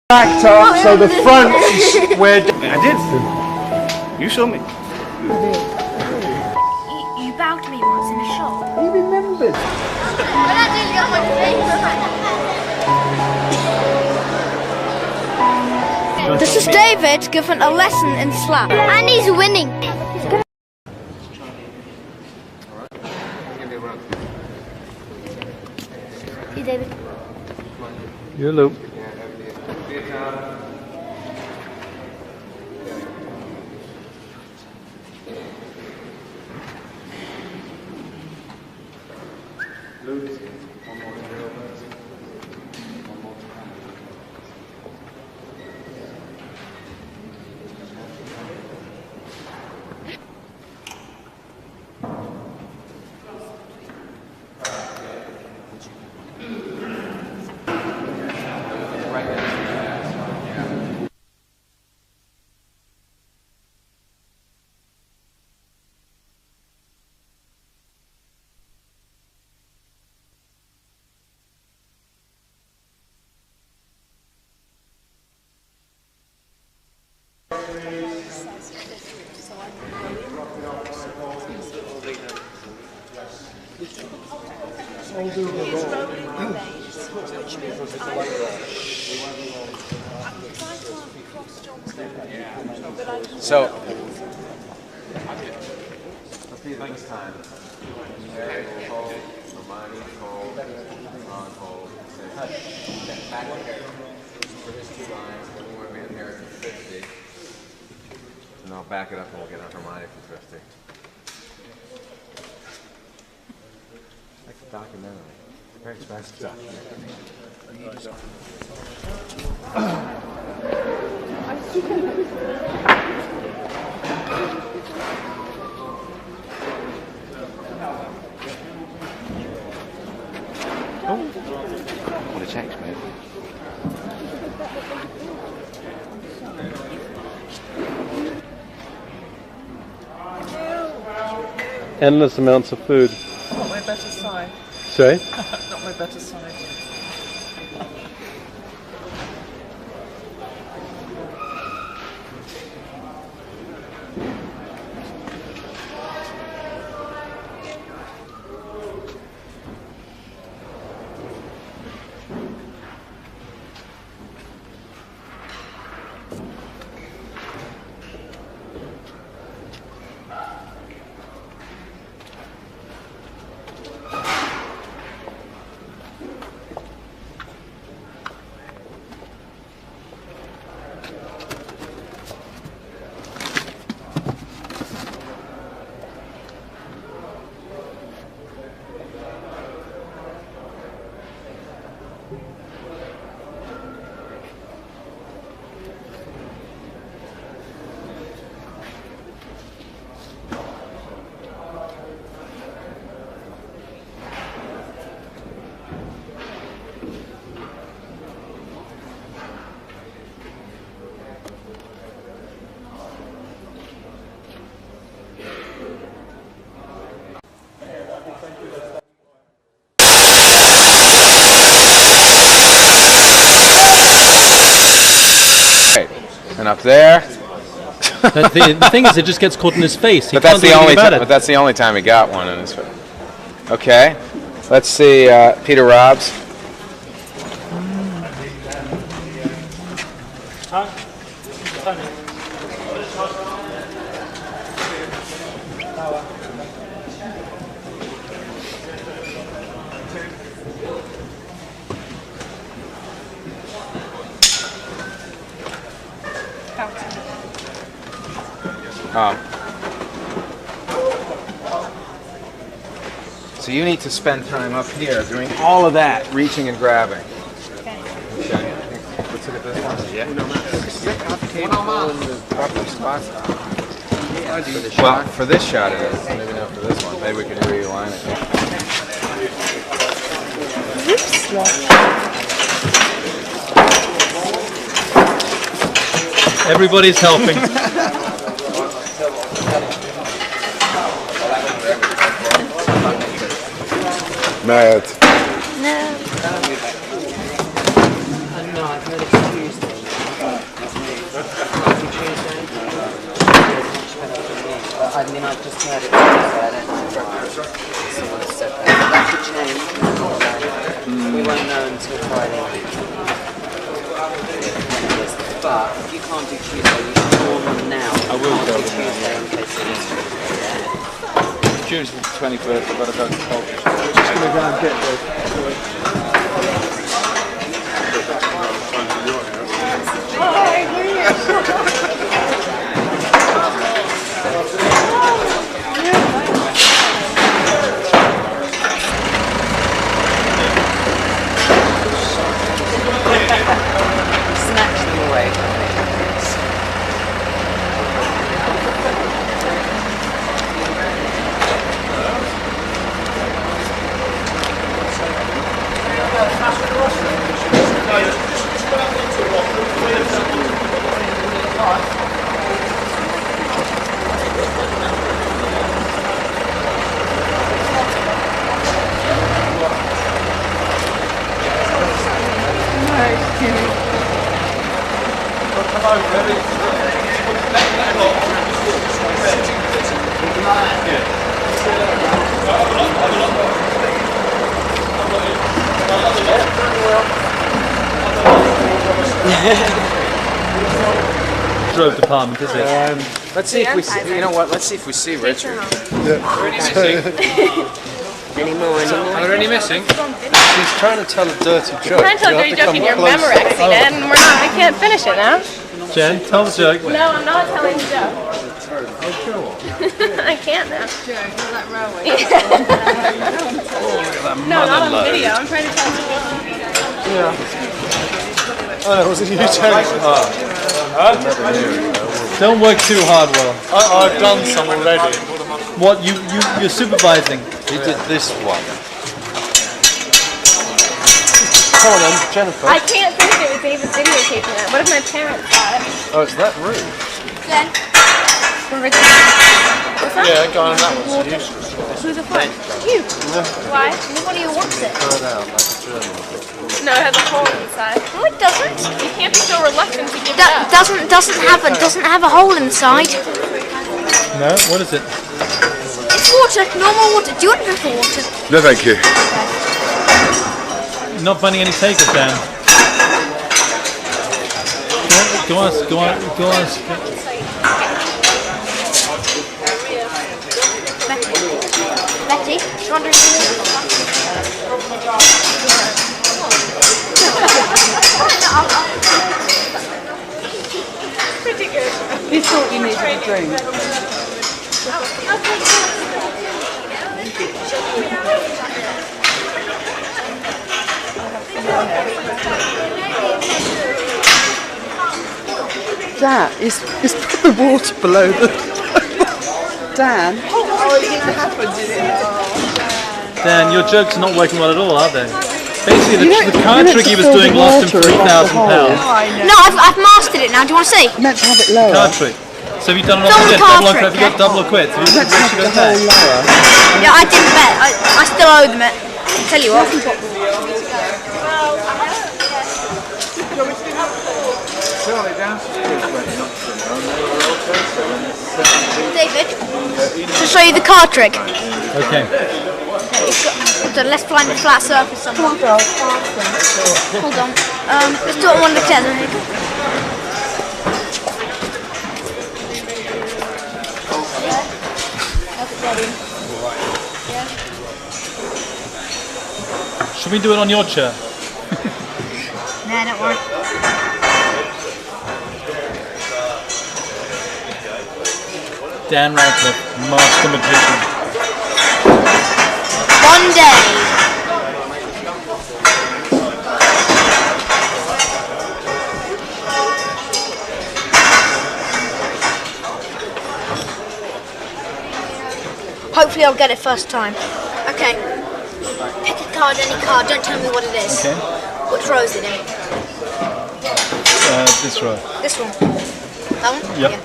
Backed up, so the front is where... I did. You saw me. You bowed to me once in a shop. He remembered. This is David given a lesson in slap. And he's winning. Hey, David. Hello. So, let's be like this time. Mary, hold, Romani, hold, on, hold. Back here for his 2 lines. Then we want to be in here for 50. And I'll back it up and we'll get on Romani for 50. Like a documentary. Very expensive documentary. What a change, mate. Endless amounts of food. Not my better side. Sorry? Not my better side. And up there. The thing is, it just gets caught in his face. But that's the only time he got one in his face. Okay, let's see Peter Robbs. So you need to spend time up here doing all of that, reaching and grabbing. Okay. Let's look at this one. Yeah. Stick up table in the proper spots. Well, for this shot it is. Maybe not for this one. Maybe we can realign it. Everybody's helping. Matt. No. No, I've heard excuse. I mean, I've just heard it, so I don't know. Someone has said that. But that could change. We won't know until Friday. But if you can't do Tuesday, you should warn them now. I will do tell them Tuesday in case it is Tuesday. Tuesday the 21st, I've got to go to college. Just gonna go and get the. Snatch them away from me. Drove department, is it? Let's see if we see, you know what, let's see if we see Richard. Anymore. Are there any missing? She's trying to tell a dirty joke. Trying to tell a dirty joke and you're memorizing it, and I can't finish it now. Jen, tell the joke. No, I'm not telling the joke. I can't now. No, not on video. I'm trying to tell the joke. Oh no, was it you telling? Don't work too hard, Will. I've done some already. What, you're supervising? He did this one. Come on then, Jennifer. I can't finish it with David videotaping it. What if my parents saw it? Oh, it's that rude. Glenn, What's that? Yeah, go on, that one's useless. Who's a friend? You. Why? nobody wants it. Throw it out like a journal. No, it has a hole inside. No, it doesn't. You can't be so reluctant to give it up. Doesn't have a hole inside. No? What is it? It's water, normal water. Do you want to drink the water? No, thank you. Not finding any takers, Dan. Go on. Betty, do you want to drink the Pretty good. He thought you needed a drink. That is the water below the... Dan? Oh, it didn't happen, did it? Dan, your jokes are not working well at all, are they? Basically, You know- the card you trick he meant was to doing fill the lost him water above the £3,000. No, I've mastered it now. Do you want to see? Meant to have it lower. Card trick. So have you done it Film all the again? card Double or trick, have you got yeah. double or quits? Have you Meant to have the got hole lower. Yeah, I didn't bet. I still owe them it. I'll tell you what. David, to show you the card trick. Okay. So let's find a flat surface somewhere. Hold on. Let's do it on one of the chairs. There you go. Should we do it on your chair? Nah, don't worry. Dan Radcliffe, master magician. One day. Hopefully I'll get it first time. Okay. Pick a card, any card. Don't tell me what it is. Okay. What row is it in? This row. This one. That one? Yep. Yeah.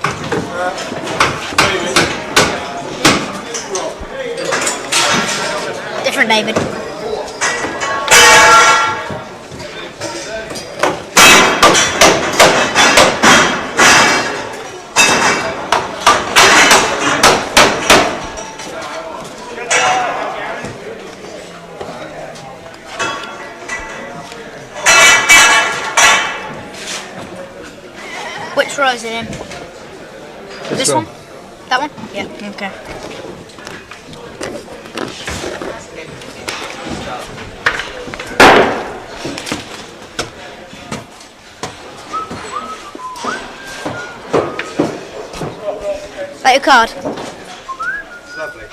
Different, David. Which row is it in? This one? That one? Yeah, okay. Is that your card?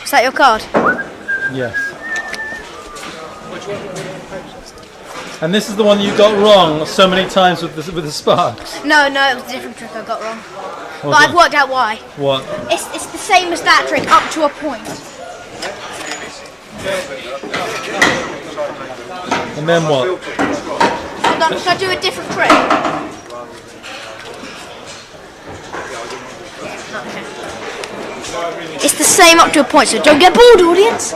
Is that your card? Yes. And this is the one that you got wrong so many times with the sparks. No, it was a different trick I got wrong. What But I've worked out why. What? It's the same as that trick up to a point. And then what? Hold on, should I do a different trick? Okay. It's the same up to a point, so don't get bored, audience.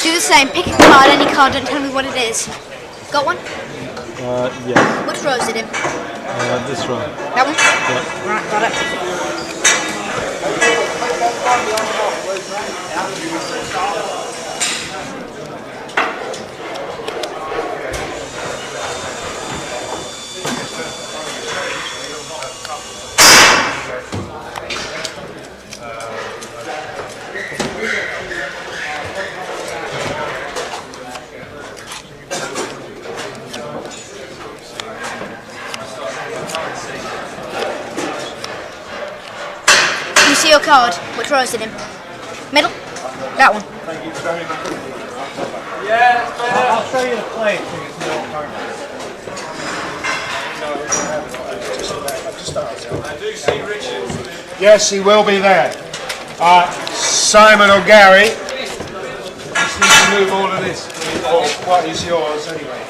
Do the same, pick a card, any card, don't tell me what it is. Got one? Yes. Which row is it in? This row. That one? Yeah. Right, got it. You see your card? Which row is it in? Middle? That one. I'll show you the plate so you can know card. Yes, he will be there. Simon or Gary, just need to move all of this. Or what is yours anyway.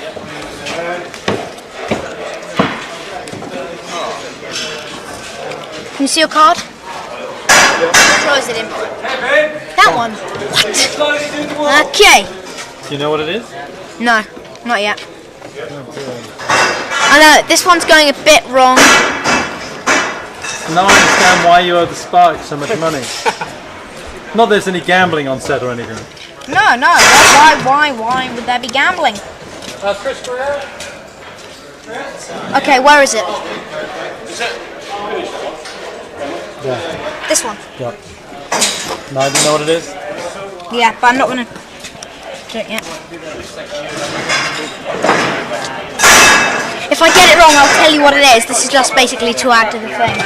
Can you see your card? Which row is it in? That one. What? Okay. Do you know what it is? No, not yet. I know, this one's going a bit wrong. Now I understand why you owe the sparks so much money. Not that there's any gambling on set or anything. No. Why would there be gambling? Okay, where is it? Yeah. This one. Yeah. No, I didn't know what it is. Yeah, but I'm not gonna do it yet. If I get it wrong, I'll tell you what it is. This is just basically to add to the thing.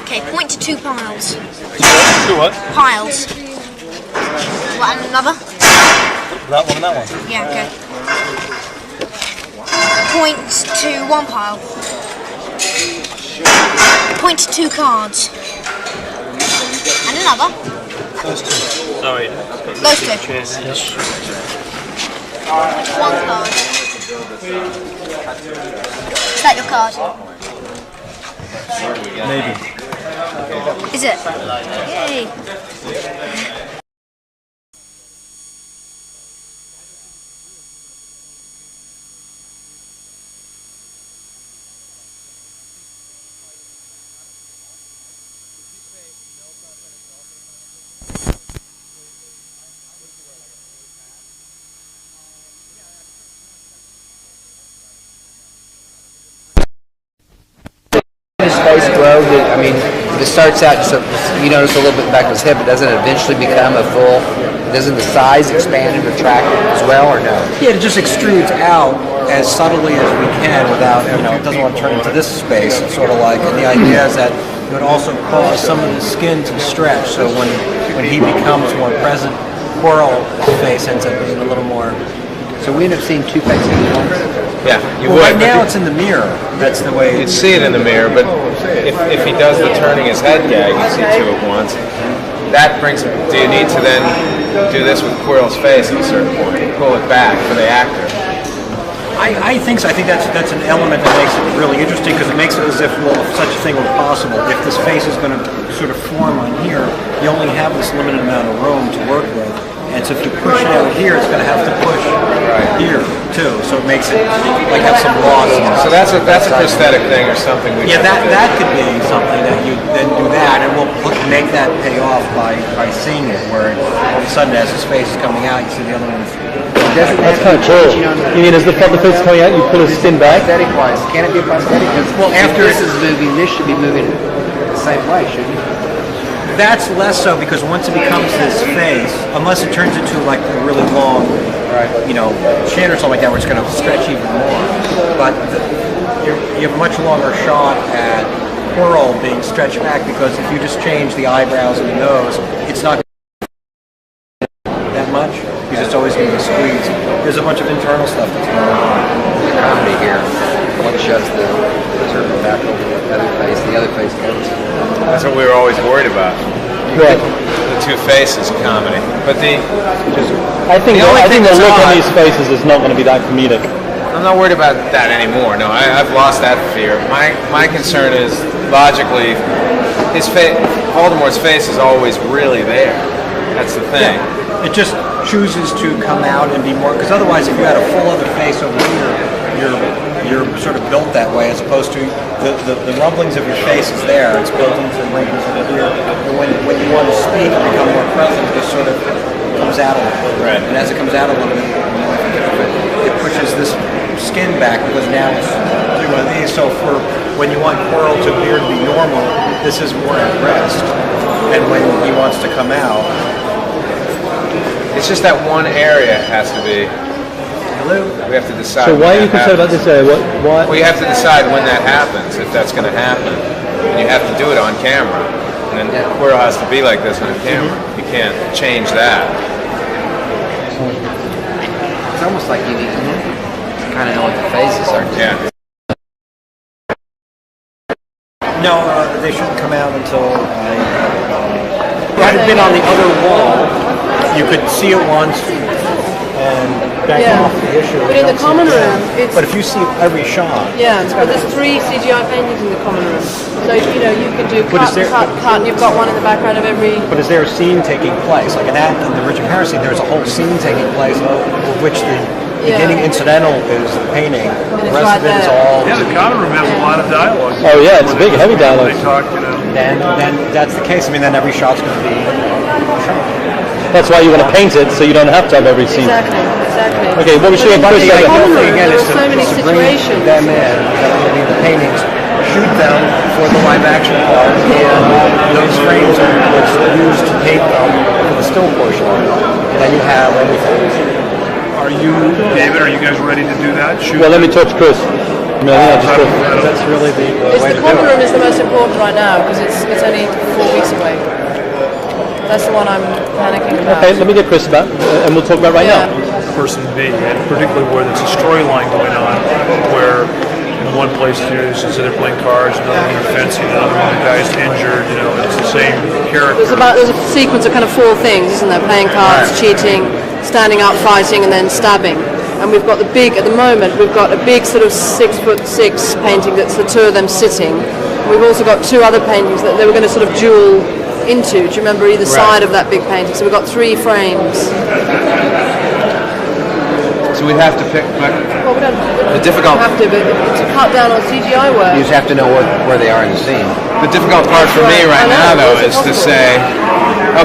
Okay, point to 2 piles. Two what? Piles. What, and another? That one and that one. Yeah, okay. Point to 1 pile. Point to 2 cards. And another. Those two. Oh yeah. Those 2. Yes. 1 card. Is that your card? Maybe. Is it? Yay. His face grow. I mean, it starts out just you notice a little bit back of his head, but doesn't it eventually become a full? Doesn't the size expand and retract as well, or no? Yeah, it just extrudes out as subtly as we can without, it doesn't want to turn into this space. It's sort of like, and the idea is that it would also cause some of the skin to stretch. So when he becomes more present, Quirrell's face ends up being a little more. So we end up seeing 2 faces at once. Yeah, you Well, would. right now it's in the mirror. That's the way. You'd see it in the mirror, but if he does the turning his head gag, you see 2 at once. That brings. Do you need to then do this with Quirrell's face at a certain point? Pull it back for the actor. I think so. I think that's an element that makes it really interesting because it makes it as if, well, if such a thing were possible, if this face is going to sort of form on here, you only have this limited amount of room to work with. And so if you push it out here, it's going to have to push here too. So it makes it like have some loss. So that's a prosthetic thing or something. That could be something that you then do that, and we'll make that pay off by seeing it, where all of a sudden as the space is coming out, you see the other one's. That's kind of cool. You mean as the face coming out, you pull a skin back? Prosthetic wise, can it be a prosthetic? Well, after this is moving, this should be moving the same way, shouldn't it? That's less so because once it becomes this face, unless it turns into like a really long, chin or something like that, where it's going to stretch even more. But you have a much longer shot at Quirrell being stretched back because if you just change the eyebrows and the nose, it's not that much because it's always going to be squeezed. There's a bunch of internal stuff that's going on. The comedy here, one shows the certain back over the other face, the other face goes. That's what we were always worried about. What? The two faces comedy. But I think the look on these faces is not going to be that comedic. I'm not worried about that anymore. No, I've lost that fear. My concern is logically, Voldemort's face is always really there. That's the thing. Yeah. It just chooses to come out and be more, because otherwise, if you had a full other face over here, you're sort of built that way, as opposed to the rumblings of your face is there. It's built into the wrinkles over here. And when you want to speak and become more present, it just sort of comes out a little bit. Right. And as it comes out a little bit, it pushes this skin back because now it's doing one of these. So for when you want Quirrell to appear to be normal, this is more at rest. And when he wants to come out, it's just that one area has to be. We have to decide. So why are you concerned about this area? Why? Well, you have to decide when that happens, if that's going to happen. And you have to do it on camera. And then Quirrell has to be like this on camera. You can't change that. It's almost like you need to kind of know what the phases are. Yeah. no, they shouldn't come out until had it been on the other wall, you could see it once and back off the issue. But in the common room, it's... But if you see every shot... Yeah, but there's 3 CGI paintings in the common room. So, you can do cut, and you've got one in the background of every... But is there a scene taking place? Like in the Richard Harris scene, there's a whole scene taking place of which the beginning incidental is the painting. The rest of it is all... Yeah, the common room has a lot of dialogue. Oh yeah, it's big, heavy dialogue. They talk, Then that's the case. I mean, then every shot's going to be shot. That's why you want to paint it, so you don't have to have every scene. Exactly. Okay, what was showing Chris? The common room, thing again there is were so many to bring situations. them in, that will be the paintings, shoot them for the live action part, and those frames are what's used to paint them for the still portion. And then you have everything. Are you, David, are you guys ready to do that? Shoot. Well, let me touch Chris. That's really the way to The do common it. room is the most important right now because it's only 4 weeks away. That's the one I'm panicking about. Okay, let me get Chris back, and we'll talk about right now. Person B, and particularly where there's a storyline going on, where in one place they're playing cards, another one they're fencing, another one the guy's injured. It's the same character. There's a sequence of kind of 4 things, isn't there? Playing cards, cheating, standing up, fighting, and then stabbing. And we've got at the moment, we've got a big sort of 6'6" painting that's the 2 of them sitting. We've also got 2 other paintings that they were going to sort of duel into. Do you remember either side of that big painting? So we've got 3 frames. So we have to pick. Well, we don't The difficult. have to, but to cut down on CGI work. You just have to know where they are in the scene. The difficult part for me right now, though, is to say,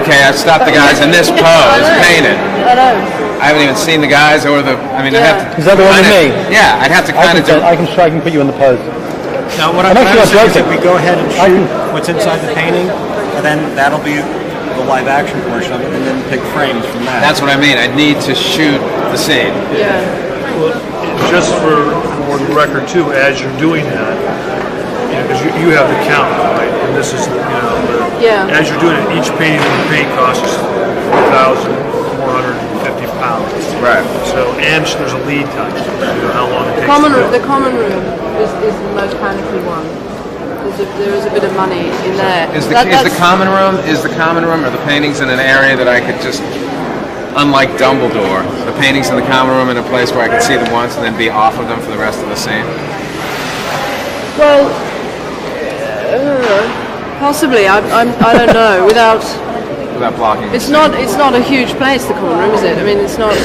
okay, I've stopped the guys in this pose, paint it. I know. I haven't even seen the guys or the. I mean, I have to. Is that the one with me? Yeah, I'd have to kind of do. I can put you in the pose. Now, what I'm saying is if we go ahead and shoot what's inside the painting, and then that'll be the live action portion of it, and then pick frames from that. That's what I mean. I need to shoot the scene. Yeah. Well, just for the record too, as you're doing that, because you have the count, right? And this is, as you're doing it, each painting in the paint costs 4,450 pounds. Right. So, and there's a lead time. How long it takes. The common room is the most panicky one. There is a bit of money in there. Is the common room or the paintings in an area that I could just unlike Dumbledore, the paintings in the common room in a place where I could see them once and then be off of them for the rest of the scene? Well, possibly. I don't know. Without blocking. It's not a huge place, the common room, is it? I mean, it's not.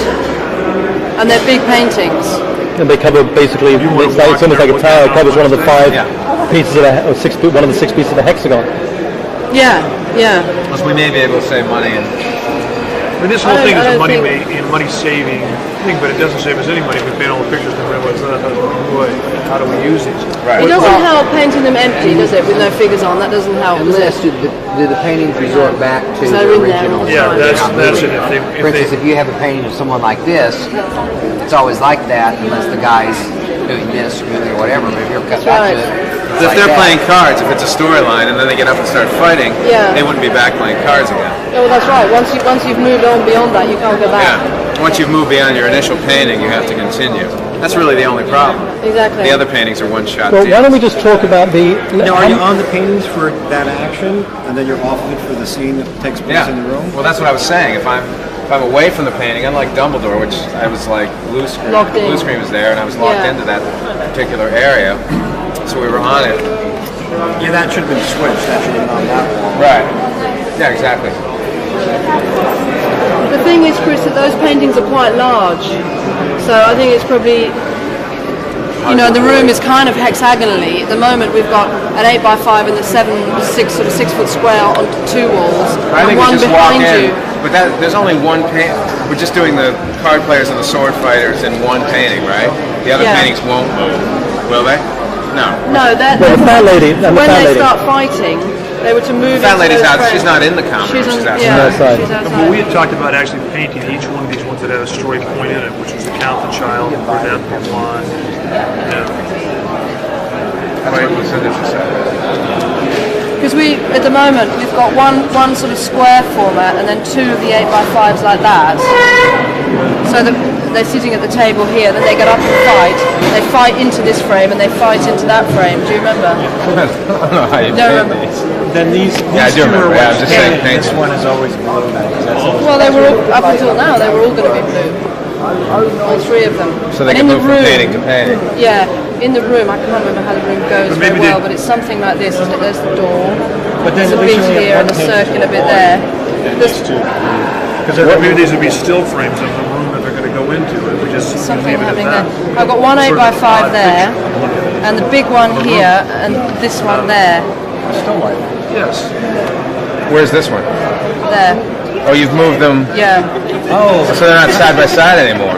And they're big paintings. And they cover basically. It's almost like a tower. It covers one of the five pieces of one of the 6 pieces of the hexagon. Yeah. Because we may be able to save money and. I mean, this whole thing is a money-saving thing, but it doesn't save us any money. We paint all the pictures and realize how do we use these? Right. It doesn't help painting them empty, does it, with no figures on? That doesn't help, does it? Unless do the paintings resort back to the original? Yeah, that's it. For instance, if you have a painting of someone like this, it's always like that, unless the guy's doing this or moving or whatever. But if you're cut back to it. If they're playing cards, if it's a storyline, and then they get up and start fighting, they wouldn't be back playing cards again. Oh, that's right. Once you've moved on beyond that, you can't go back. Yeah. Once you've moved beyond your initial painting, you have to continue. That's really the only problem. Exactly. The other paintings are one-shot Well, deals. why don't we just talk about the... Now, are you on the paintings for that action, and then you're off of it for the scene that takes place in the room? Well, that's what I was saying. If I'm away from the painting, unlike Dumbledore, which I was like blue screen. Blue screen was there, and I was locked into that particular area, so we were on it. Yeah, that should have been switched. That should have been on that wall. Right. Yeah, exactly. The thing is, Chris, that those paintings are quite large, so I think it's probably, the room is kind of hexagonally. At the moment, we've got an 8x5 and the 6 foot square on 2 walls, I and think one we just behind walk in, you. but there's only one paint. We're just doing the card players and the sword fighters in one painting, right? The other paintings won't move, will they? No. No, the fat lady. When they start fighting, they were to move. The fat lady's out. Frames. She's not in the common room. She's outside. Yeah, she's outside. But we had talked about actually painting each one of these ones that had a story point in it, which was the Count the Child, Prevent the One. That's what Lucinda just said. Because at the moment, we've got one sort of square format and then 2 of the 8x5s like that. So that they're sitting at the table here, then they get up and fight. They fight into this frame and they fight into that frame. Do you remember? I don't know how you Don't paint remember. these. Then these I do two are remember. Yeah, I'm what's just saying painted. paint. This one is always below that. Well, they were all, up until now, they were all going to be blue. All 3 of them. So they and can move from painting to painting. Yeah, in the room, I can't remember how the room goes very well, but it's something like this, isn't it? There's the door, there's a bit here and a circular bit there. Because maybe these would be still frames of the room that they're going to go into if we just Something leave it at happening that. there. I've got one 8x5 there, and the big one here, and this one there. Still white. Yes. Where's this one? There. Oh, you've moved them. Yeah. Oh, so they're not side by side anymore.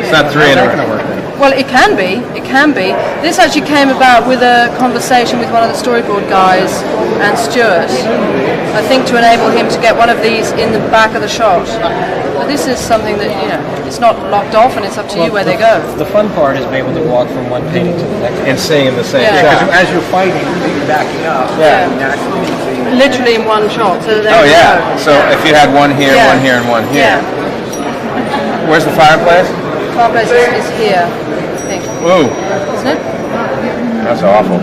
It's not 3 in a row. Well, it can be. It can be. This actually came about with a conversation with one of the storyboard guys and Stuart. I think to enable him to get one of these in the back of the shot. But this is something that it's not locked off, and it's up to you where they go. The fun part is being able to walk from one painting to the next. And seeing the same Yeah. shot. As you're fighting, you're backing up. Yeah. Naturally, Literally in one shot. So there Oh you yeah. go. So if you had one here, one here, and one here. Where's the fireplace? Fireplace is here, I think. Ooh, Isn't it? that's awful.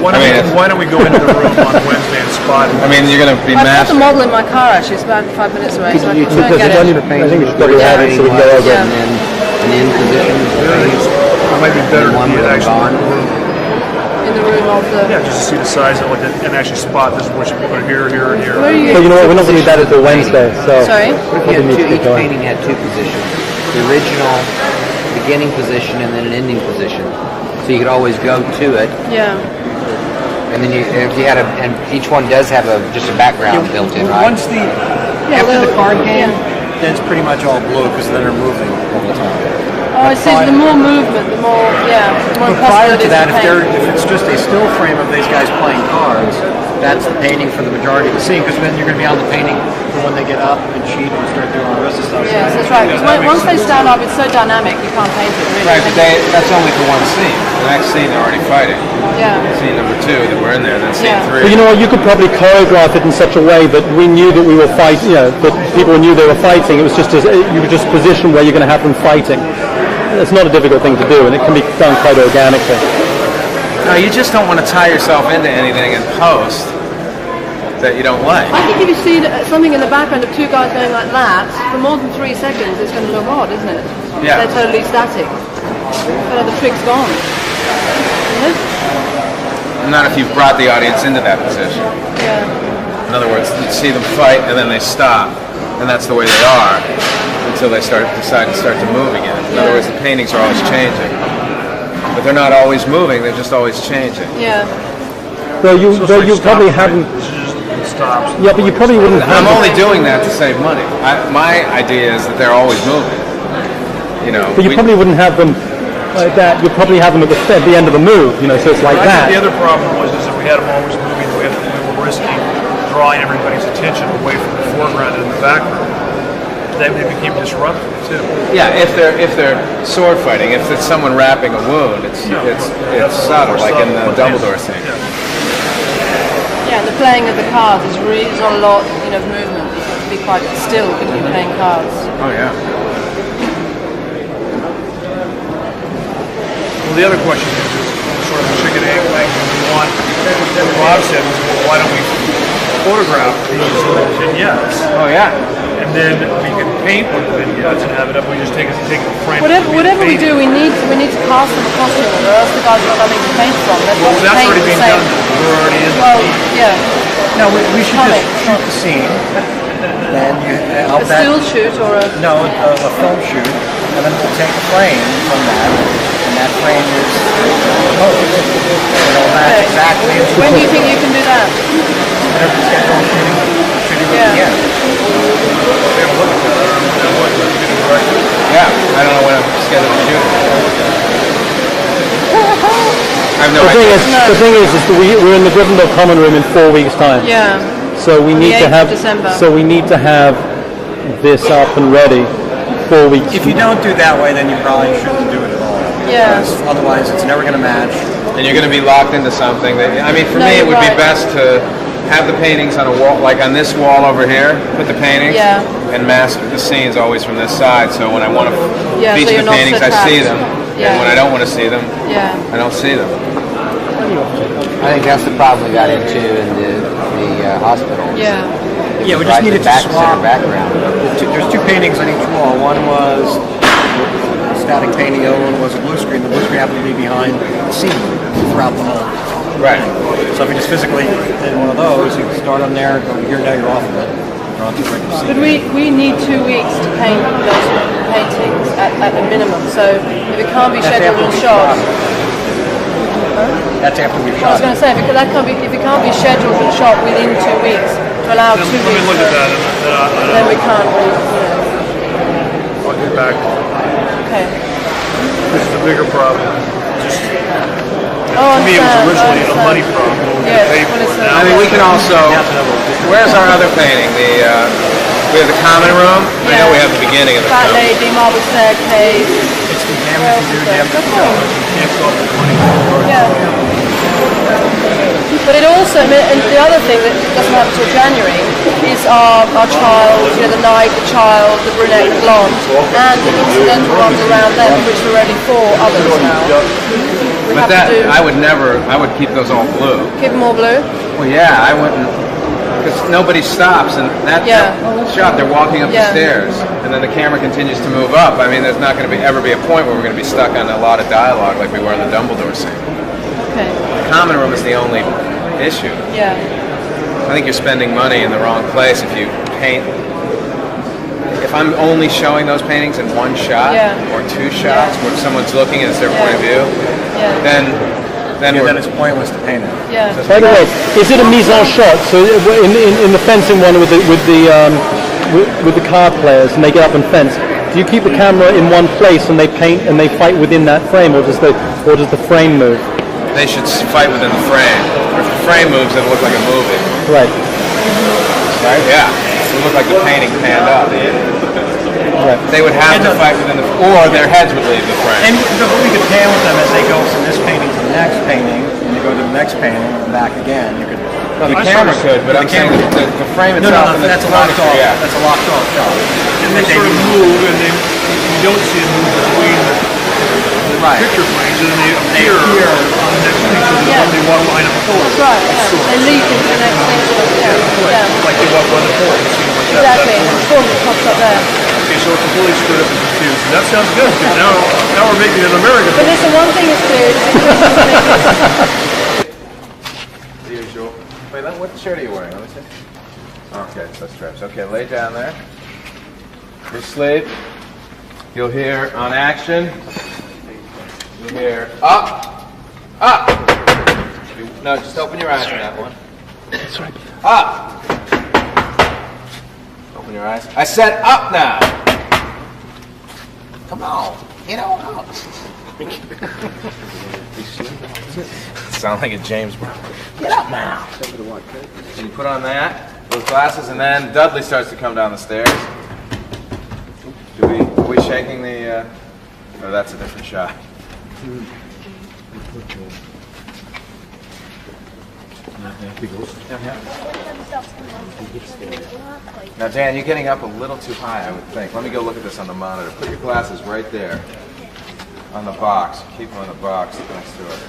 Why don't we go into the room on Wednesday and spot it? I mean, you're gonna be I've got massive. the model in my car actually. It's about 5 minutes away, so I can try and get I it. think we should probably have it so we can go over it. And then an in position. It might be better to be actually In the room of the. just to see the size of it and actually spot this is what you put here, here, and here. Where are you? But you know what, we're not going to do that until Wednesday, so... Sorry? What if you had each painting had 2 positions? The original beginning position and then an ending position. So you could always go to it. Yeah. And then if you had and each one does have just a background built in, right? Once after the card game, then it's pretty much all blue because then they're moving all the time. Oh, I see. So the more movement, the more, the more But prior to possibilities that, to paint. if it's just a still frame of these guys playing cards, that's the painting for the majority of the scene, because then you're going to be on the painting for when they get up and cheat and start doing all the rest of the stuff. Yes, that's right. Because once they stand up, it's so dynamic, you can't paint it really. Right, but that's only for one scene. The next scene they're already fighting. Yeah. Scene number 2 that we're in there, then scene 3. But you know what, you could probably choreograph it in such a way that we knew that we were fighting, that people knew they were fighting. It was just you were just positioned where you're going to have them fighting. It's not a difficult thing to do, and it can be done quite organically. No, you just don't want to tie yourself into anything in post that you don't like. I think if you see something in the background of two guys going like that for more than 3 seconds, it's going to look odd, isn't it? Yeah. They're totally static. But the trick's gone. Isn't it? Not if you've brought the audience into that position. Yeah. In other words, you see them fight and then they stop, and that's the way they are until they decide to start to move again. In other words, the paintings are always changing, but they're not always moving; they're just always changing. Yeah. Though you probably haven't. Yeah, but you probably wouldn't. I'm only doing that to save money. My idea is that they're always moving. You know. But you probably wouldn't have them like that. You'd probably have them at the end of the move. You know, so it's like that. The other problem was is that we had them always moving. We were risking drawing everybody's attention away from the foreground and the background. That they became disruptive too. Yeah, if they're sword fighting, if it's someone wrapping a wound, it's subtle, like in the Dumbledore scene. Yeah, and the playing of the cards is really not a lot, of movement. You have to be quite still when you're playing cards. Oh yeah. Well, the other question is sort of a chicken egg thing. We want, Rob said, well, why don't we photograph these little vignettes? Oh yeah. And then we can paint one of the vignettes and have it up. We just take a frame. Whatever we do, we need to cast them a costume, or else the guys have nothing to paint from. They've got to That's paint already the been same. done. We're already in. Well, yeah. No, we should just shoot the scene. Then I'll A still shoot or a... No, a film shoot, and then we'll take a frame from that, and that frame is posed. It'll match exactly. When do you think you can do that? Whenever the schedule shooting Yeah. Yeah, I don't know when I'm scheduled to shoot it. I have no idea. The thing is that we're in the Gryffindor Common Room in 4 weeks' time. Yeah. So we need to have. December. So we need to have this up and ready 4 weeks. If you don't do that way, then you probably shouldn't do it at all. Yeah. Because otherwise, it's never going to match. And you're going to be locked into something that, I mean, for me, it would be best to have the paintings on a wall, like on this wall over here, put the paintings, and mask the scenes always from this side, so when I want to feature the paintings, I see them, and when I don't want to see them, I don't see them. I think that's the problem we got into in the hospital. Yeah. Yeah, we just needed to swap. Background. There's two paintings on each wall. One was a static painting, the other one was a blue screen. The blue screen happened to be behind the scene throughout the whole. Right. So if you just physically did one of those, you start on there, go here, now you're off of it. You're onto the regular scene. But we need 2 weeks to paint those paintings at a minimum. So if it can't be scheduled and shot. That's after we've I shot. was going to say, because that can't be, if it can't be scheduled and shot within 2 weeks, to allow 2 weeks. Let me look at that. Then we can't. I'll get back. Okay. This is a bigger problem. Oh, To me, it was originally a money problem. We Yeah, pay for it now. I mean, we can also, where's our other painting? We have the common room. I know we have the beginning of the Fat film. Lady, Marble Staircase. It's the damage you do, damage Yeah. But it also, and the other thing that doesn't happen until January is our child, the knight, the child, the brunette, the blonde, and the incidental ones around them, which are already 4 others now. We But have to do, I would keep those all blue. keep them all blue. Well, yeah, I wouldn't, because nobody stops, and that shot, they're walking up the stairs, and then the camera continues to move up. I mean, there's not going to ever be a point where we're going to be stuck on a lot of dialogue like we were in the Dumbledore scene. Okay. The common room is the only issue. Yeah. I think you're spending money in the wrong place if you paint. If I'm only showing those paintings in 1 shot or 2 shots where someone's looking and it's their point of view, then it's pointless to paint it. Yeah. By the way, is it a mise en shot? So in the fencing one with the card players, and they get up and fence, do you keep the camera in one place and they paint and they fight within that frame, or does the frame move? they should fight within the frame. Or if the frame moves, it'll look like a movie. Right. Right? Yeah. It'll look like the painting panned up. Right. They would have to fight within the, or their heads would leave the frame. And we could pan with them as they go from this painting to the next painting, and they go to the next painting and back again. You could. No, the camera could, but I'm saying the frame No, itself. that's a locked off. Yeah. That's a locked off shot. And they sort of move, and you don't see it move between the Right. picture frames, and then they appear on the next picture when they walk behind a pole. That's right, yeah. They leap into the next thing. Like they walk behind the pole. Exactly, and the form that pops up there. Okay, so we're completely screwed up and confused. That sounds good. Now we're making it American. But listen, one thing is clear. The usual. Wait, what shirt are you wearing? Let me see. Okay, so straps. Okay, lay down there. Your sleeve. You'll hear on action. You'll hear up, up. No, just open your eyes on that one. That's right. Up. Open your eyes. I said up now. Come on, get on up. Sound like a James Brown. Get up now. And you put on those glasses, and then Dudley starts to come down the stairs. Are we shaking the? Oh, that's a different shot. Now, Dan, you're getting up a little too high, I would think. Let me go look at this on the monitor. Put your glasses right there on the box. Keep them on the box next to it.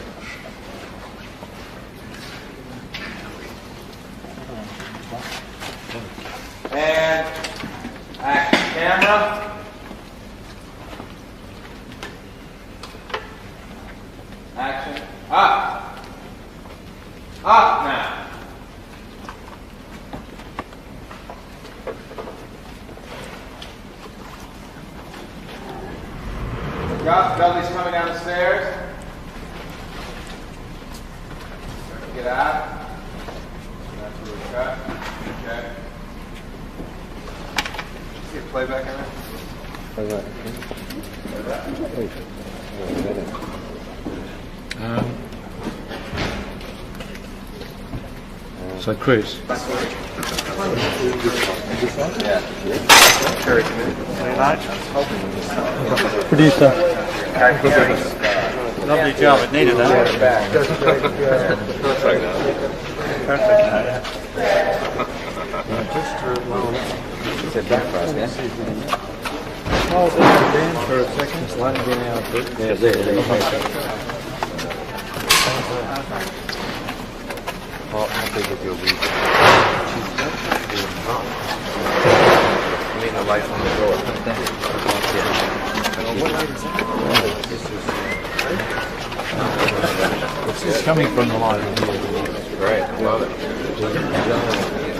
And action camera. Action. Up. Up now. Dudley's coming down the stairs. Get out. That's where we cut. Okay. See a playback in there? So Chris. Yeah. Producer. Lovely job. It needed that. Sit back for us, yeah? Oh, Dan, for a second. Slide it out. Yeah, there. How big is your week? You mean the light on the door? What light is that? This is coming from the line. Great, I love it.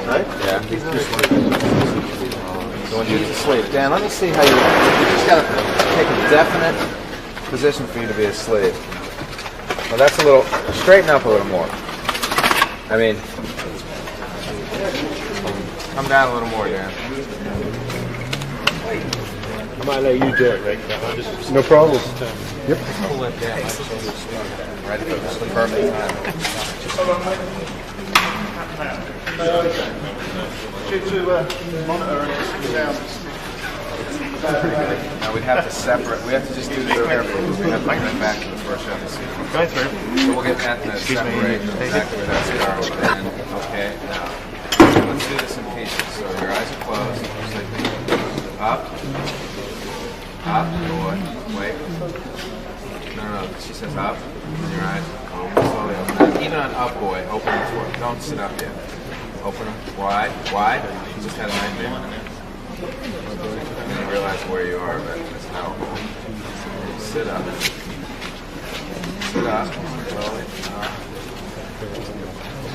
Right? Yeah. So when you sleep, Dan, let me see how you just got to take a definite position for you to be asleep. Well, that's a little, straighten up a little more. I mean, come down a little more, Dan. I might let you do it, Rick. No problem. Yep. Pull that down. Right at the perfect time. Now we'd have to separate. We have to just do this carefully. We have to bring it back to the first episode. Go through. So we'll get that to separate exactly where that's started. And okay, now let's do this in pieces. So your eyes are closed. Sleeping. Up. Up. Boy. Wait. No. She says up. And your eyes slowly open. Even on up, boy, open them for it. Don't sit up yet. Open them wide. Wide. You just had a nightmare. And then you realize where you are, but that's how. Sit up. Sit up. Slowly.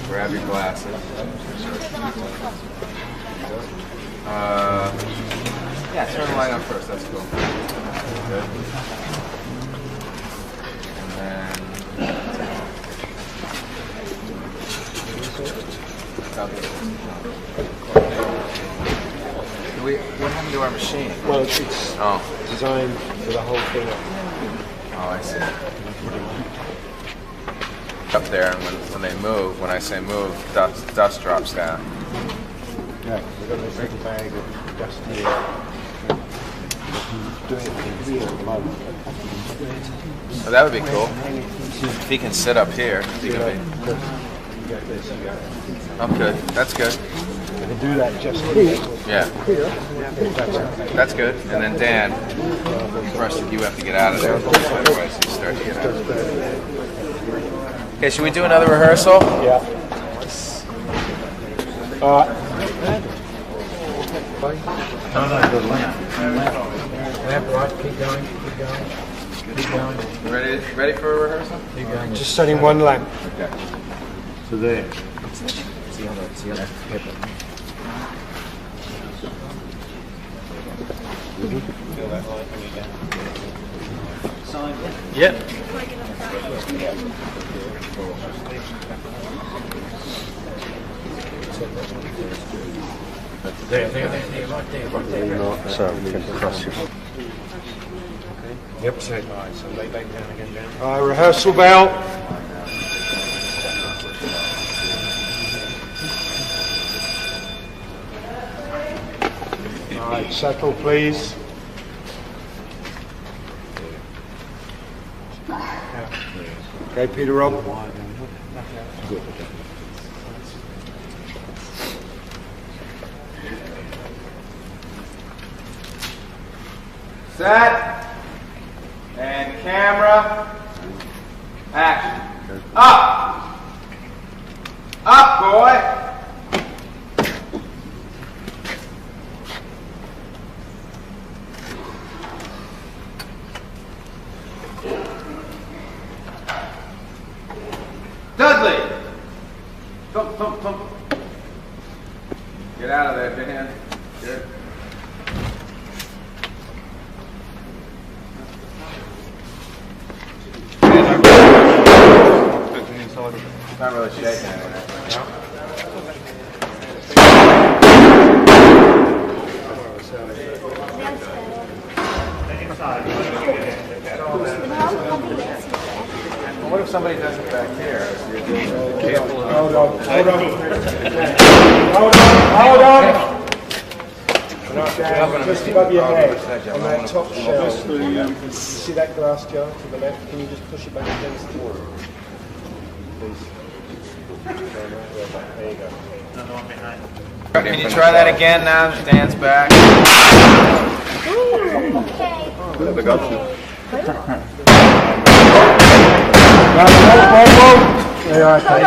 Grab your glasses. Yeah, turn the light on first. That's cool. Good. And then. What happened to our machine? Well, it's designed for the whole thing. Oh, I see. Up there, and when they move, when I say move, dust drops down. Yeah, we've got a big bag of dust here. Doing it here at the moment. Oh, that would be cool. If he can sit up here, he can be. Oh, good. That's good. can do that just here. Yeah. That's good. And then Dan, the rest of you have to get out of there. Otherwise you start to get out of there. Okay, should we do another rehearsal? Yeah. Keep going. Ready for a rehearsal? Keep going. Just setting one lamp. Okay. So there. It's the other paper. Feel that light when you get. Yep. There, right there. So we can cross you. Yep, say bye. So lay back down again, Dan. Rehearsal bell. Alright, settle please. Okay, Peter Rob. Set. And camera. Action. Up. Up, boy. Dudley! Thump. Get out of there, Dan. Good. Not really shaking anyway. What if somebody does it back here? Hold on. Just above your head, on that top shelf. See that glass jar to the left? Can you just push it back against the wall? Please. There you go. Can you try that again now that Dan's back? There, okay.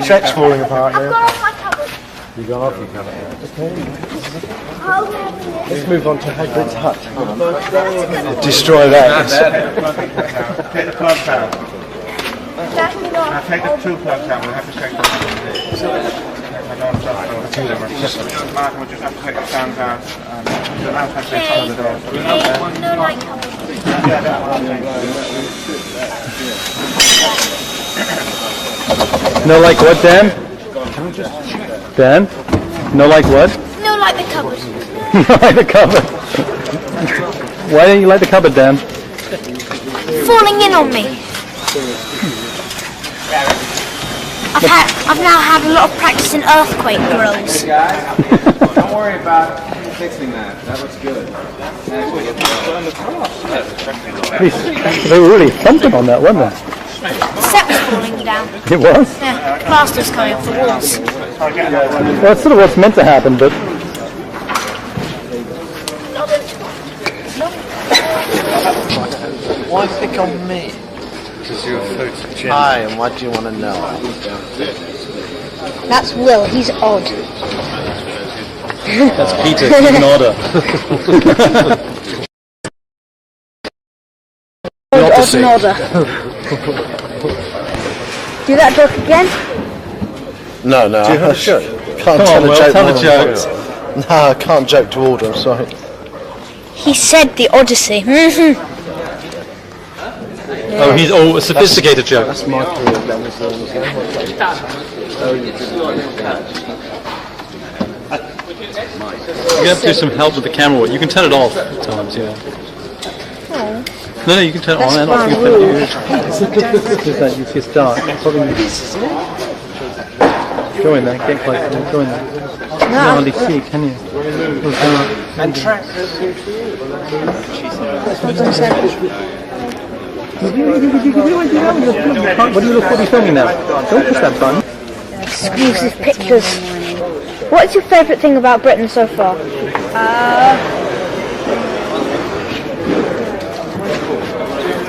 Set's falling apart now. You gone off, you can't. Okay. Let's move on to Hagrid's hut. Destroy that. Take the plugs out. Now take the two plugs out. We'll have to take them out. Martin, we'll just have to take the stands out. The mouse has to take some of the doors. No light cover. No, like what, Dan? Dan? No, like what? No light the cupboard. No, like the cupboard. Why don't you like the cupboard, Dan? Falling in on me. I've now had a lot of practice in earthquake drills. Don't worry about fixing that. That looks good. They were really thumping on that, weren't they? The set was falling down. It was? Yeah, plaster's coming off the walls. Well, that's sort of what's meant to happen, but... Why pick on me? Because you're Hi, and what do you want to know? That's Will, he's odd. That's Peter, he's an order. Odd nodder. Do that joke again? No, I can't tell a joke. No, I can't joke to order, I'm sorry. He said the Odyssey. Oh, he's a sophisticated joke. That's my career. You have to do some help with the camera work. You can turn it off at times, yeah. No, you can turn it on and off. You can turn it. It's dark. Go in there, get close. Go in there. You can't hardly see, can you? And track. What are you filming now? Don't push that button. Exclusive pictures. What's your favourite thing about Britain so far?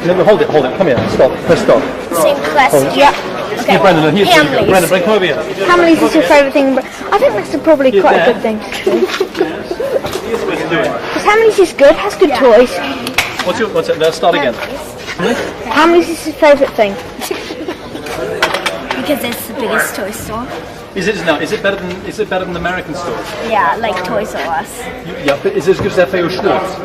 No, hold it, come here, stop, press stop. Same question. Yeah. Okay. Here, Brendan, here's Hamleys. Brendan, come over here. Hamleys is your favourite thing in Britain? I think that's probably quite a good thing to do. Because Hamleys is good, has good toys. What's it, let's start again. Hamleys is his favourite thing. Because it's the biggest toy store. Is it better than the American store? Yeah, like Toys R Us. Yeah, but is it as good as FAO Schwarz?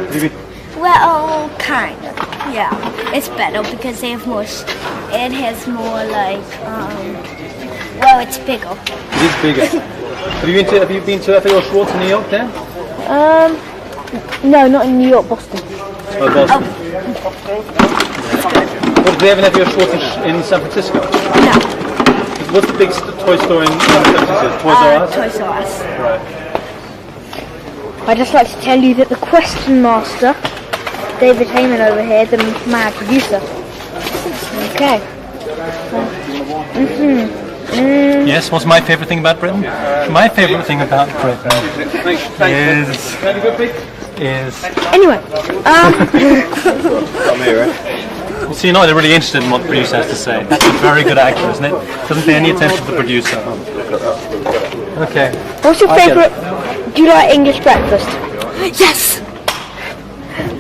Well, kind of. Yeah, it's better because they have more. It has more like. Well, it's bigger. It is bigger. Have you been to FAO Schwarz in New York, Dan? No, not in New York, Boston. Oh, Boston. What, do they have an FAO Schwarz in San Francisco? No. What's the biggest toy store in San Francisco? Toys R Us? Toys R Us. Right. I'd just like to tell you that the question master, David Heyman over here, the mad producer. Okay. Yes, what's my favourite thing about Britain? My favourite thing about Britain is... Anyway, So you're not really interested in what the producer has to say. That's a very good actor, isn't it? Doesn't pay any attention to the producer. Okay. What's your favourite? Do you like English breakfast? Yes.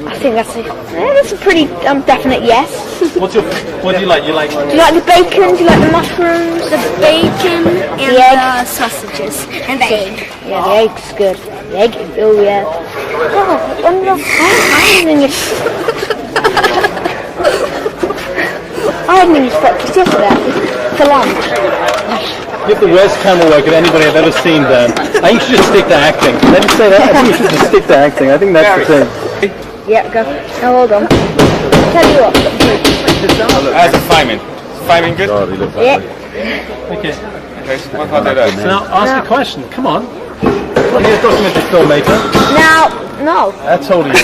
I think that's a pretty definite yes. What do you like? Do you like the bacon? Do you like the mushrooms? The bacon and the sausages and the egg. Yeah, the egg's good. The egg, oh yeah. Oh, I had an English breakfast yesterday for lunch. You have the worst camera work of anybody I've ever seen, Dan. I think you should just stick to acting. Let me say that. I think you should just stick to acting. I think that's the thing. Yeah, go. Oh, hold on. Tell you what. How's the fireman? Fireman good? Yeah. Okay. Okay, so what I'll do that. So now ask a question. Come on. You're a documentary filmmaker. Now, no. I told you.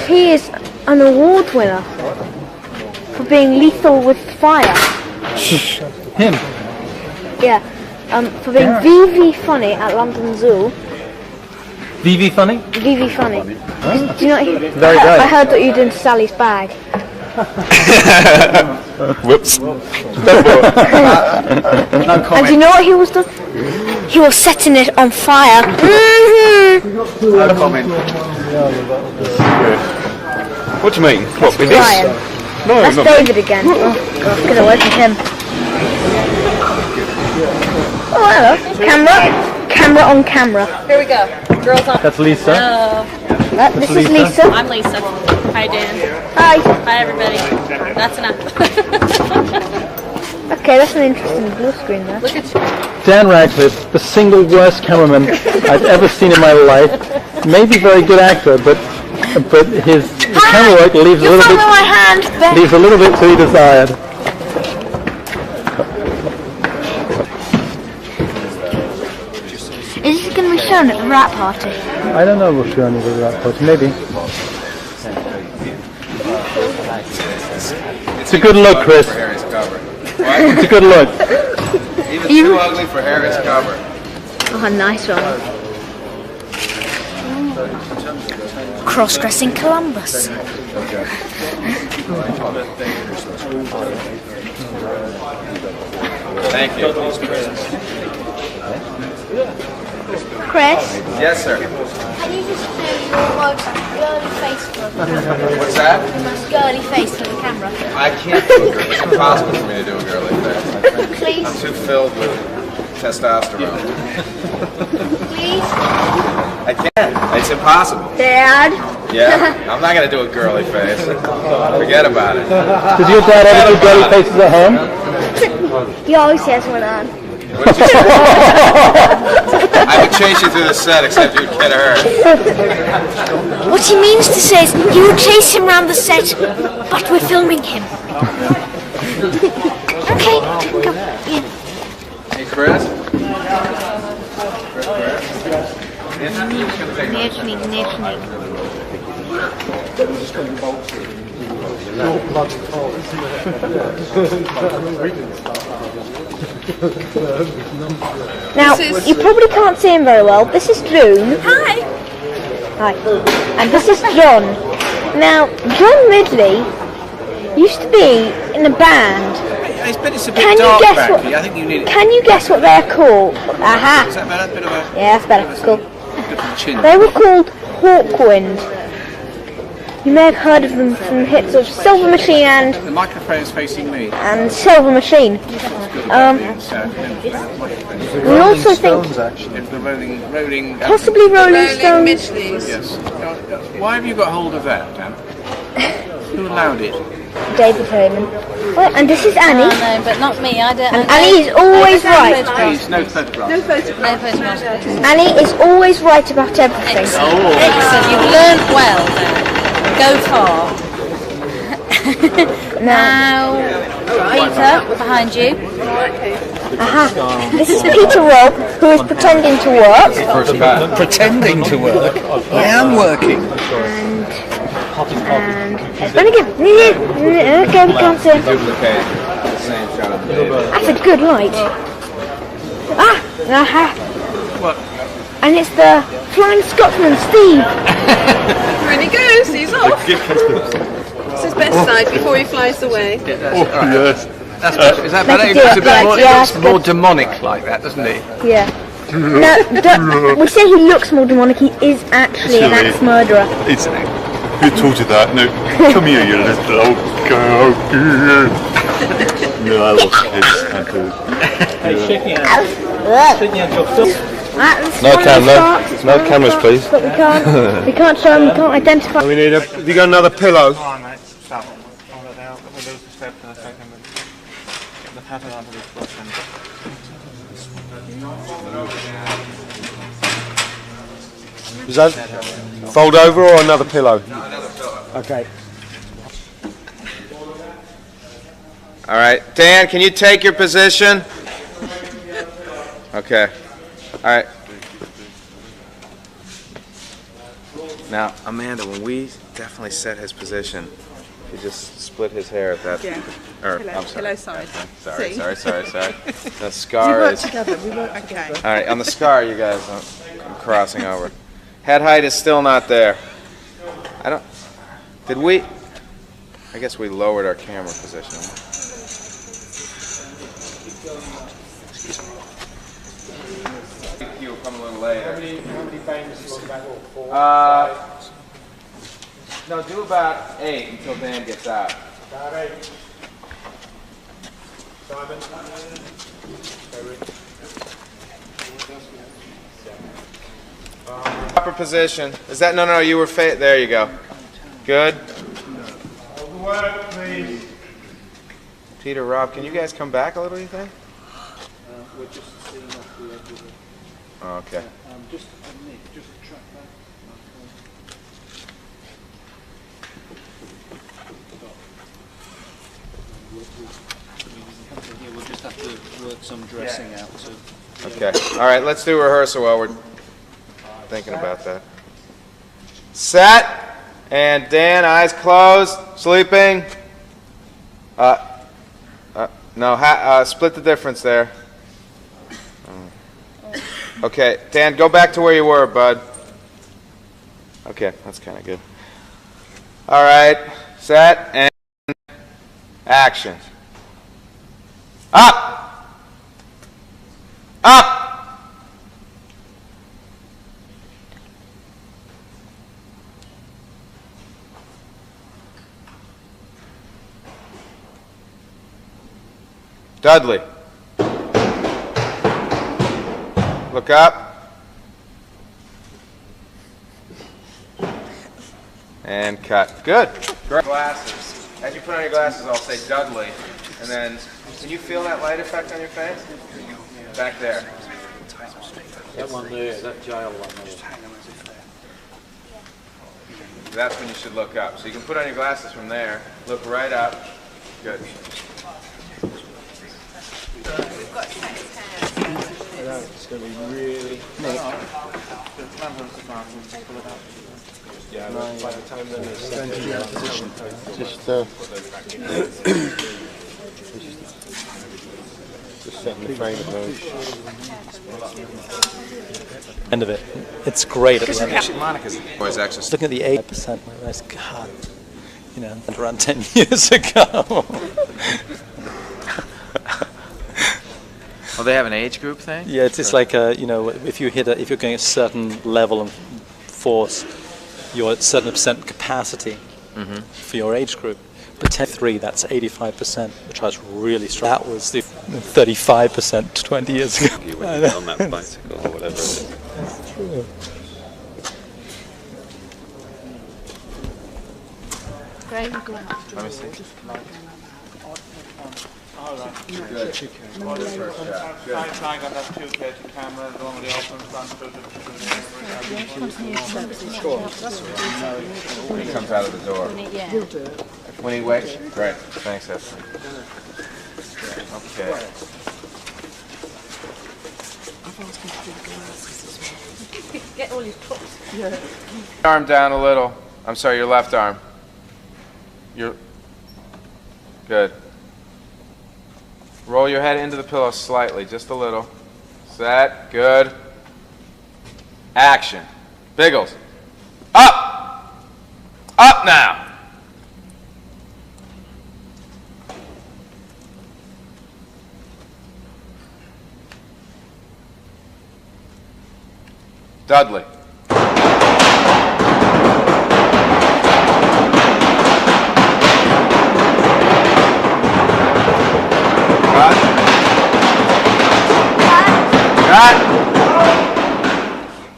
He is an award winner for being lethal with fire. Him? Yeah. For being VV funny at London Zoo. VV funny? VV funny. Huh? Do you know? Very good. I heard that you did Sally's bag. Whoops. And do you know what he was doing? He was setting it on fire. No comment. What do you mean? What, with this? Ryan. No, That's not David again. Oh God, get away from him. Oh hello. Camera on camera. Here we go. Girls on. That's Lisa. This is Lisa. I'm Lisa. Hi, Dan. Hi. Hi, everybody. That's enough. Okay, that's an interesting blue screen there. Look at you. Dan Radcliffe, the single worst cameraman I've ever seen in my life. Maybe a very good actor, but his camera work leaves a little bit to be desired. Is this going to be shown at the rap party? I don't know what's going on with that part. Maybe. It's a good look, Chris. It's a good look. Even too ugly for Harry's cover. Oh, nice one. Cross-dressing Columbus. Thank you. Chris? Yes, sir. Can you just do your most girly face for the camera? What's that? Your most girly face for the camera. I can't do a girl. It's impossible for me to do a girly face. Please? I'm too filled with testosterone. Please? I can't. It's impossible. Dad? Yeah? I'm not going to do a girly face. Forget about it. Does your dad ever do girly faces at home? He always has one on. I would chase you through the set, except you'd get hurt. What he means to say is he will chase him around the set, but we're filming him. Okay, go. Yeah. Hey, Chris? Nechnik. Now, you probably can't see him very well. This is June. Hi. Hi. And this is John. Now, John Ridley used to be in a band. It's a bit Can you dark guess back what? here. I think you need it. Can you guess what they're called? Aha. Is that better? Bit of a Yeah, that's better. It's cool. good for the chin. They were called Hawkwind. You may have heard of them from the hits of Silver Machine The microphone's facing me. and Silver Machine. We also think The rolling possibly Rolling Stones. Yes. Why have you got hold of that, Dan? Who allowed it? David Heyman. Oh, and this is Annie. Oh, no, but not me. I don't. And Annie is always right. Please, no photographs. No photographs. Annie is always right about everything. Excellent. You've learned well. Go far. Now, Peter, behind you. Aha. This is Peter Robb, who is pretending to work. Pretending to work. I am working. And let me get. Okay, we can't see him. That's a good light. Aha. What? And it's the Flying Scotsman, Steve. When he goes, he's off. It's his best side before he flies away. Yes. That's better. Is that better? Make It it looks a do bit it, more, yeah, it looks that's more good. demonic like that, doesn't it? Yeah. No, we say he looks more demonic. He is actually an axe murderer. It's. Who told you that? No, come here, you little old girl. No, I love kids. I do. Shaking hands. No cameras, please. But we can't show him. We can't identify. We need have you got another pillow? Is that fold over or another pillow? Okay. All right, Dan, can you take your position? Okay. All right. Now, Amanda, when we definitely set his position, you just split his hair at that. Yeah. Or, Hello. I'm sorry. Hello, sorry. Sorry, See? sorry. The scar We work is. together. We work. Okay. All right, on the scar, you guys, I'm crossing over. Head height is still not there. I don't. Did we? I guess we lowered our camera position. Excuse me. You'll come a little later. How many bangs was that? No, do about 8 until Dan gets out. About 8. Simon. Proper position. Is that no? You were there. You go. Good. Work, please. Peter, Rob, can you guys come back a little? You think? We're just seeing off the edge of it. Oh, okay. Just track back. We'll just have to work some dressing out too. Okay. All right. Let's do rehearsal while we're thinking about that. Set. And Dan, eyes closed, sleeping. No, split the difference there. Okay, Dan, go back to where you were, bud. Okay, that's kind of good. All right, set and action. Up! Up! Dudley. Look up. And cut. Good. Great. Glasses. As you put on your glasses, I'll say Dudley. And then, can you feel that light effect on your face? Back there. That one there, that jail one there. That's when you should look up. So you can put on your glasses from there. Look right up. Good. We've got to cut his hair. It's going to be really. Yeah, by the time then it's position. Just Setting the frame at those. End of it. It's great at the end. Monica's always actually Looking at the 8%, my nice God, you know, around 10 years ago. Oh, they have an age group thing? Yeah, it's like you know, if you're going a certain level of force, you're at a certain percent capacity for your age group. But 10-3, that's 85%, which I was really strong. That was the 35% 20 years ago. You went on that bicycle or whatever it is. That's true. Great. Let me see. Good. First shot. Good. I got that 2K camera normally When he comes out of the door. He'll do it. When he wakes? Great. Thanks, Ed. Okay. I've asked him to do the glasses as well. Get all his props. Yeah. Arm down a little. I'm sorry, your left arm. Your good. Roll your head into the pillow slightly, just a little. Set. Good. Action. Biggles. Up! Up now! Dudley.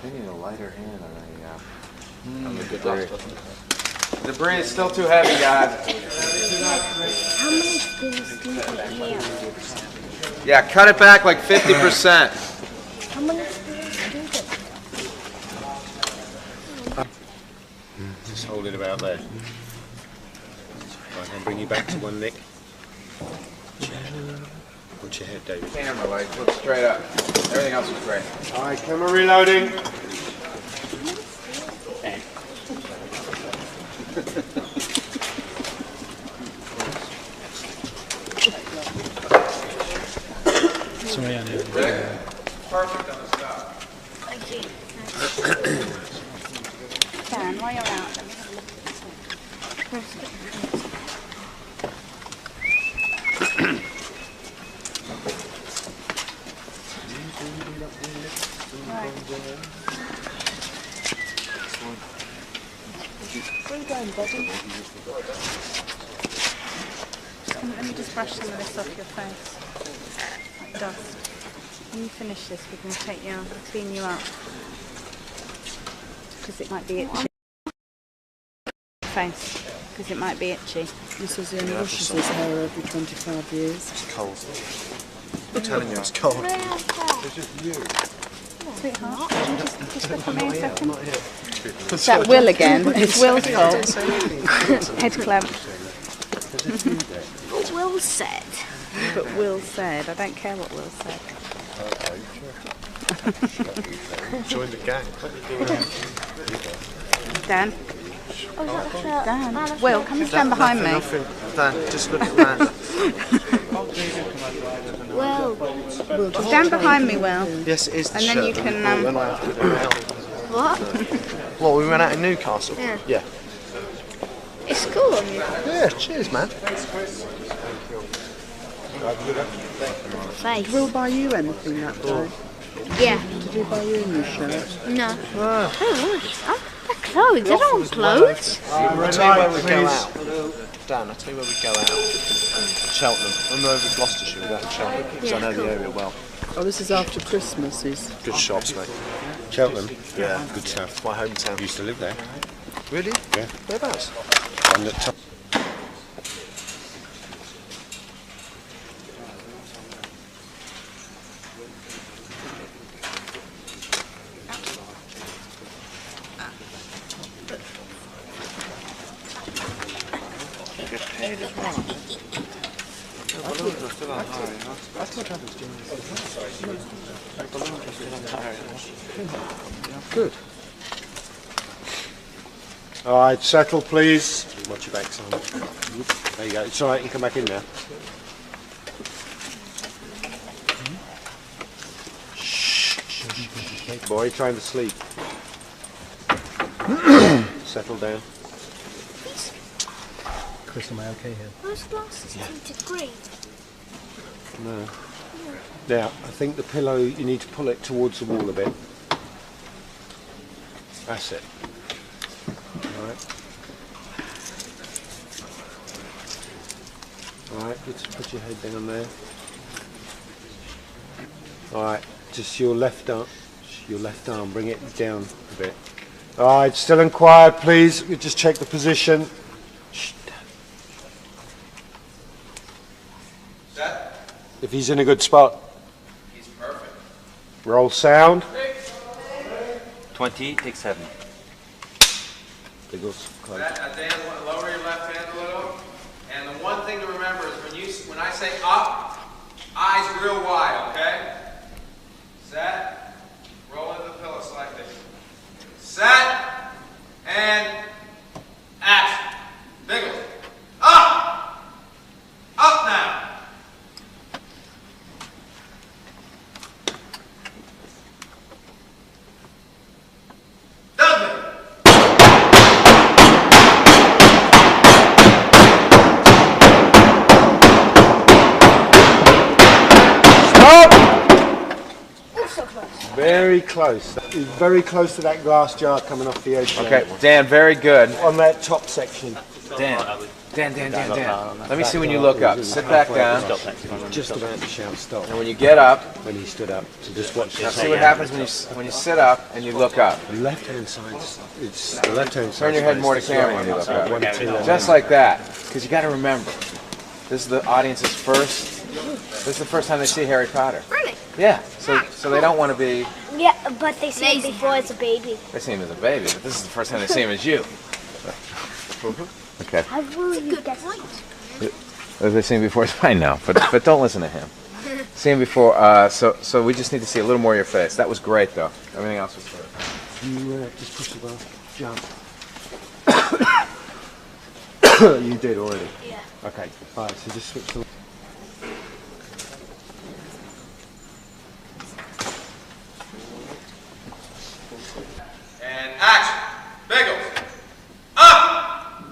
They need a lighter hand on the debris. Debris is still too heavy, guys. How many spoons do you have? Yeah, cut it back like 50%. How many spoons do you have? Just hold it about there. Right, and bring you back to one, Nick. Watch your head, David. Camera, like, look straight up. Everything else is great. All right, camera reloading. Sorry, Annie. Perfect on the stop. Thank you. Dan, while you're out, let me have a look at this one. Let me just brush some of this off your face, like dust. When you finish this, we can take you, clean you up, because it might be itchy. Face, because it might be itchy. He says he only washes his hair every 25 years. It's cold. I'm telling you, it's cold. It's just you. Sweetheart, could you just look at me a second? Is that Will again? It's Will's fault. Head clamp. What Will said. But Will said, I don't care what Will said. Join the gang. Dan? Oh, is that the shirt? Dan. No, that's Will, not- come and stand behind me. Dan, just look at Amanda. Will. Stand behind me, Will. Yes, it is the And then shirt you that can, we bought when I have to go out. What? Well, we went out in Newcastle. Yeah. Yeah. It's cool on you. Yeah, cheers, man. Face. Did Will buy you anything that day? Yeah. Did he buy you a new shirt? No. Oh, they're clothes. They don't want clothes. I'll tell you where we go out. Dan, I'll tell you where we go out. Cheltenham. I'm over in Gloucestershire, we go out to Cheltenham, because I know the area well. Oh, this is after Christmas. Good shops, mate. Cheltenham? Yeah, good stuff. My hometown. Used to live there. Really? Yeah. Whereabouts? On the top. Get paid as well. Balloons are still on high. That's what happens during this. Balloons are still on high. Good. All right, settle, please. Watch your back, Simon. There you go. It's all right. You can come back in now. boy, trying to sleep. Settle down. Chris, am I okay here? Those glasses tinted green. No. Now, I think the pillow, you need to pull it towards the wall a bit. That's it. Alright. Alright, just put your head down there. Alright, just your left arm, bring it down a bit. Alright, still and quiet please, we just check the position. Shh. Set. If he's in a good spot. He's perfect. Roll sound. 20, take 7. Biggles. Dan, lower your left hand a little. And the one thing to remember is when I say up, eyes real wide, okay? Set. Roll into the pillow slightly. Set. And action. Biggles. Up! Up now! Dudley! Very close. He's very close to that glass jar coming off the edge. Okay, Dan, very good. On that top section. Dan. Let me see when you look up. Sit back down. Just about to shout stop. And when you get up, when he stood up, so just watch. Now see what happens when you sit up and you look up. The left hand side. It's the left hand side. Turn your head more to camera when you look up. Just like that, because you got to remember, this is the audience's first. This is the first time they see Harry Potter. Really? Yeah. So they don't want to be. Yeah, but they see him before as a baby. They see him as a baby, but this is the first time they see him as you. Okay. How will you get right? They've seen him before. I know, but don't listen to him. See him before. So we just need to see a little more of your face. That was great, though. Everything else was good. You just push the bar. Jump. You did already. Yeah. Okay. All right. So just switch the. And action. Biggles. Up.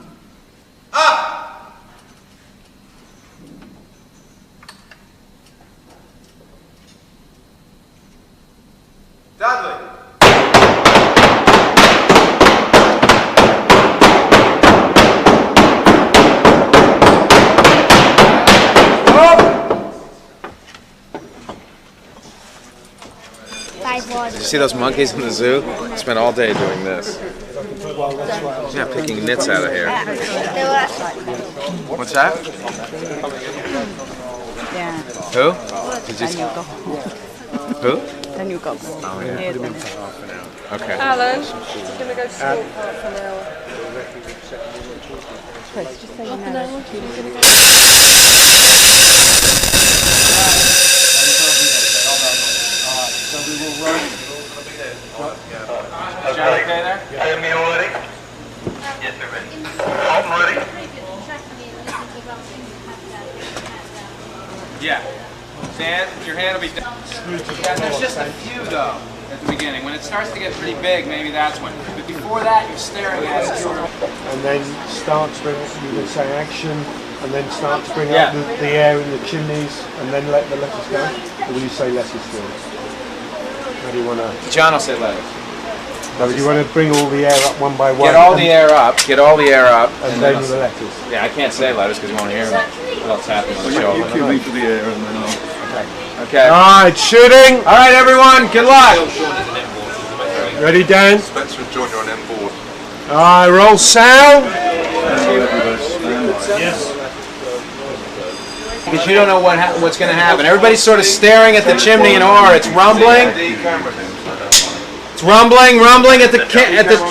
Up. Dudley. Did you see those monkeys in the zoo? Spent all day doing this. Yeah, picking nits out of here. What's that? Yeah. Who? Then you go. Who? Then you go. Oh, yeah. Okay. Alan, I'm going to go to school for half an hour. Chris, just so you know. So we will run. Is Jared okay there? You hear me already? Yes, sir, ready. I'm ready. Yeah. Dan, your hand will be down. Yeah, there's just a few though at the beginning. When it starts to get pretty big, maybe that's when. But before that, you're staring at it. And then start to bring, you would say action, and then start to bring up the air in the chimneys, and then let the letters go? Or will you say letters first? How do you want to... John will say letters. No, but you want to bring all the air up one by one. Get all the air up. Get all the air up. And then the letters. Yeah, I can't say letters because you won't hear what's happening on the show. You cue me for the air and then I'll... Okay. Alright, shooting! Alright, everyone, good luck! Ready, Dan? Spencer and George are on M board. Alright, roll sound! Yes. Because you don't know what's going to happen. Everybody's sort of staring at the chimney in awe. It's rumbling. It's rumbling at the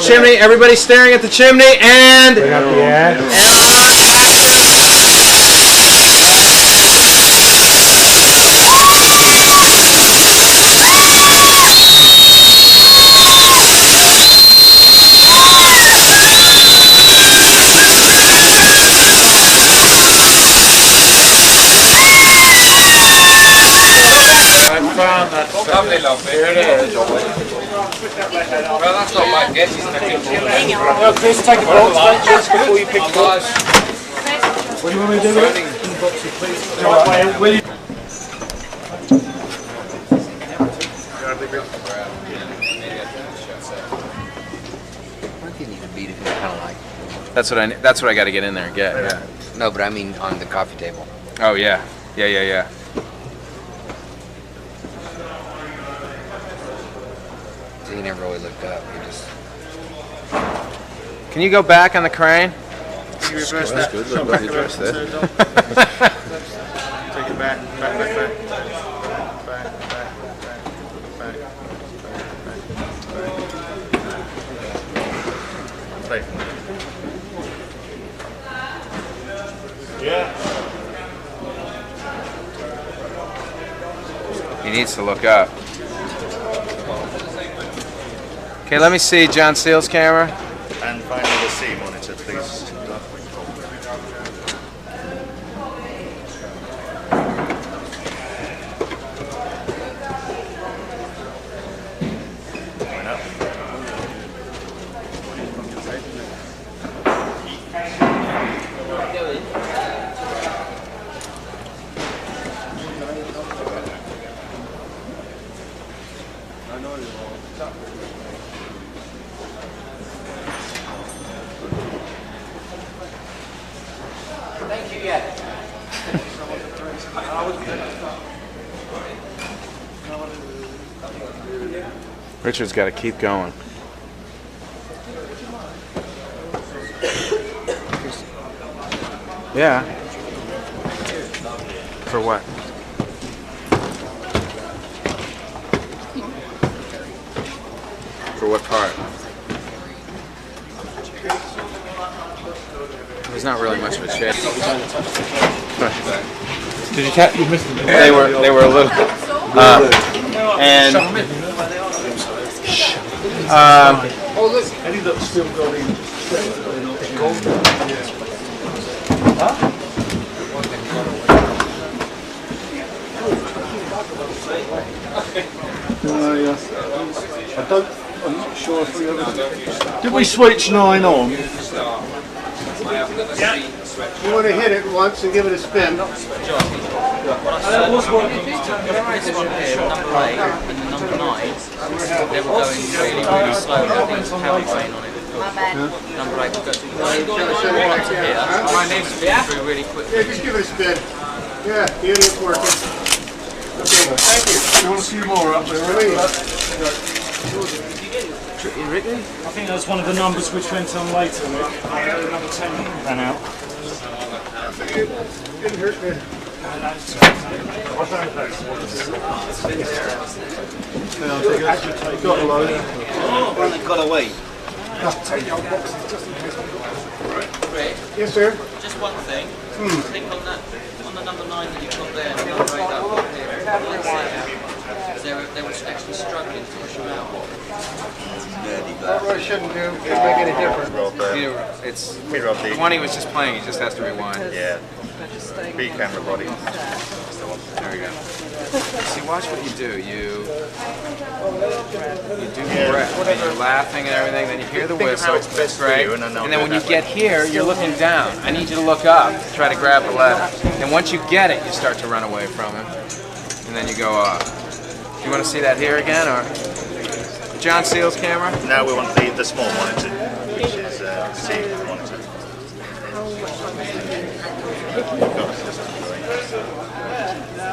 chimney. Everybody's staring at the chimney and... Bring up the air. Lovely. Here it is. Well, that's not my guess. Well, Chris, take a box, just before you pick it up. What do you want me to do with it? Will you? That's what I got to get in there and get. Yeah. No, but I mean on the coffee table. Oh yeah. Yeah. So you never really looked up. You just. Can you go back on the crane? Can you reverse that? Good. Look what you addressed there. Take it back. Play. Yeah. He needs to look up. Okay, let me see John Seale's camera. And finally the C monitor, please. Going up. Thank you yet. Richard's got to keep going. Yeah. For what? For what part? There's not really much of a chase. Did you catch? You missed them. They were a little. And. Oh look, any that still got in. Huh? I'm not sure if we ever. Did we switch 9 on? Yeah. You want to hit it once and give it a spin. That was working. This one here, number 8 and number 9, they were going really slowly. I think it's power train on it. Number 8 will go through right to here. Mine needs to be through really quickly. Yeah, just give it a spin. Yeah, the idiot's working. Okay, thank you. You want a few more up there? Ricky? I think that's one of the numbers which went on later, Rick. Number 10 ran out. Didn't hurt me. Got a load. One that got away. Yes, sir. Just one thing. Click on that, on the number 9 that you've got there, and the number 8 that I've got there. They were actually struggling to push them out. That really shouldn't do. It make any difference. It's 20 was just playing. He just has to rewind. Yeah. B camera body. There we go. See, watch what you do. You do the breath, and you're laughing and everything. Then you hear the whistle. That's great. And then when you get here, you're looking down. I need you to look up, try to grab the letter. And once you get it, you start to run away from him, and then you go off. You want to see that here again, or John Seale's camera? Now we want the small monitor, which is C monitor.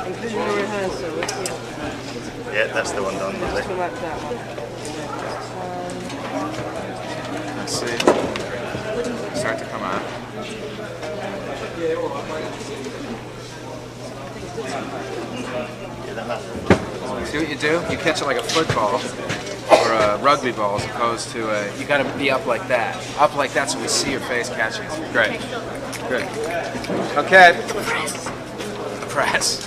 Including the rehearsal. Yeah, that's the one done. Just go back to that one. Let's see. Start to come on. See what you do? You catch it like a football or a rugby ball as opposed to a, you gotta be up like that. Up like that so we see your face catching it. Great. Good. Okay. Press.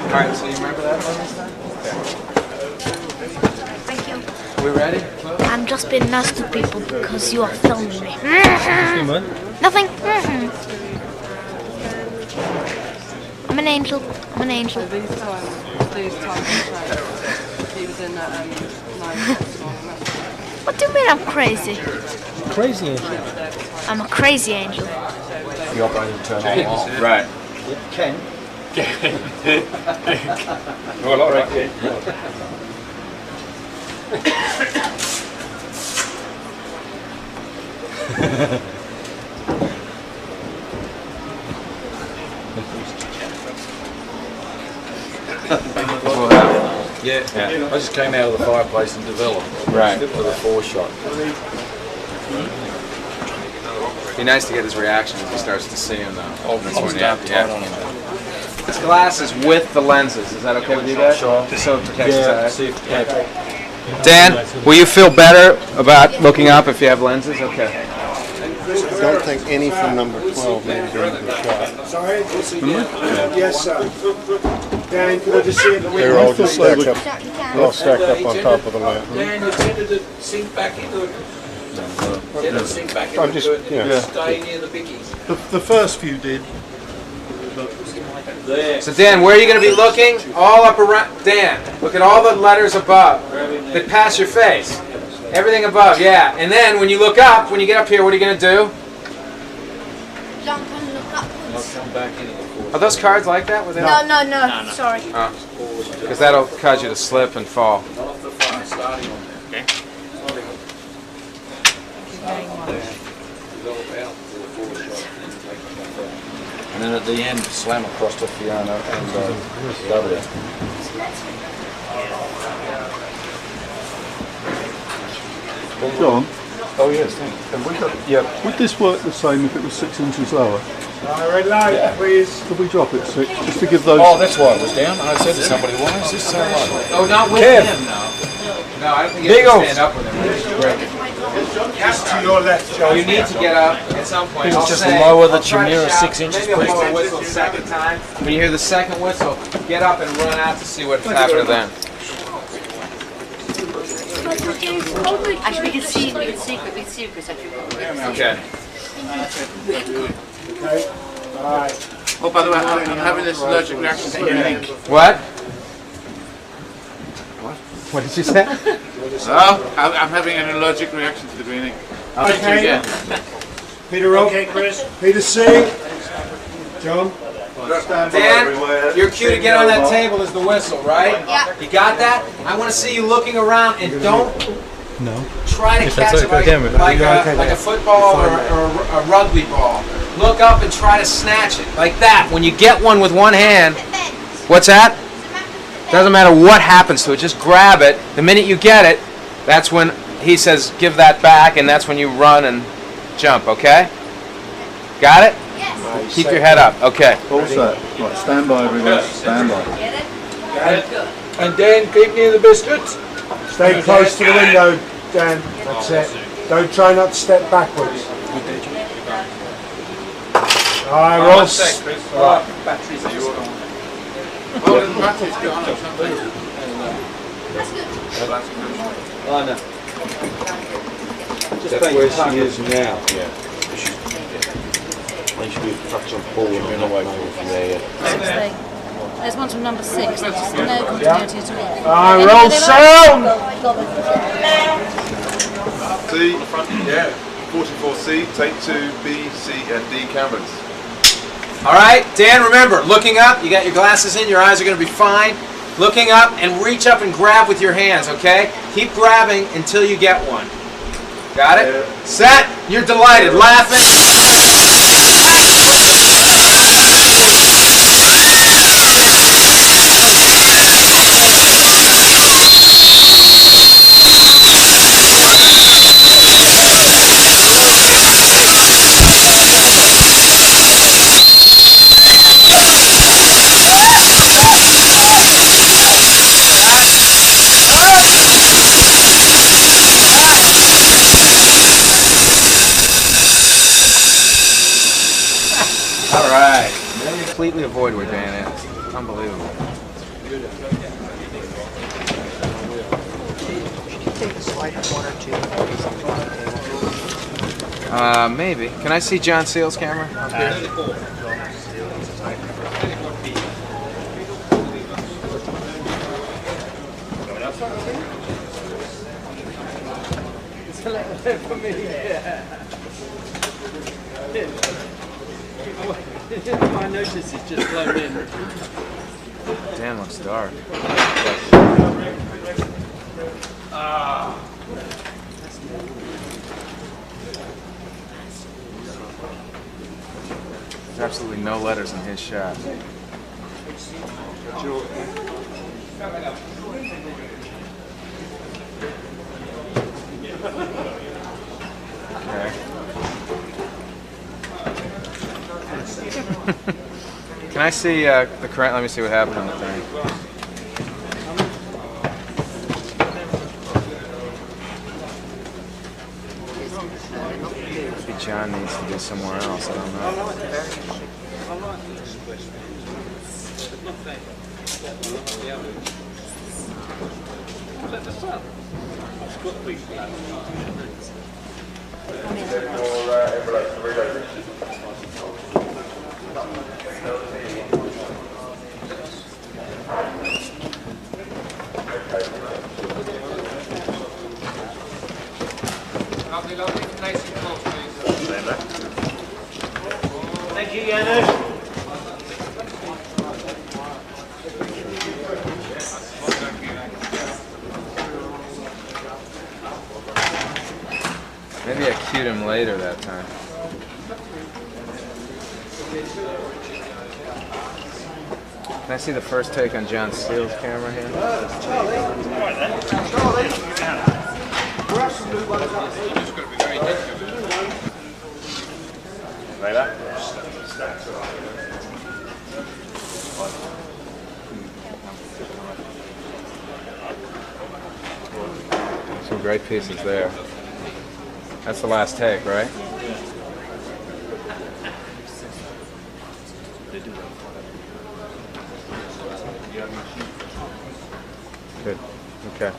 Alright, so you remember that one this time? Thank you. We ready? I'm just being nice to people because you are filming me. Nothing. I'm an angel. I'm an angel. He was in that What do you mean I'm crazy? Crazy angel. I'm a crazy angel. You're going to turn on. Right. Ken. Oh, a lot, right? Yeah. I just came out of the fireplace and developed. Right. With a 4-shot. Be nice to get his reaction as he starts to see him, though. Oh, that's when you have to. This glass is with the lenses. Is that okay with you guys? Sure. Just so it protects his eyes. Dan, will you feel better about looking up if you have lenses? Okay. I don't think any from number 12 may have been shot. Sorry? Yes, sir. Dan, could I just see it? They were all just stacked up, all stacked up on top of the lamp. Dan, you tended to sink back into it. Tended to sink back into I'm just, it. yeah. Stay near the bickies. The first few did. So Dan, where are you going to be looking? All up around. Dan, look at all the letters above that pass your face. Everything above, yeah. And then when you look up, when you get up here, what are you going to do? Jump and look upwards. Come back into the Are those cards like that? Were they No, sorry. Because that'll cause you to slip and fall. Not off the front, starting on there. Okay. And then at the end, slam across to Fiona and W. John? Oh yes, thank you. Have we got, would this work the same if it was 6 inches lower? Red light, please. Could we drop it 6, just to give those... Oh, that's why it was down. I said to somebody, why is this so low? Oh, not with Kev. him, no. No, I don't think you have to stand up with him. Just to your left, John. You need to get up at some point. It's I'll just say, lower the I'll try to Chimera shout, 6 inches, maybe I'll please. blow a whistle a second time. When you hear the second whistle, get up and run out to see what's happening then. Actually, we can see because Okay. Okay. Alright. Oh, by the way, I'm having this allergic reaction to anything. What? What did you say? Oh, I'm having an allergic reaction to the greening. Okay. Peter O. Okay, Chris. Peter C. John. Dan, your cue to get on that table is the whistle, right? Yeah. You got that? I want to see you looking around and don't try to catch it like a football or a rugby ball. Look up and try to snatch it like that. When you get one with one hand, what's that? Doesn't matter what happens to it, just grab it. The minute you get it, that's when he says give that back, and that's when you run and jump, okay? Got it? Yes. Keep your head up, okay. All set. Right, stand by everyone, stand by. And Dan, keep near the biscuits. Stay close to the window, Dan. That's it. Don't try not to step backwards. Alright, Ross. Batteries are yours. Oh, the batteries go on. Oh, no. Just that's where she is now. Yeah. They should be touch on Paul and then away from there. There's one from number 6, which is no continuity at all. Alright, roll sound! C, yeah, 44C, take 2, B, C, and D cameras. All right, Dan, remember, looking up, you got your glasses in, your eyes are going to be fine. Looking up and reach up and grab with your hands, okay? Keep grabbing until you get one. Got it? Set. You're delighted, laughing. All right. Completely avoid where Dan is. Unbelievable. slide one or two something on the table? Maybe. Can I see John Seale's camera up here? It's a little bit for me, yeah. My notice is just blown in. Damn, looks dark. There's absolutely no letters in his shot. Okay. Can I see the current? Let me see what happened on the thing. Maybe John needs to be somewhere else. I don't know. Thank you, Janusz. Maybe I cued him later that time. Can I see the first take on John Seale's camera here? Like that? Some great pieces there. That's the last take, right? Good. Okay.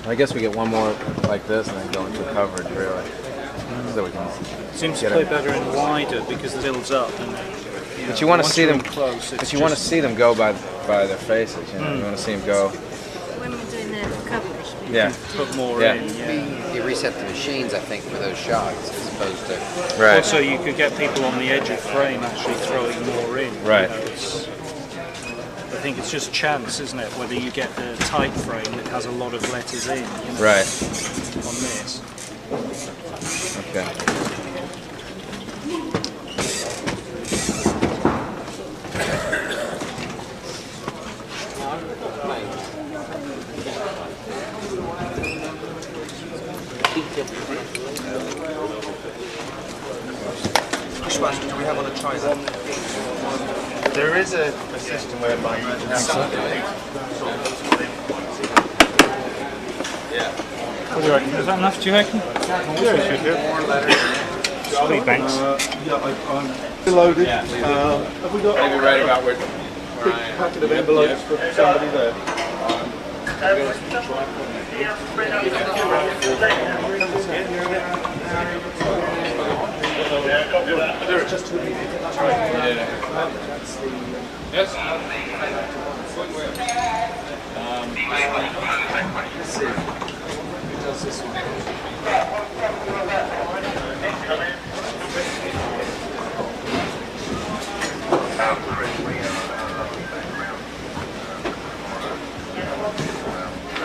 I guess we get one more like this and then go into coverage, really. So we can Seems to get play them. better and wider because it builds up. And, But you want to once see you're them in close. But you want to see them go by their faces. You know, you want to see them go. When we're doing the coverage, we Yeah. Put more Yeah. in. Yeah. You reset the machines, I think, for those shots as opposed to. Right. Also, you could get people on the edge of frame actually throwing more in. Right. You know, I think it's just chance, isn't it? Whether you get the tight frame that has a lot of letters in. You know, Right. On this. Okay. Which ones do we have on the try that? There is a system whereby you can have What do you reckon? Is that enough, do you reckon? Yeah, it should get more letters. Sweet, thanks. I'm loaded. Have we got Maybe right about where big packet of envelopes for somebody there?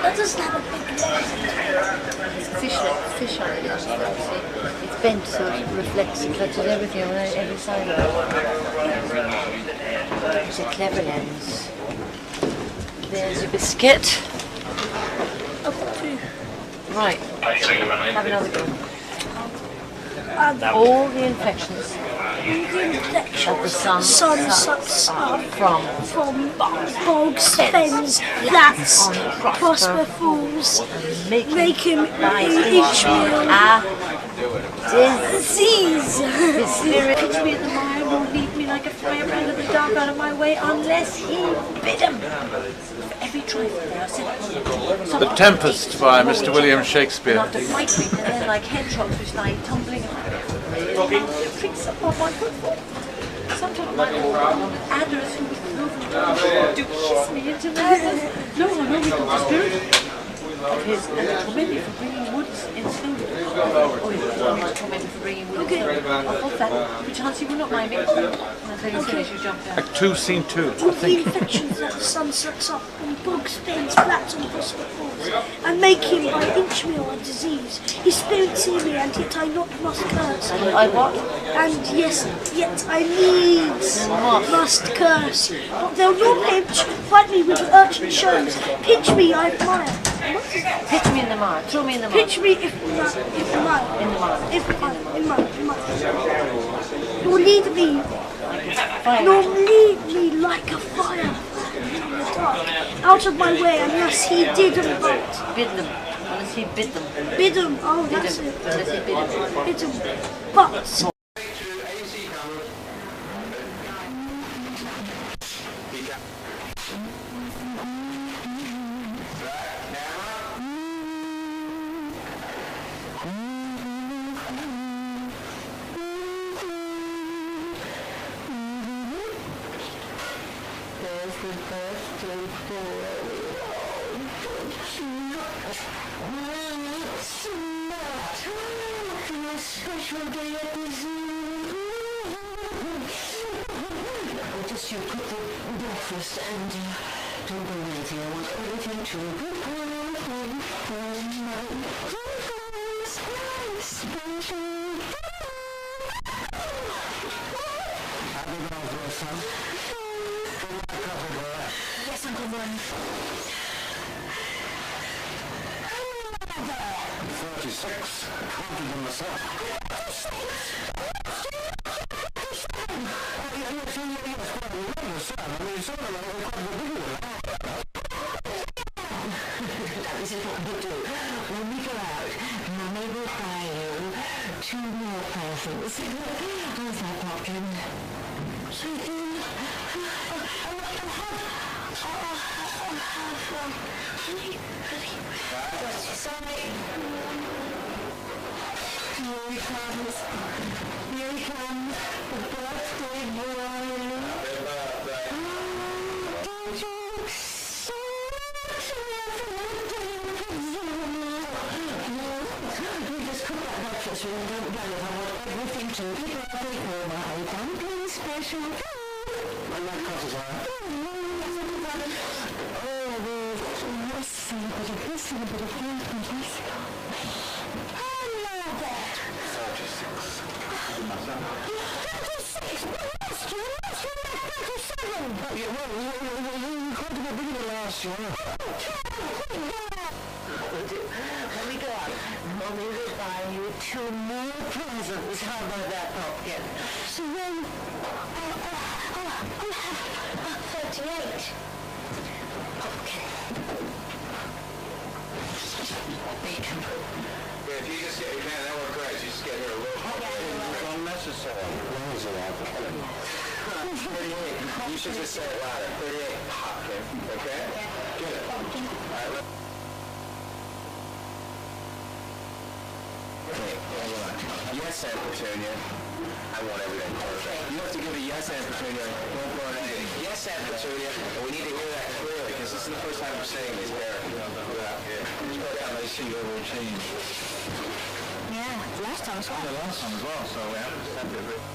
That doesn't have a big leg. fish on it. It's bent so it reflects and touches everything on every side of it. It's a clever lens. There's your biscuit. Right. Have another go. All the infections that the sun sucks up from bogs, fens, flats, prosper fools, make him each meal disease. His spirit. Pitch me at the mire, won't leave me like like a firebrand of the dark out of my way unless he bid him. For every trifle there, I said, The Tempest by Mr. William Shakespeare. after fight me, and then like hedgehogs which lie tumbling tricks upon my footfall. Sometimes my adders who do kiss me into madness. No, I know we got the spirit of his, and they torment me for bringing woods in stone. Oh, you torment me for bringing wood in stone. Of that, perchance you will not mind me. And then as soon as you jump down. Act 2, Scene 2, I All the think. infections that the sun sucks up and bog spins flats on possible falls, and make him by inchmeal a disease. His spirit see me, and yet I not must curse. I what? And yes, yet I needs must curse. But they'll not pinch, fight me with urchin shows. Pinch me, I admire. Pitch me in the mire. Throw me in the mire. Pitch me if mire. In the mire. In mire. Nor lead me. Nor lead me like a fire in the dark, out of my way unless he did invite. Bid them. Unless he bid them. Bid him. Oh, that's it. Unless he bid them. Bid him. But. Special day at the zoo. Just you cook the breakfast and don't go anything. I want everything to prepare for my special day. Happy birthday, son. Yes, Uncle Ben. 36, counted them myself. That is what we do. When we go out, Mummy will buy you 2 more presents. How's that, Pumpkin? Sorry. Here he comes. Here he comes. The birthday boy. Don't you we just cook that breakfast and don't worry. I want everything to be perfect for my dumpling special. I like coffee, this and a bit of this and a bit of that and this. I love that. 36. 36? Last year? Last year I was 37. Oh, yeah, well, you quite a bit bigger than last year. When we go out, Mommy will buy you 2 more presents. How about that, Pumpkin? So then, 38. Pumpkin. Yeah, if you just get, man, that worked great. You just get her a little bit. Unnecessary. When was it out? 38. You should just say it louder. 38. Okay? Get it. All right, yes, Aunt Petunia. I want everything perfect. You have to give a yes, Aunt Petunia. Don't burn anything. Yes, Aunt Petunia. And we need to hear that clearly because this is the first time we're saying these here. Yeah, I see you over change. Yeah, last time as well. The last time as well, so we have to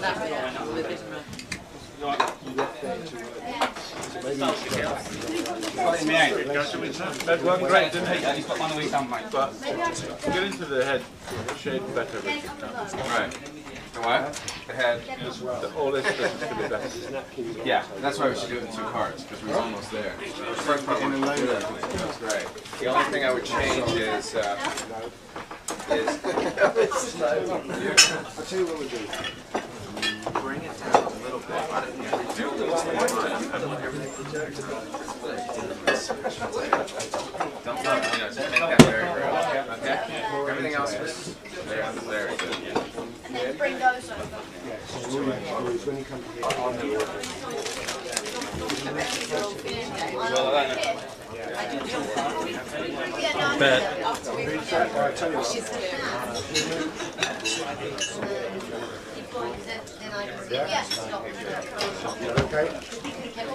That worked great, didn't it? He's got one week done, mate. But get into the head shape better. Right. The what? The head. All this is for the best. Yeah, that's why we should do it in 2 parts, because we're almost there. The first part was good. That's great. The only thing I would change is I'll tell you what we do. bring it down a little bit. Don't let it, just make that very real. Okay? Everything else is there. Very good. And then bring those over. When you come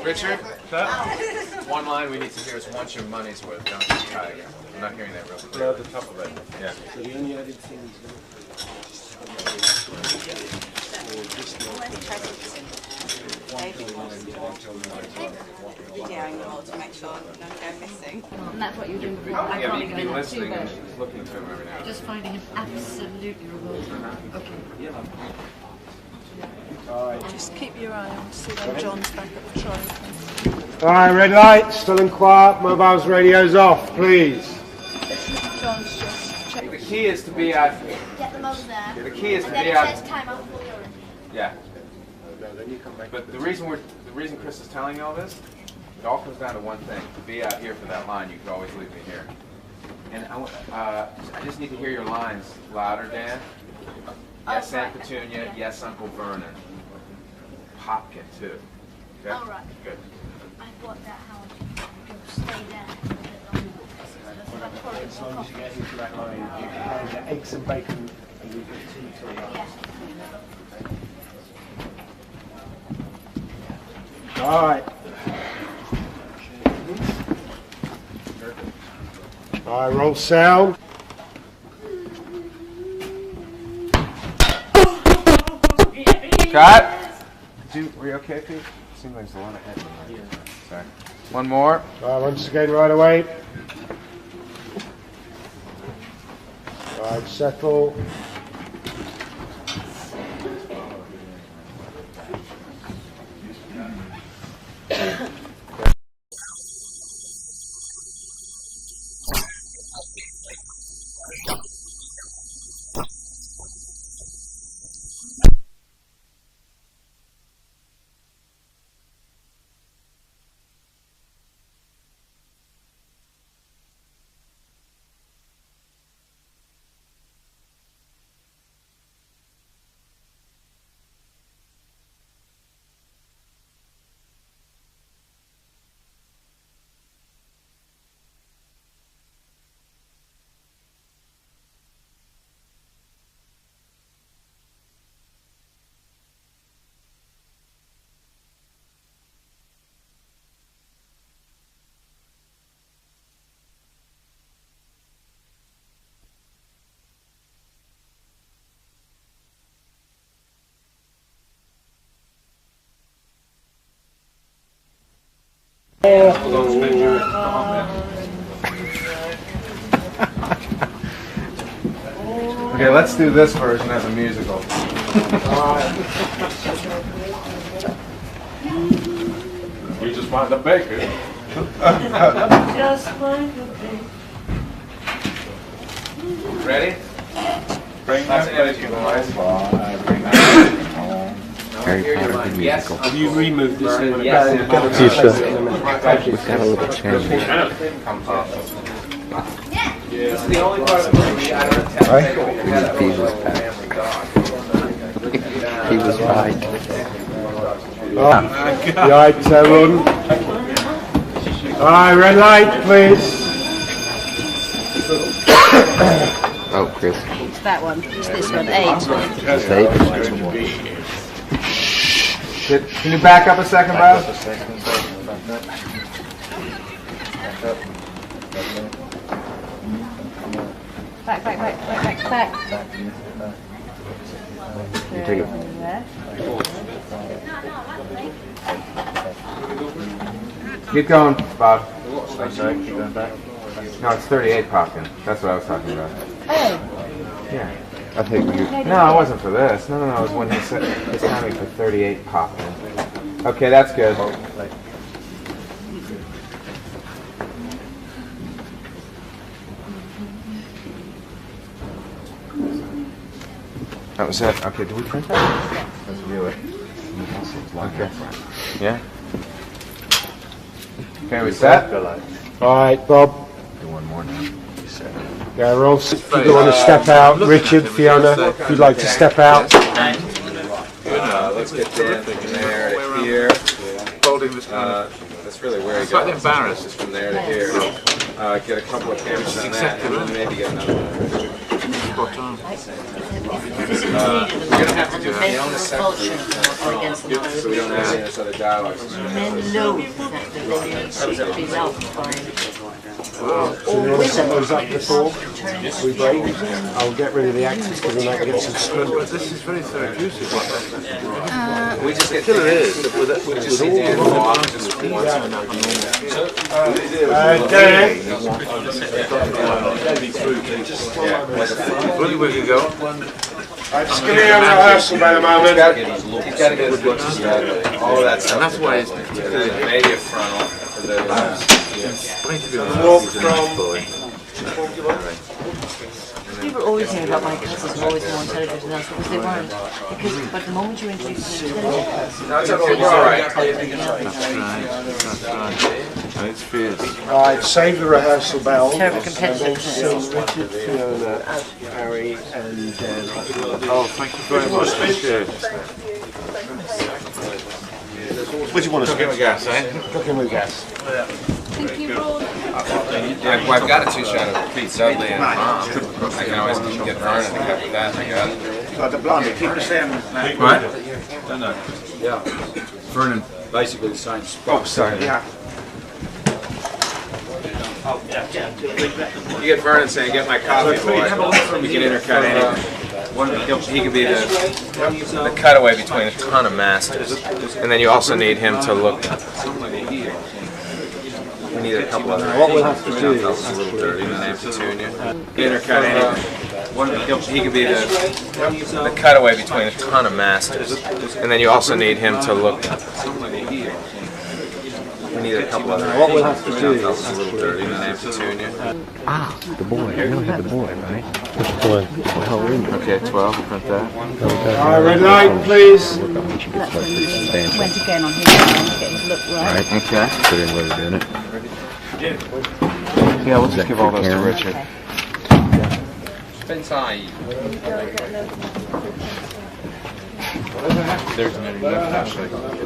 Richard, one line we need to hear is once your money's worth, don't try again. I'm not hearing that real clear. No, the top of it. Yeah. So the only added thing is videoing them all to make sure none go missing. And that's what you're doing before. I Yeah, can't we can even be do listening that. and looking to him every now and then. Just finding him absolutely revolting. Okay. Just keep your eye on to see when John's back at the trolley. Alright, red light, still and quiet, mobiles, radios off, please. John's just checking. The key is to be out. Get them over there. The key is to and be then out. it says time out. Yeah. But the reason Chris is telling you all this, it all comes down to one thing. To be out here for that line, you could always leave me here. And I just need to hear your lines louder, Dan. Yes, Aunt Petunia. Yes, Uncle Vernon. Hopkin, too. Okay? All right. Good. I thought that how you'll stay there a bit longer. As long as you get into that line, you can get eggs and bacon and you get tea to it. Alright. Alright, roll sound. Cut. Were you okay, Pete? Seems like there's a lot of head. Yeah. Sorry. One more. Alright, once again, right away. Alright, settle. Okay, let's do this version as a musical. We just want the bacon. Just find the bacon. Ready? Bring that bacon, boys. Harry Potter the musical. You remove this one. We've got a little change. This is the only part of the movie I don't have Right? to He was He was right. Right, everyone. Alright, red light, please. Oh, Chris. It's that one. It's this one. 8. Can you back up a second, bro? Back. You take it. Keep going, Bob. I'm sorry, keep going back. No, it's 38 popped in. That's what I was talking about. Oh. Yeah. I think you. No, it wasn't for this. No, it was when he said his timing for 38 popped in. Okay, that's good. That was it. Okay, do we print that? Let's view it. Okay. Yeah? Okay, we set? Alright, Bob. Do one more now. Yeah, Rolf, if you want to step out. Richard, Fiona, if you'd like to step out. Let's get Dan from there to here. Holding this that's really where he goes. Slightly embarrassed. Just from there to here. Get a couple of cameras on that, and then maybe get another one. We're going to have to do it on the second, so we don't have any of this other dialogue. Men loathe that the lineage should be loved by. So you want to set those up before we break? I'll get rid of the actors because then I can get some script. This is very therapeutic. We just get Killer is. we just see Dan walk just once in Dan. Really, we can go. Just give me a rehearsal by the moment. He's got to get his books together. All of that stuff. And that's why it's maybe a frontal for the walk from. People always think about my cousins are always more intelligent than us because they weren't. But the moment you introduce an intelligent person, no, it's okay. You're all right. It's fierce. Alright, save the rehearsal bell. Terrible competitive, isn't it? Richard, Fiona, Harry, and Dan. Oh, thank you very much. Appreciate it. What do you want to Cooking with gas, eh? Cooking with gas. Thank you, Ron. I've got a two-shot of Pete Dudley and Mom. I can always get Vernon to cut with that. I got it. The blonde, keep the same. What? No. Yeah. Vernon, basically the same. Oh, sorry. Yeah. You get Vernon saying, "Get my coffee, boy." You can intercut anything. He could be the cutaway between a ton of masters, and then you also need him to look. We need a couple other. What we'll have to do is a little dirty name to tune you. Intercut anything. He could be the cutaway between a ton of masters, and then you also need him to look. We need a couple other. What we'll have to do is a little dirty name to tune you. Ah, the boy. I know I had the boy, right? Which boy? Okay, 12. Print that. Alright, red light, please. went again on his to get his look right. Okay. Put in where we're doing it. Yeah, we'll just give all those to Richard. Inside.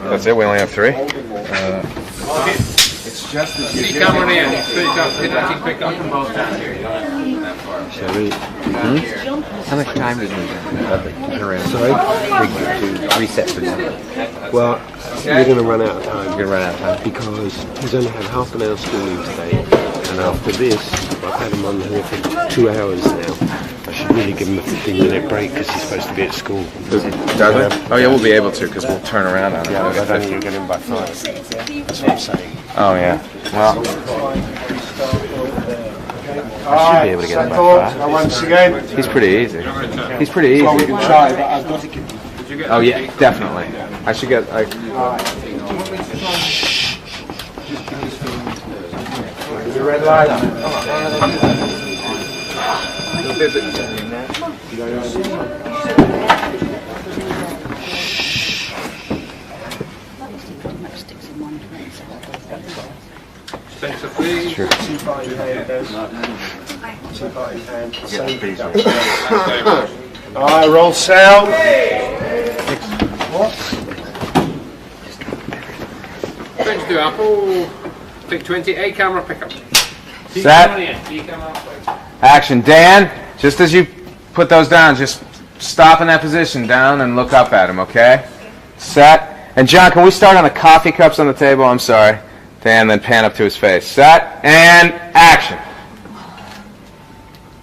That's it. We only have 3. It's just that you come on in. Pick up both down here. Shall we? How much time does it take? Around. Sorry? To reset for now. Well, you're going to run out of time. You're going to run out of time. Because he's only had half an hour schooling today. And after this, I've had him on here for 2 hours now. I should really give him a 15-minute break because he's supposed to be at school. Dudley? Oh yeah, we'll be able to because we'll turn around on him. Yeah, but only you get him by 5. That's what I'm saying. Oh yeah. Well, I should be able to get him by 5. Once again. he's pretty easy. He's pretty easy. Well, we can try, but I've got to give you. Oh yeah, definitely. I should get like. The red light. Spencer, please. Sure. Alright, roll sound. What? French do apple. Pick 20. A camera pickup. Set. Action. Dan, just as you put those down, just stop in that position down and look up at him, okay? Set. And John, can we start on the coffee cups on the table? I'm sorry. Dan, then pan up to his face. Set. And action.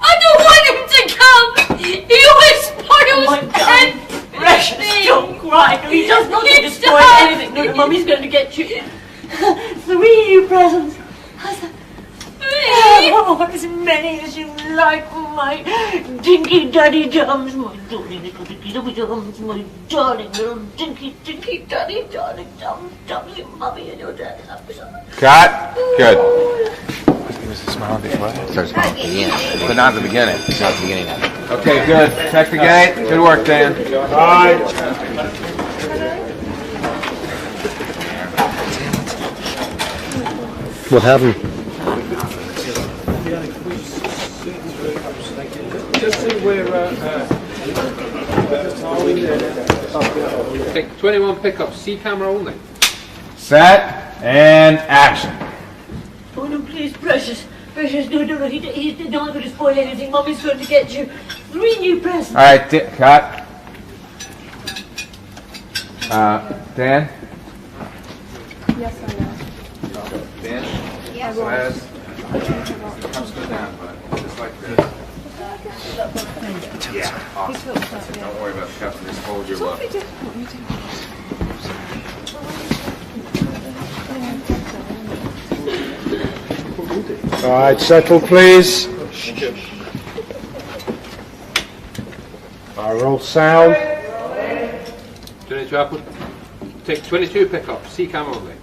I don't want him to come! He always spoils cry. No, he does not get to spoil anything. No, Mummy's going to get you 3 new presents. Oh, as many as you like, my dinky daddy dums, my darling little dinky little dums, my darling little dinky daddy darling dums, your mummy and your daddy. Cut. Good. Give us a smile before. Start smiling at the end. But not at the beginning. Not at the beginning of it. Okay, good. Check the gate. Good work, Dan. Alright. What happened? Just see where Take 21 pickups, C camera only. Set and action. Oh no, please, precious, no, he's not going to spoil anything. Mummy's going to get you 3 new presents. All right, cut. Dan? Yes, I know. Dan? Yes. Cups go down, but just like this. Yeah, awesome. Don't worry about the cups, just hold your look. Alright, settle please. Roll sound. 22 output. Take 22 pickups, C camera only.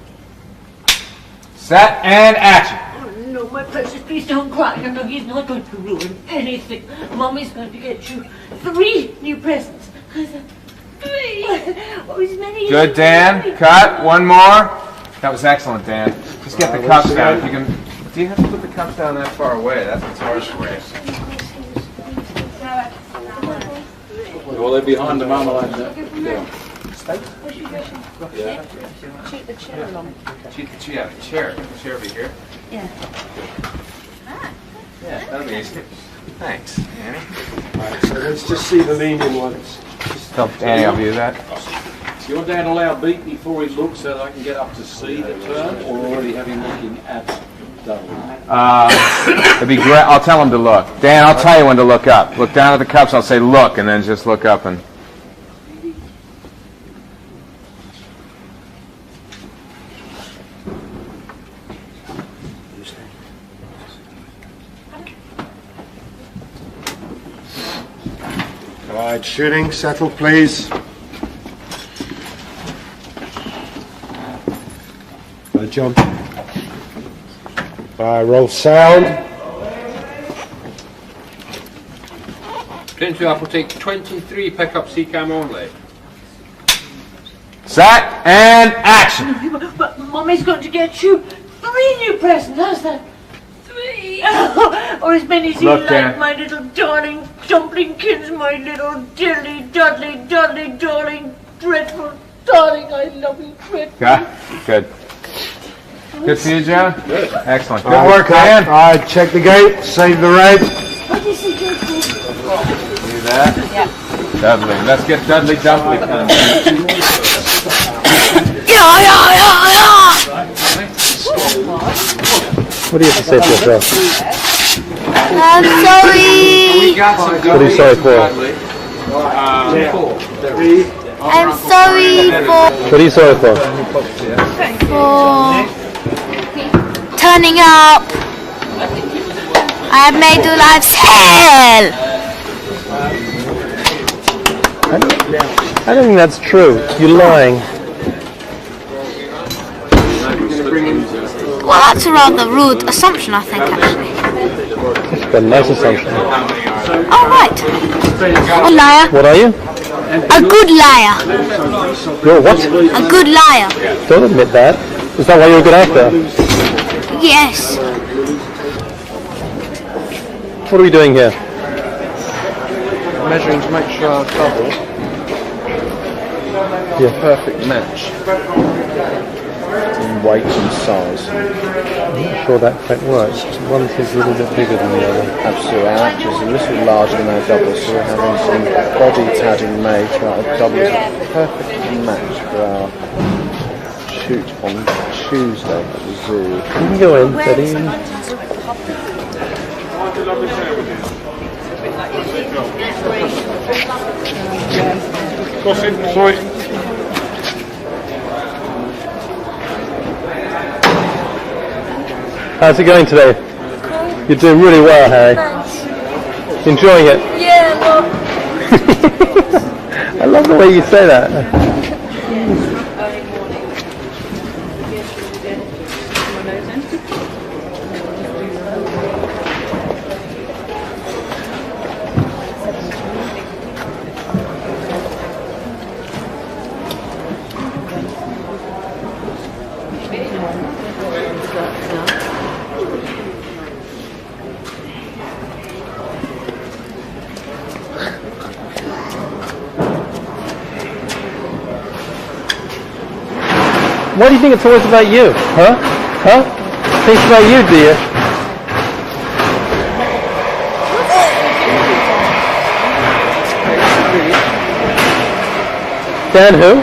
Set and action. Oh no, my precious, please don't cry. No, he's not going to ruin anything. Mummy's going to get you 3 new presents. 3. Oh, as many Good, as Dan. Cut. One more. That was excellent, Dan. Just get the cups down. If you can. Do you have to put the cups down that far away? That's what's hard for me. Well, they're behind the marmalade. Yeah. Yeah. Cheat the chair along. Cheat the chair. The chair over here. Yeah. Yeah, that'll be easy. Thanks, Annie. Alright, so let's just see the leaning ones. Tell Annie I'll view that. Do you want Dan to allow beat before he looks so that I can get up to see the turn, or already have him looking at double? It'd be great. I'll tell him to look. Dan, I'll tell you when to look up. Look down at the cups. I'll say look, and then just look up and. Alright, shooting, settle please. Jump. Roll sound. 22 output. Take 23 pickups, C camera only. Set and action. But Mummy's going to get you 3 new presents. How's that? 3. Or as many as you Look, like, Dan. my little darling dumpling kids, my little dilly, dudley, darling, dreadful, darling, I love you, dreadful. Okay, good. Good for you, John? Good. Excellent. Good Alright, work, Dan. Alright, check the gate, save the red. What do you see, Joe? See that? Yeah. Dudley. Let's get Dudley Dumpling done. What do you have to say to yourself? I'm sorry. What are you sorry for? I'm sorry for What are you sorry for? turning up. I have made your lives hell. I don't think that's true. You're lying. Well, that's a rather rude assumption, I think, actually. That's a nice assumption. Oh, right. A liar. What are you? A good liar. You're what? A good liar. Don't admit that. Is that why you're a good actor? Yes. What are we doing here? Measuring to make sure our double is a perfect match in weight and size. I'm not sure that quite works. One seems a little bit bigger than the other. Absolutely, our match is a little larger than our double, so we're having some body tagging made to our double is a perfect match for our shoot on Tuesday at the zoo. You can go in, Betty. Sorry. How's it going today? You're doing really well, Harry. Enjoying it? Yeah, well. I love the way you say that. Why do you think it's always about you? Huh? Huh? Think about you, do you? Dan who?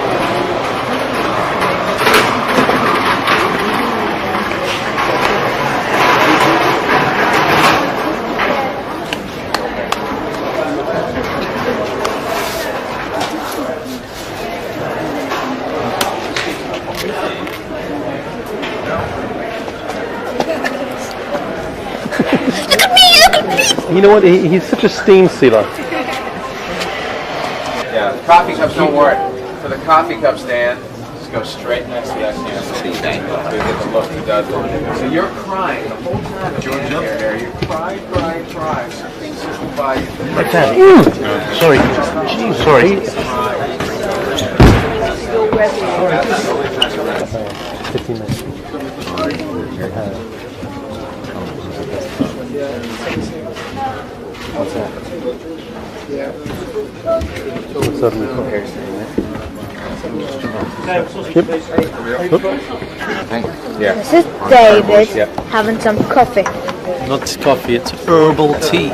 You know what? He's such a steam sealer. Yeah, the coffee cups, don't worry. For the coffee cup stand, just go straight next to that camera. So you get the look he does. So you're crying the whole time. Georgia? You're crying. Something's just by you. Sorry. Sorry. 15 minutes. What's that? Suddenly Yeah. This is David having some coffee. Not coffee, it's herbal tea.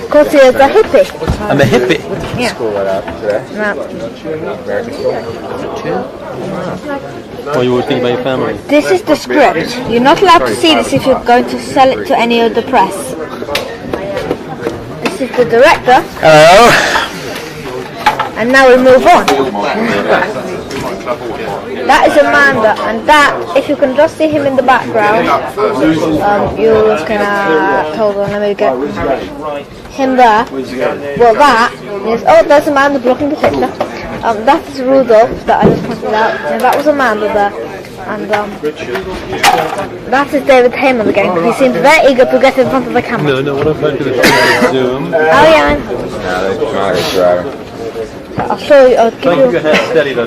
Coffee is a hippie. I'm a hippie. Yeah. School right out today. Oh, you were thinking about your family? This is the script. You're not allowed to see this if you're going to sell it to any of the press. This is the director. Hello. And now we move on. That is Amanda, and that, if you can just see him in the background, you're gonna, hold on, let me get him there. Well, that is, oh, there's Amanda blocking the picture. That's Rudolph that I just pointed out, and that was Amanda there. And that is David Heyman again. He seems very eager to get in front of the camera. No, what I'm going to do is zoom. Oh yeah. I'll show you. I'll give you. Your head steady, though.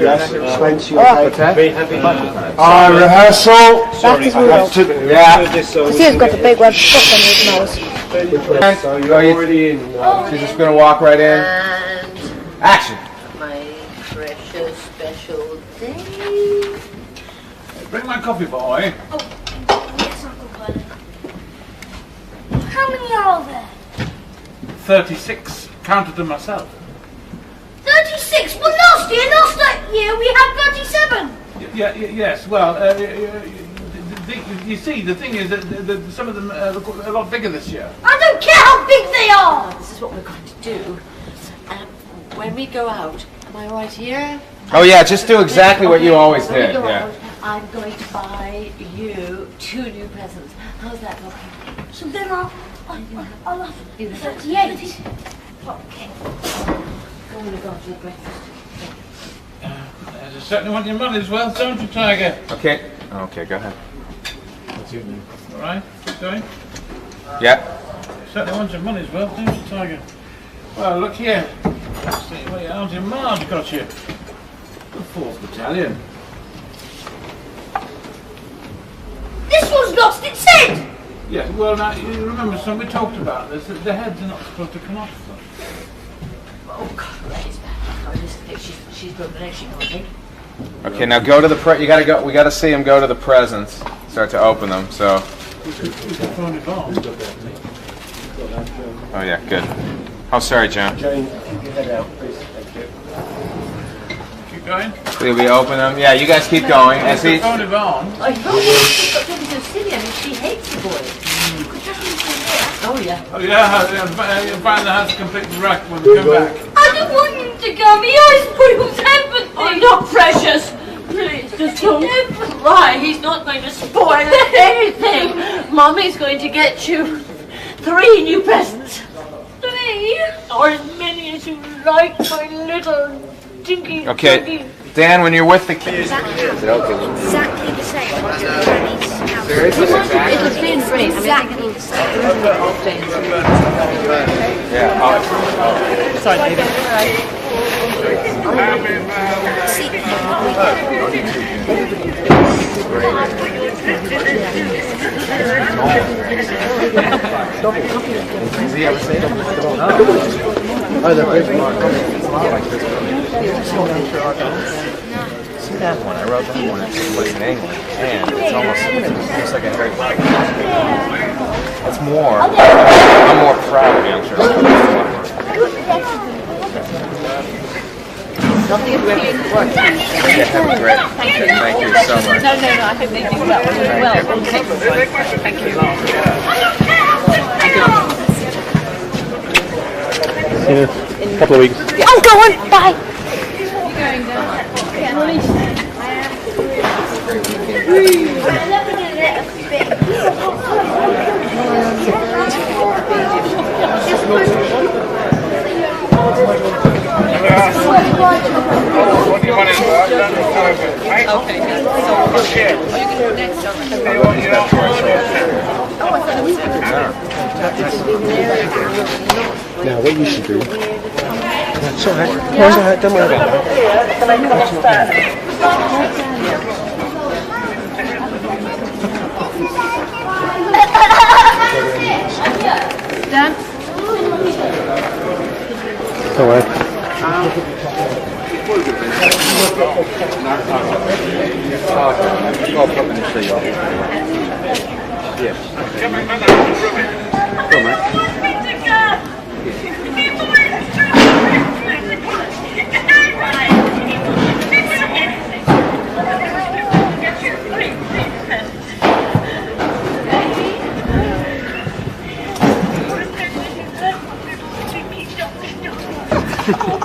Our rehearsal. That is Rudolph. Yeah. Because he's got a big red spot on his nose. She's just going to walk right in. Action. My precious special day. Bring my coffee, boy. Oh, yes, Uncle Glenn. How many are there? 36. Counted them myself. 36? Well, last year we had 37. Yes. Well, you see, the thing is that some of them look a lot bigger this year. I don't care how big they are. This is what we're going to do. When we go out, am I right here? Oh yeah, just do exactly what you always When we did. go Yeah. out, I'm going to buy you 2 new presents. How's that looking? So then I'll have 38. Okay. Go on and go to the breakfast. I certainly want your money as well, don't you, Tiger? Okay, go ahead. All right, keep going. Yeah. Certainly want your money as well, don't you, Tiger? Well, look here. Let's see what your Auntie Marge got you. The 4th Battalion. This one's lost its head. Yes, well, now, you remember, son, we talked about this, that the heads are not supposed to come off them. Oh, God, that is bad. Oh, listen, she's broken an egg, she can't take. Okay, now go to the we gotta see him go to the presents. Start to open them. So. Oh yeah, good. Oh, sorry, John. Jane, keep your head out, please. Thank you. Keep going. Will we open them? Yeah, you guys keep going. And see. I know, she's got to be so silly. I mean, she hates the boy. Oh, yeah. Oh, yeah, you'll find the house completely wrecked when we come back. I don't want him to come. He always spoils everything. Oh, not precious. Please, just don't cry. He's not going to spoil anything. Mommy's going to get you 3 new presents. 3? Or as many as you like, my little dinky. Okay, Dan, when you're with the kids, Exactly the same. Seriously? It'll stay in frame. Exactly the same. Yeah. Sorry, baby. Has he ever seen them? Oh, they're very smart. See that one? I wrote that one. It was in England, and it's almost like a Harry Potter. It's more. I'm more proud of young Sherlock. Nothing is really working. Yeah, have a great. Thank you so much. No, I hope they do that one as well. Thank you. See you in a couple of weeks. I'm going. Bye. You're going down. What do you want to do? Okay, good. So, are you going to do next, Now, what you should do... That's alright. That's alright. Don't worry about Dan? Don't worry. I'll put them in the tree. Yes. Come on.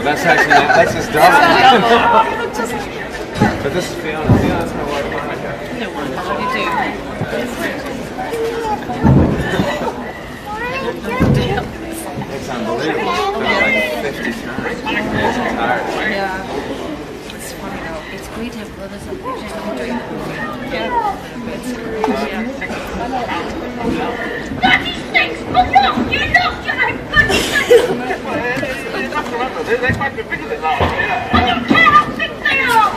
That's actually that's just double. But this is Fiona. Fiona's my wife. No one. How do you do? It's unbelievable. Like 50 times. It's tired. Yeah. It's funny though. It's great to have brothers up there. Yeah. It's great. Yeah. Bloody snakes! Oh no! You lost your own bloody snakes! They might be bigger than last year. I don't care how big they are!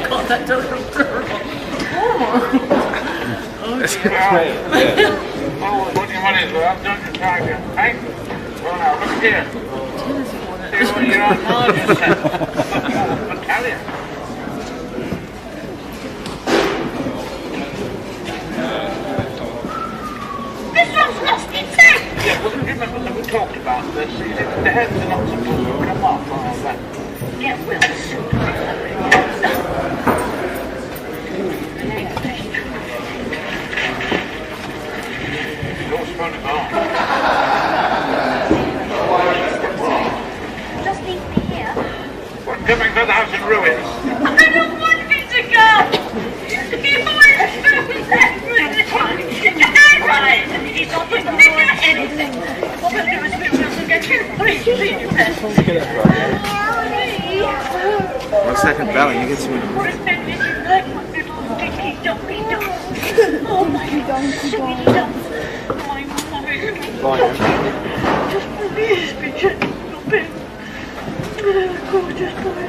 God, that does look terrible. It's great. Oh, what do you want is I'm done the tiger. Hey? Well now, look here. See what you're on I'll tell you. This one's lost its head! Yeah, well, remember that we talked about this? The heads are not supposed to come off or all that. Get well soon. Just leave me here. What's coming for the house in ruins? I don't want him to go! He always moves everything! He's not going to figure anything! What we'll do is we'll get you 3 new presents. 1 second, Bella, you get some. Oh my sweetie duck. My mommy's just please be gentle, babe. Gorgeous boy.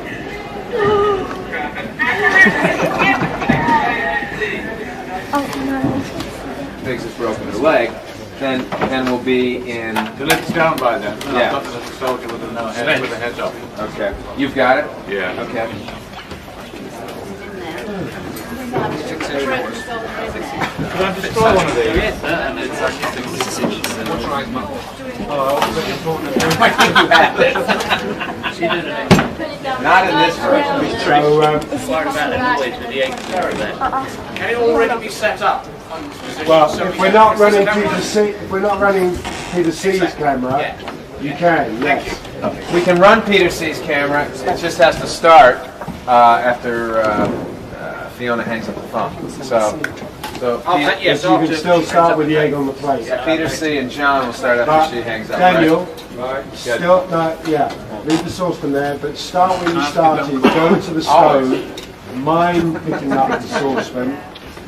and we'll be in. The lid's down by then. Yeah. I've got the little soldier with the head with the head off. Okay. You've got it? Yeah. Okay. Can I destroy one of these? And it's actually 66. What's right, Mum? Not in this version. So, Worried about the noise with the egg there. can it already be set up? Well, if we're not running Peter C's camera, you can, yes. We can run Peter C's camera. It just has to start after Fiona hangs up the phone. So Yes, you can still start with the egg on the plate. Peter C and John will start after she hangs up. Daniel, right? still, leave the saucepan there, but start when you started, go to the stove, mind picking up the saucepan,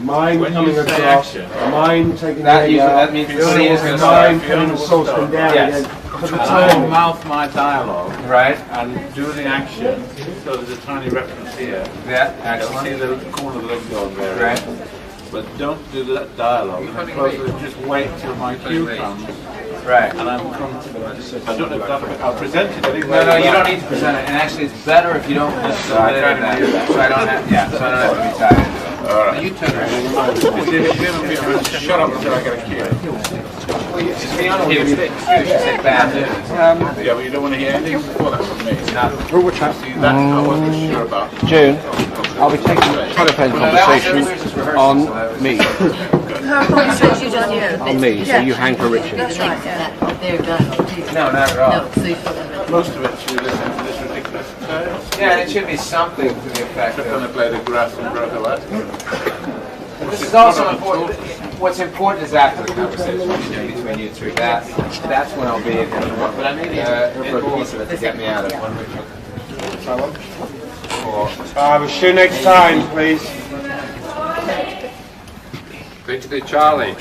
mind coming across, mind taking the egg out, that means C is going to mind putting the saucepan down again. For the I will timing. mouth my dialogue, right, and do the action. So there's a tiny reference here. Yeah, You'll see the corner of the lip going there. Right. But don't do that dialogue. Just wait till my cue comes. Right. And I'm comfortable. I don't know if that, I'll present it anyway. No, you don't need to present it. And actually, it's better if you don't present it. So I don't have to be tied into it. All right. You turn around. Shut up until I get a cue. Fiona will give you bad news. Yeah, but you don't want to hear anything before that from me. Who will chat? See, that I wasn't sure about. June, I'll be taking a telephone conversation on me. On me, so you hang for Richard. No, not at all. Most of it should listen to this ridiculous tale. Yeah, and it should be something to the effect Except when I play the grass and broke a leg. This is also important. What's important is after the conversation between you two. That's when I'll be able to work. But I need a piece of it to get me out of it. We'll see you next time, please. Going to the Charlie.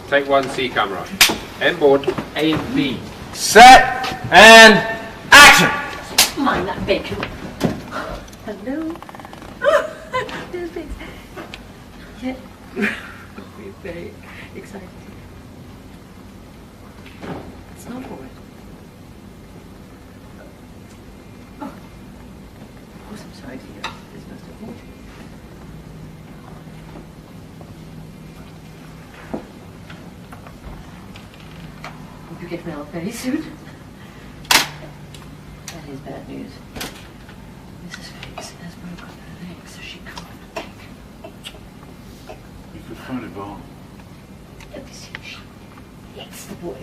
Take 1 C camera. M board. A and B. Set and action! Mind that bacon. Hello. There's bacon. Yeah. We're very excited. It's not horrid. Oh. Of course, I'm sorry to hear this must have been. Hope you get well very soon. That is bad news. Mrs. Figgs has broken her leg, so she can't kick. You could find a ball. Let me see. She hits the boy.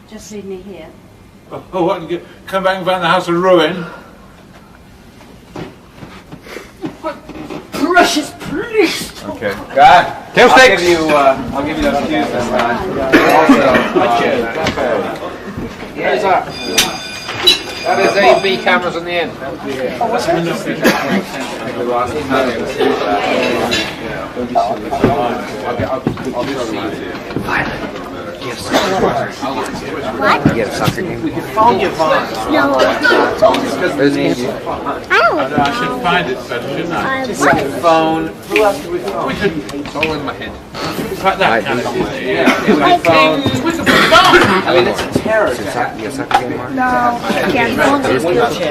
Just leave me here. Oh, what? Come back and find the house of ruin? Precious, please. Okay. God. I'll give you those cues this time. That is A and B cameras on the end. You get a soccer game? We can phone you, Vaughn. No. I should find it better, shouldn't I? Phone. Who else do we phone? It's all in my head. Like that kind of thing. Yeah. Phone. I mean, it's a terror. You get a soccer game, Mark? No, I can't. It's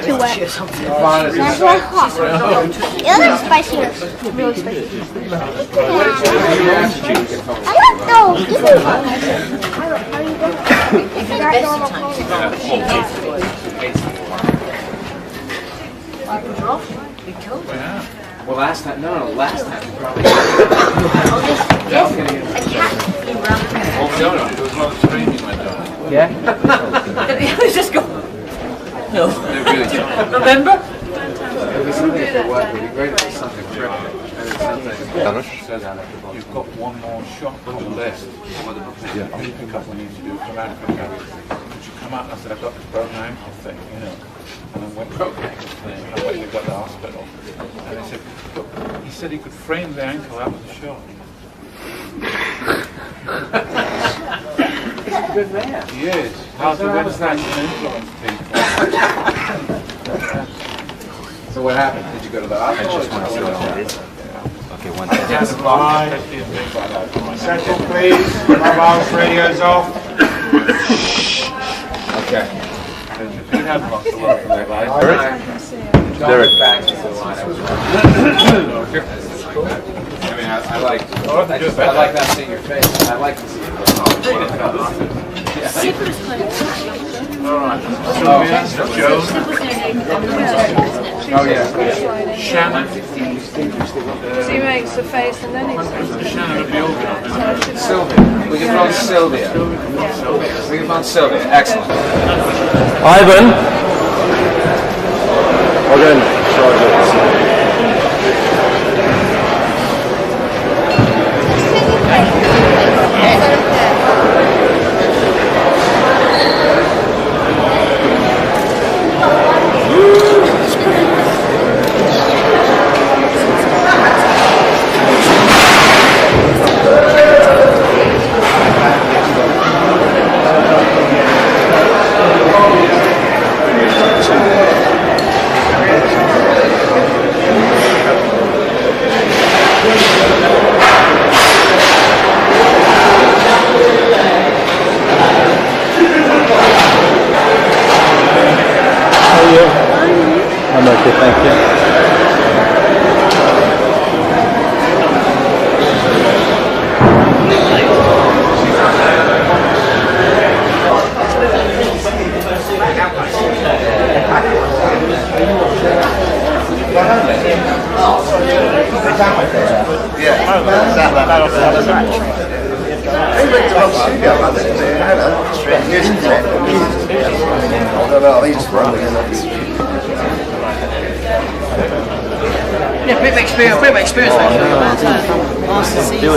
too wet. That's one hot. The other's spicier. Really spicy. I don't know. Give me one. How are you doing? Is that normal color? Well, last time we probably. No, there was a lot of screaming went on. Yeah? Let's just go. No. November? It was something for what? It would be great if it was something cryptic. You've got one more shot on the list. Yeah. I'm going to pick up when you need to do come out. Could you come out? And I said, I've got this broken ankle thing, you know. And I went, broken ankle thing. I went to go to the hospital. And they said, look, he said he could frame the ankle out of the shot. He's a good man. He is. How's the Wednesday influence people? So what happened? Did you go to the hospital? I just want to see what that is. Okay, 110. Settle, please. Mobiles, radios off. Okay. Derek. I like not seeing your face. I like to see it. Oh yeah. Shannon. So he makes the face and then he Sylvia. We can run Sylvia. We can run Sylvia. Excellent. Ivan. Again, I'm okay, thank you. Yeah, bit of experience actually. Nice to see you.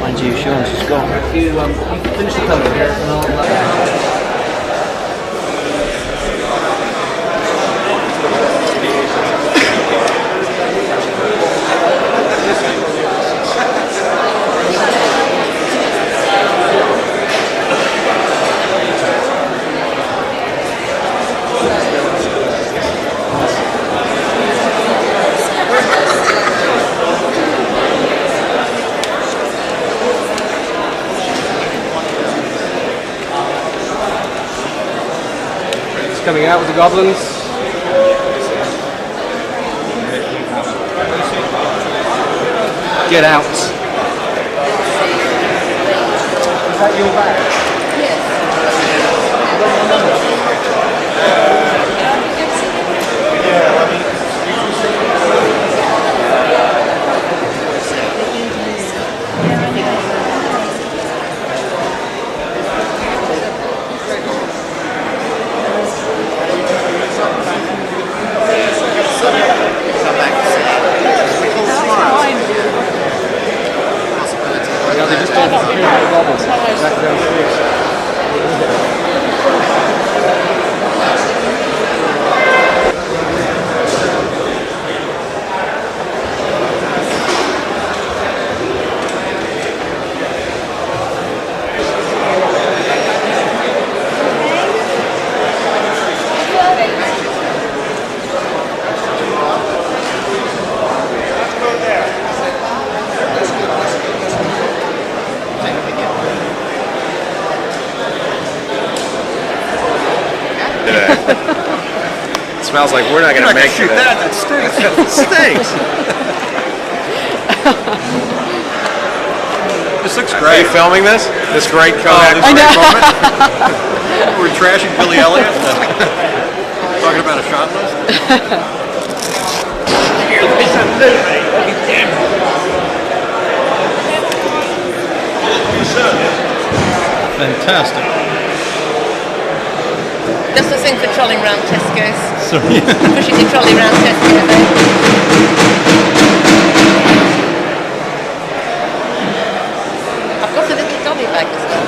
Mind you, Sean's just gone. You finish the cover here and I'll... Coming out with the goblins. Get out. Is that your bag? Smells like we're not going to make shoot it. That stinks. It stinks. This looks Are great. you filming this? This great Kodak moment? We're trashing Billy Elliot. Talking about a shot list. Fantastic. Just the thing for trolling around Tesco's. Sorry. Pushing your trolley around Tesco's. I've got a little dolly bag as well.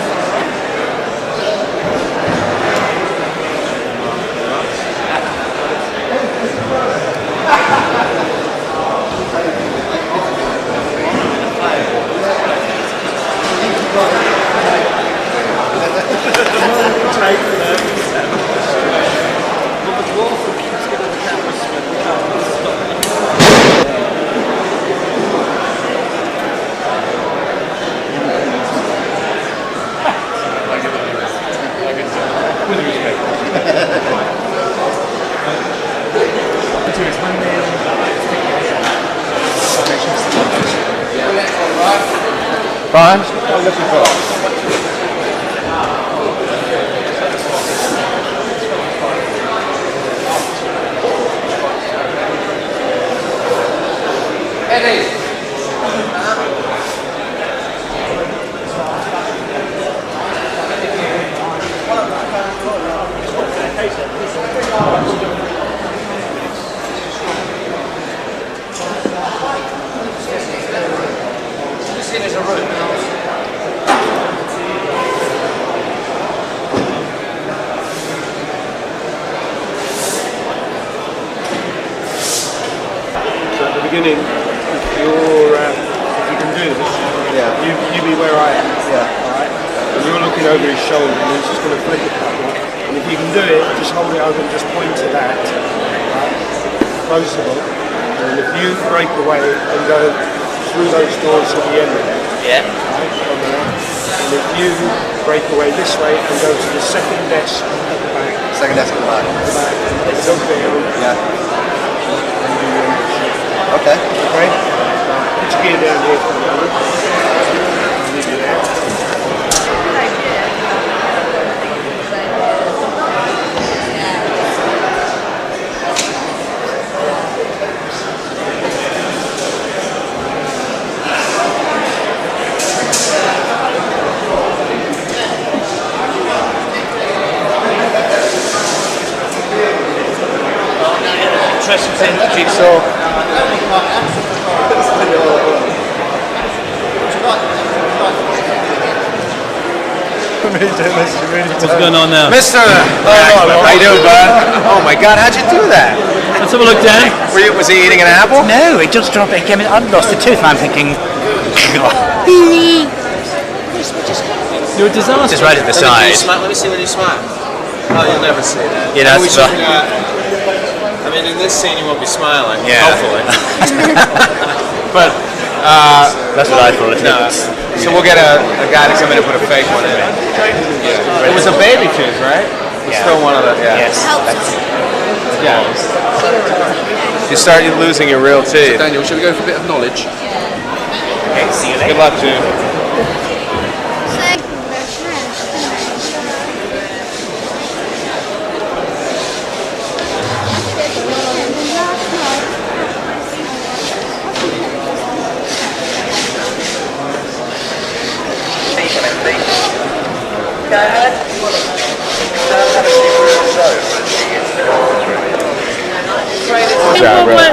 looking for? Beginning, if you can do this, you be where I am, alright? And you're looking over his shoulder and he's just going to flick a couple. And if you can do it, just hold it over and just point to that, right? Closable. And if you break away and go through those doors at the end of it, right? And if you break away this way and go to the second desk at the back. Second desk at the back. It's up there. Yeah. Okay. Okay. Put your gear down here for a moment. I'll leave you there. Interesting thing, Jigsaw. What's going on now? Mr. How you doing, bud? Oh my God, how'd you do that? Let's have a look, Dan. Was he eating an apple? No, it just dropped. It came in. I've lost a tooth. And I'm thinking, You're a disaster. Just right at the side. Let me see when you smile. Oh, you'll never see that. Yeah, that's I mean, in this scene, you won't be smiling. Yeah. Hopefully. But that's what I thought. no. So we'll get a guy to come in and put a fake one in. It was a baby tooth, right? It's still one of the Yes. Yeah. You start losing your real teeth. Daniel, shall we go for a bit of knowledge? Okay, see you later. Good luck, Jim.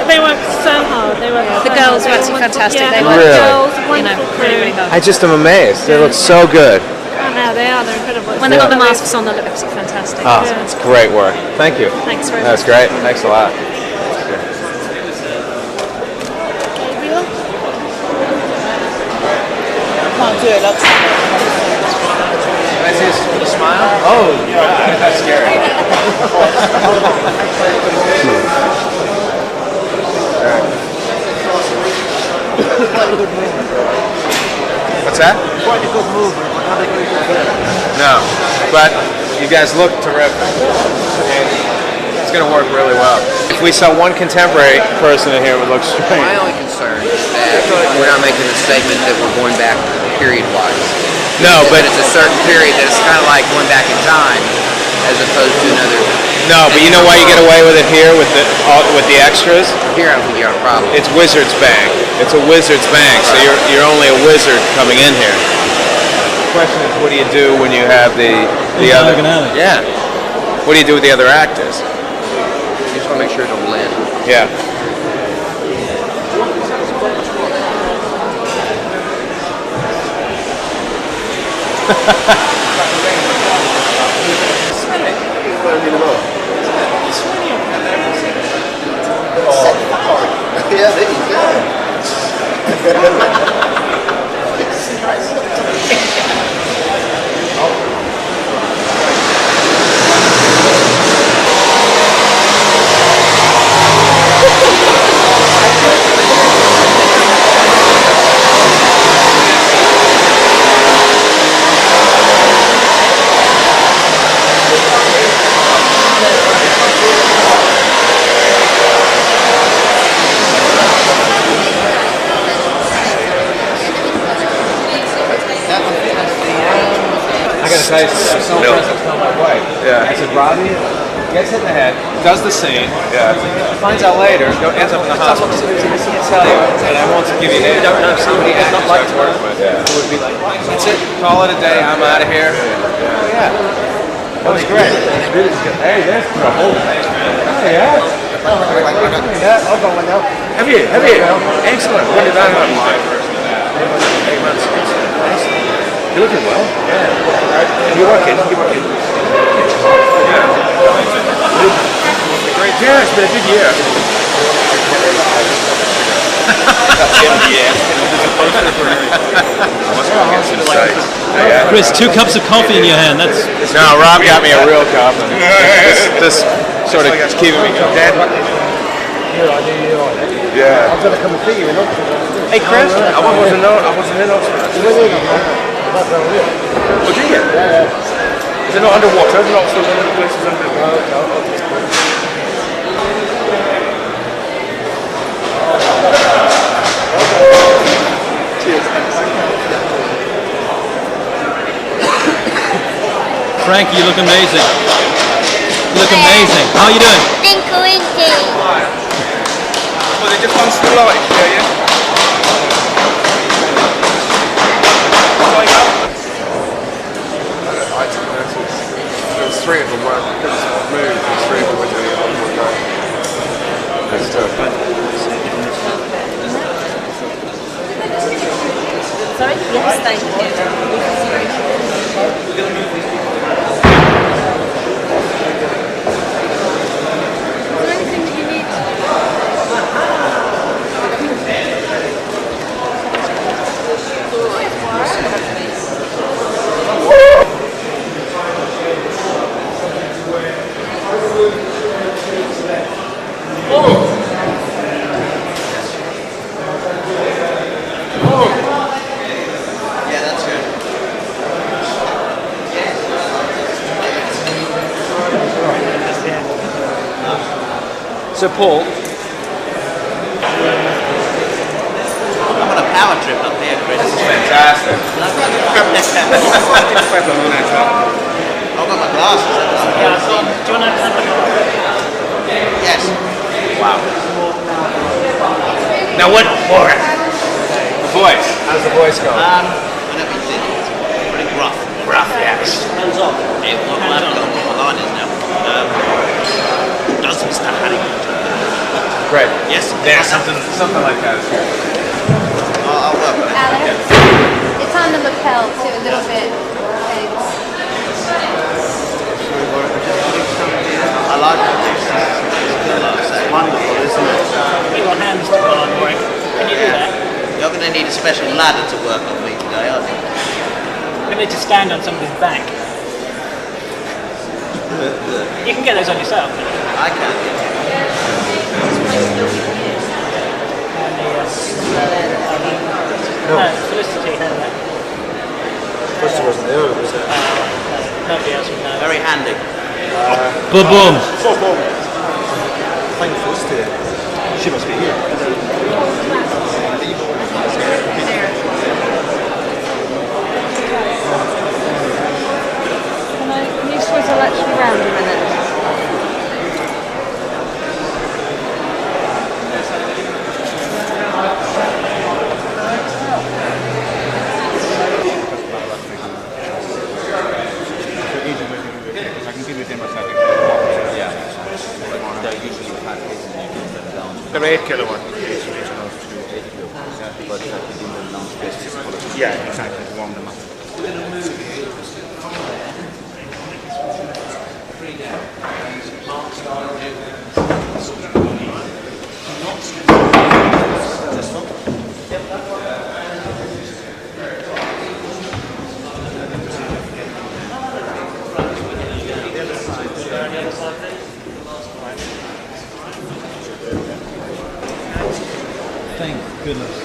They worked so hard. The girls were actually fantastic. Yeah, They were Really? I just am amazed. They look so good. Oh, no, they are. They're incredible. When they got the masks on, they looked absolutely fantastic. Oh, it's great work. Thank you. Thanks very That's much. great. Thanks a lot. Can't do it. That's Can I see a smile? Oh, yeah. That's scary. What's that? quite a good movement. No, but you guys look terrific. It's going to work really well. If we saw one contemporary person in here, it would look strange. My only concern is that we're not making a statement that we're going back period-wise. No, but it's a certain period that's kind of like going back in time, as opposed to another. No, but you know why you get away with it here with the extras? Here, I don't think you have a problem. It's Wizard's Bank. It's a Wizard's Bank, so you're only a wizard coming in here. The question is, what do you do when you have the other? Yeah. What do you do with the other actors? You just want to make sure it don't blend. Yeah. Yeah, there you go. I gotta tell you, I was so impressed. I was telling my wife. Yeah. I said, Robbie gets hit in the head, does the scene, finds out later, ends up in the hospital. I tell you, and I won't give you names. Don't know somebody actors I've worked with who would be like, that's it, call it a day, I'm out of here. Oh yeah, that was great. Hey, there's trouble. Oh yeah. Yeah, I'll go one now. Have you? Excellent. When did that happen? 8 months. Excellent. You're looking well. Yeah. You're working. Yeah. Great. Yeah, it's been a good year. Chris, 2 cups of coffee in your hand. That's no. Rob got me a real cup. This sort of keeping me going. Yeah. I'm gonna come and see you. Hey Chris, I wasn't in Oxford. Virginia. Yeah. Is it not underwater? Is it not one of the places underwater? Frank, you look amazing. You look amazing. How are you doing? Well, they just wants the light. Yeah. I took notice. There was 3 of them were moved. 3 of them were doing it on one go. Sorry? Yes, thank you. So Paul, I'm on a power trip up here, Chris. This is fantastic. I've got my glasses. Yeah, do you want to have a Yes. Wow. Now what for it? The voice. How's the voice going? I don't mean thin. It's pretty gruff. Rough, yes. Hands on. Yeah, well, I haven't got what my line is now. Does Mr. Harrington? Great. Yes. There's something like that. I'll work on it. Alex, it's on the lapel too, a little bit. I like it. It's wonderful, isn't it? Your hands to go on, Warwick. Can you do that? You're going to need a special ladder to work on me today, aren't you? We need to stand on somebody's back. You can get those on yourself. I can. No, Felicity had that. Felicity wasn't there, was it? Nobody else would know. Very handy. Boom, boom. Thank you, Felicity. She must be here. Can you switch the lecture around a minute? The 8 kilowatt. Yeah, exactly. Warm them up. Thank goodness.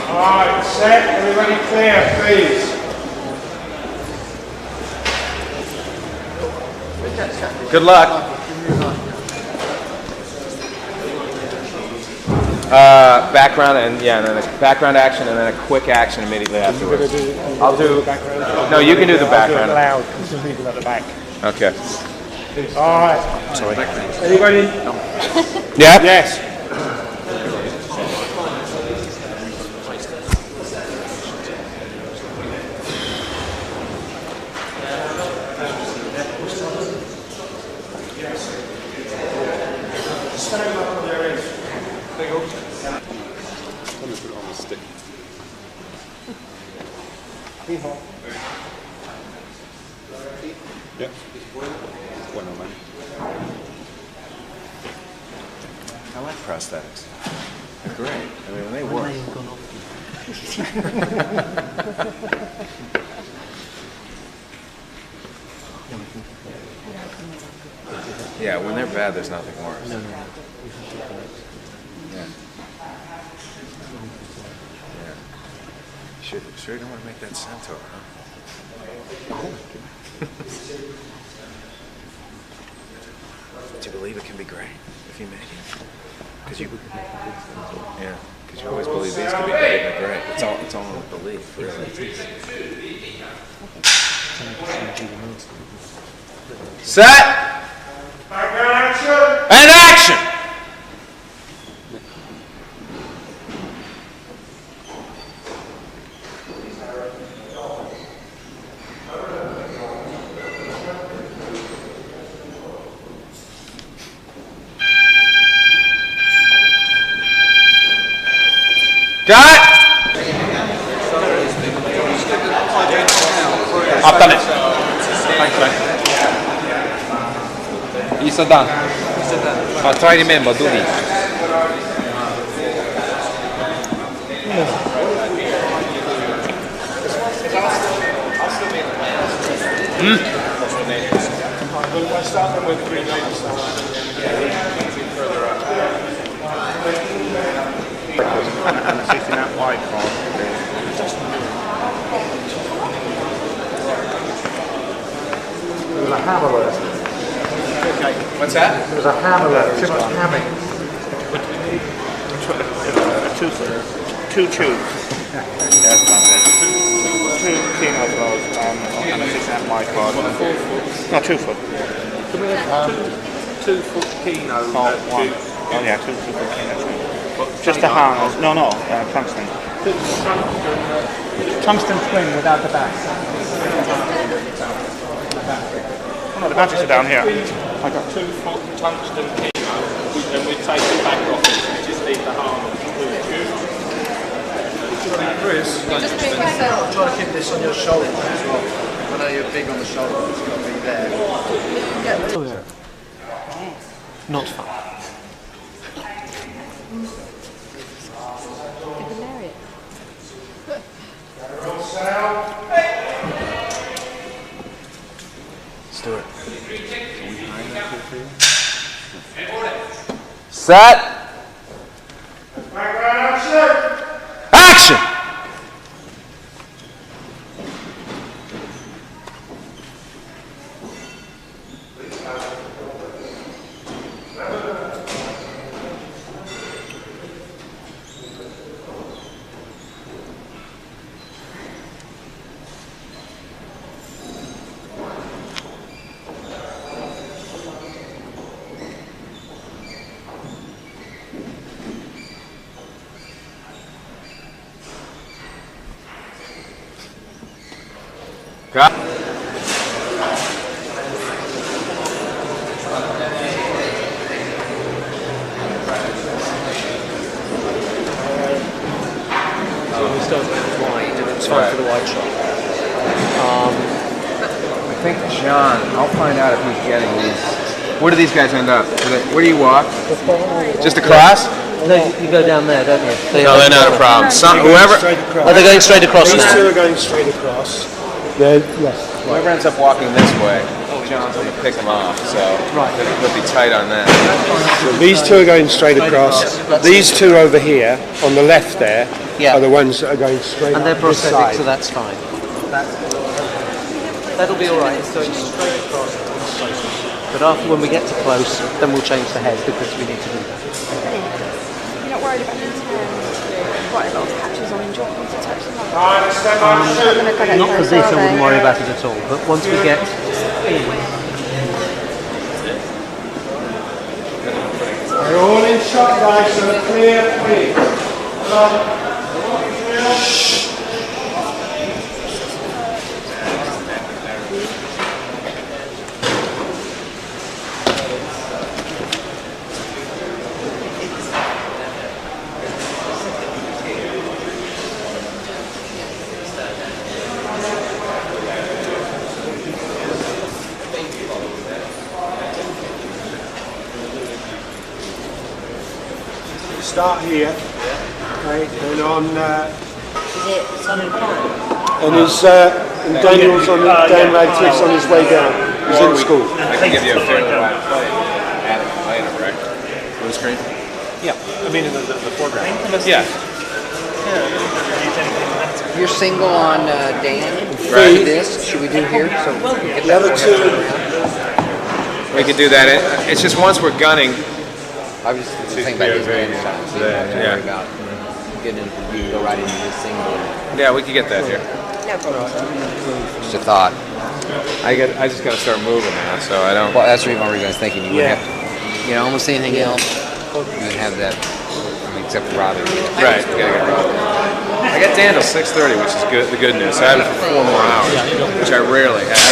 Alright, set, everybody clear, please. Good luck. Background and yeah, and then a background action and then a quick action immediately afterwards. I'll do. No, you can do the background. Loud because some people at the back. Okay. All right. Sorry. Anybody? Yeah. Yes. Yep. Bueno, man. I like prosthetics. They're great. I mean, they work. Yeah, when they're bad, there's nothing worse. No. Yeah. Sure you don't want to make that centaur, huh? Do you believe it can be great if you make it? Because you always believe these can be great and they're great. It's all in belief, really. Set! And action! Got it? I've done it. Thanks, mate. He's done. I'll try to remember, do this. If I start them with 3 ladies, Sitting out wide card. There's a hammer there. Okay. What's that? There's a hammer there. Too much hamming. Two tubes. Yes, two keno balls and a 6 amp wide card. No, 2 foot. 2 foot keno. Oh, one. Oh yeah, 2 foot keno. Just a harness. No, tungsten. Tungsten twin without the back. Oh, no, the batteries are down here. I got 2 foot tungsten keno, and we take the back off it. We just leave the harness. Chris, try to keep this on your shoulder as well. I know you're big on the shoulder, it's got to be there. Yeah. Not fun. Stuart. Set. Action. Got it. We start wide, and it's fine for the wide shot. I think John, I'll find out if he's getting these. Where do these guys end up? Where do you walk? Just across? No, you go down there, don't you? No, they're not a problem. Whoever. Oh, they're going straight across These now. two are going straight across. Yes. Whoever ends up walking this way, John's going to pick them off, so he'll be tight on that. So these two are going straight across. These two over here, on the left there, are the ones that are going straight And they're up this prosthetic, side. so that's fine. That'll be all right. It's going straight across. But after when we get to close, then we'll change the head because we need to do that. You're not worried about quite a lot of patches on enjoying to touch them up? Not for this, I wouldn't worry about it at all. But once we get We're all in shot, guys, so clear, please. Start here, okay, and on. Is it Simon Pine? And Daniel's on Dan Radcliffe's on his way down. He's in school. I can give you a fairly wide play. Add it later, right? Blue screen? Yeah, I mean the foreground. Yeah. You're single on Dan. Right. This should we do here? So get the other two. We could do that. It's just once we're gunning. I was just thinking about his band shots. So yeah. About getting into you go right into this single. Yeah, we could get that here. No problem. Just a thought. I just got to start moving now, so I don't. Well, that's the reason why I was thinking you wouldn't have to, almost anything else. You would have that, except for Robbie. Right. You gotta get Robbie. I got Dan till 6:30, which is good. The good news. I have it for 4 more hours, which I rarely have.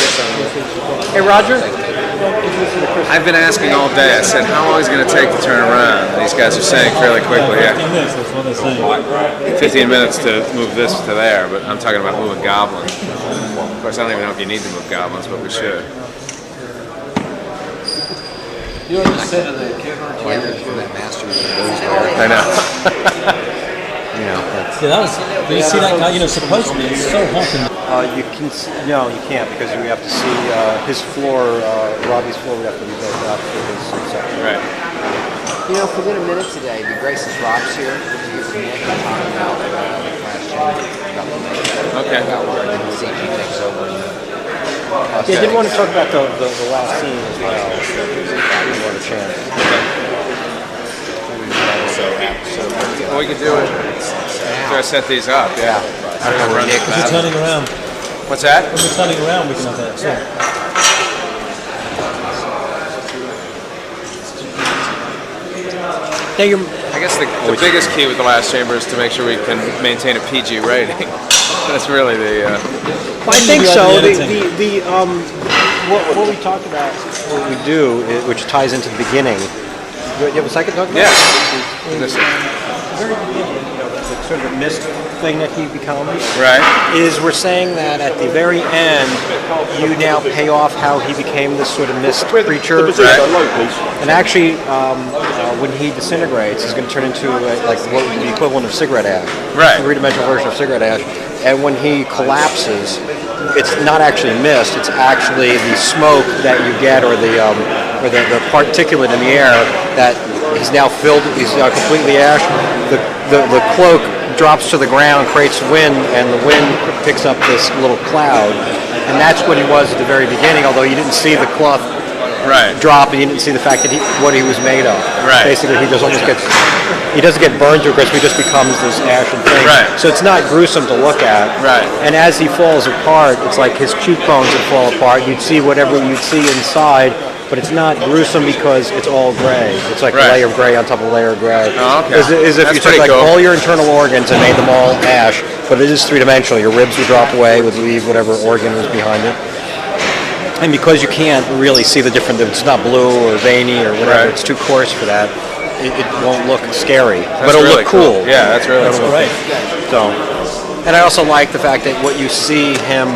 Hey, Roger. I've been asking all day. I said, how long is it going to take to turn around? And these guys are saying fairly quickly, 15 minutes to move this to there, but I'm talking about moving goblins. Of course, I don't even know if you need to move goblins, but we should. You already said to the camera that master goes there. I know. that was. Did you see that guy? Supposedly it's so hot in you can no, you can't because we have to see his floor, Robbie's floor. We have to be built up for his section. Right. If we get a minute today, it'd be great since Rob's here. Okay. About where the CG takes over. Yeah, I did want to talk about the last scene as well. We want a chance. Well, we could do it. After I set these up. Yeah. If you're turning around. What's that? When we're turning around, we can have that. I guess the biggest key with the last chamber is to make sure we can maintain a PG rating. That's really the. I think so. What we talked about, what we do, which ties into the beginning. You have a second talk about? Yeah. The very beginning, the sort of mist thing that he becomes. Right. Is we're saying that at the very end, you now pay off how he became this sort of mist creature. Right. And actually, when he disintegrates, he's going to turn into like what would be the equivalent of cigarette ash. Right. A three-dimensional version of cigarette ash. And when he collapses, it's not actually mist. It's actually the smoke that you get, or the particulate in the air that he's now filled. He's now completely ash. The cloak drops to the ground, creates wind, and the wind picks up this little cloud. And that's what he was at the very beginning. Although you didn't see the cloth drop, and you didn't see the fact that what he was made of. Right. Basically, he doesn't get burned to a crisp. He just becomes this ashen thing. Right. So it's not gruesome to look at. Right. And as he falls apart, it's like his cheekbones would fall apart. You'd see whatever you'd see inside, but it's not gruesome because it's all gray. It's like a layer of gray on top of a layer of gray. Oh, okay. As if you took like all your internal organs and made them all ash, but it is three-dimensional. Your ribs would drop away, would leave whatever organ was behind it. And because you can't really see the difference, it's not blue or veiny or whatever, it's too coarse for that, it won't look scary. But it'll really look cool. Yeah, that's really cool. Right. So, and I also like the fact that what you see him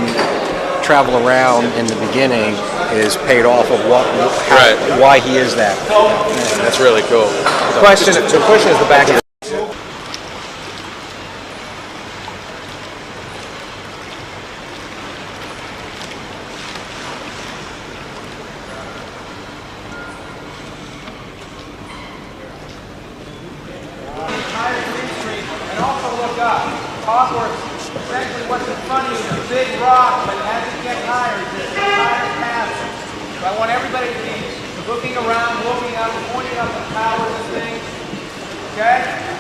travel around in the beginning is paid off of why he is that. That's really cool. The question is the back end. Essentially what's in front of you is a big rock, but as it gets higher, it's a higher path. So I want everybody to be looking around, looking up, pointing up the towers and things. Okay?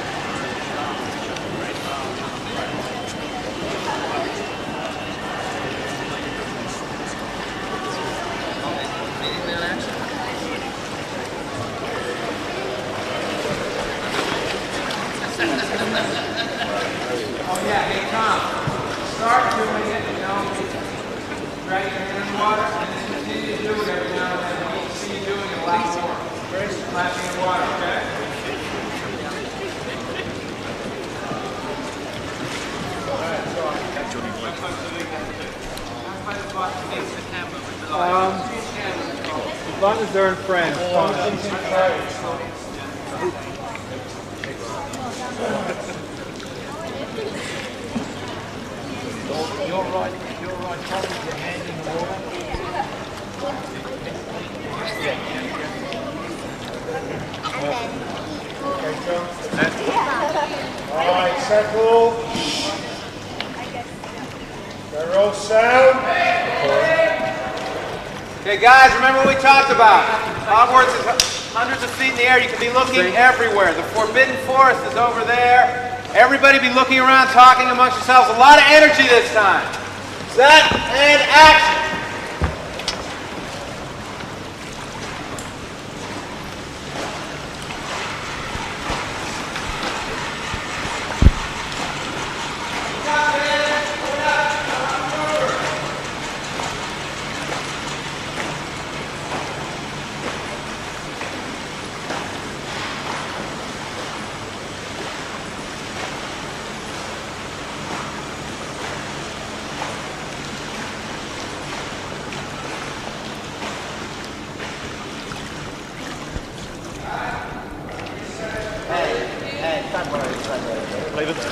long as they're in frame, it's fine. You're right, Tom, with your hand in the water. Alright, settle. They're all sound. Okay, guys, remember what we talked about. Hogwarts is hundreds of feet in the air. You can be looking everywhere. The Forbidden Forest is over there. Everybody be looking around, talking amongst yourselves. A lot of energy this time. Set and action. Leave it there.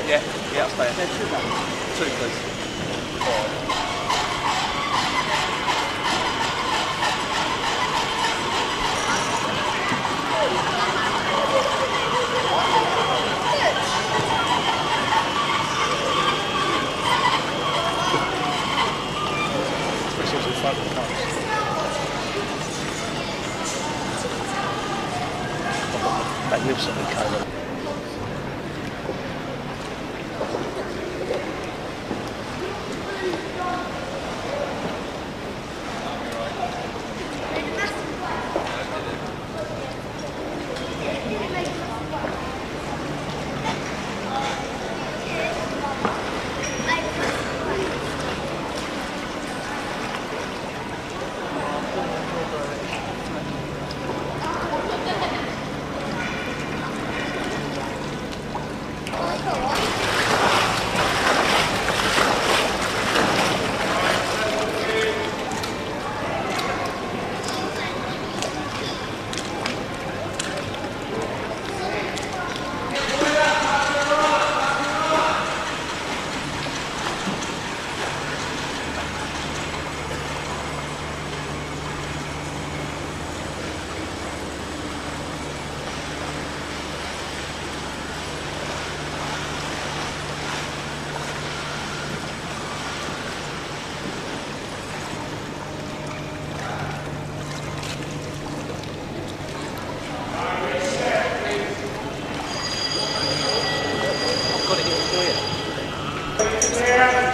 Yeah, stay. Two, please. Magnificently coloured.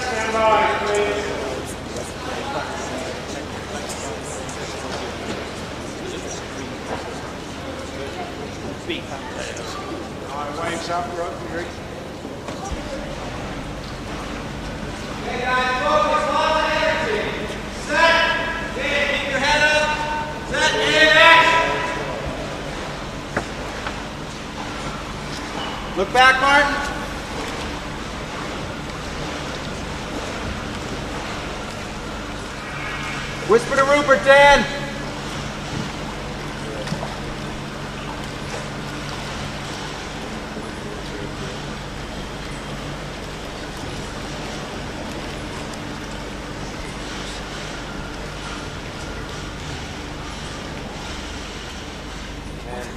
Stand by, please. Alright, waves up, Rick. Hey guys, focus, a lot of energy. Set. Okay, keep your head up. Set and action. Look back, Martin. Whisper to Rupert, Dan.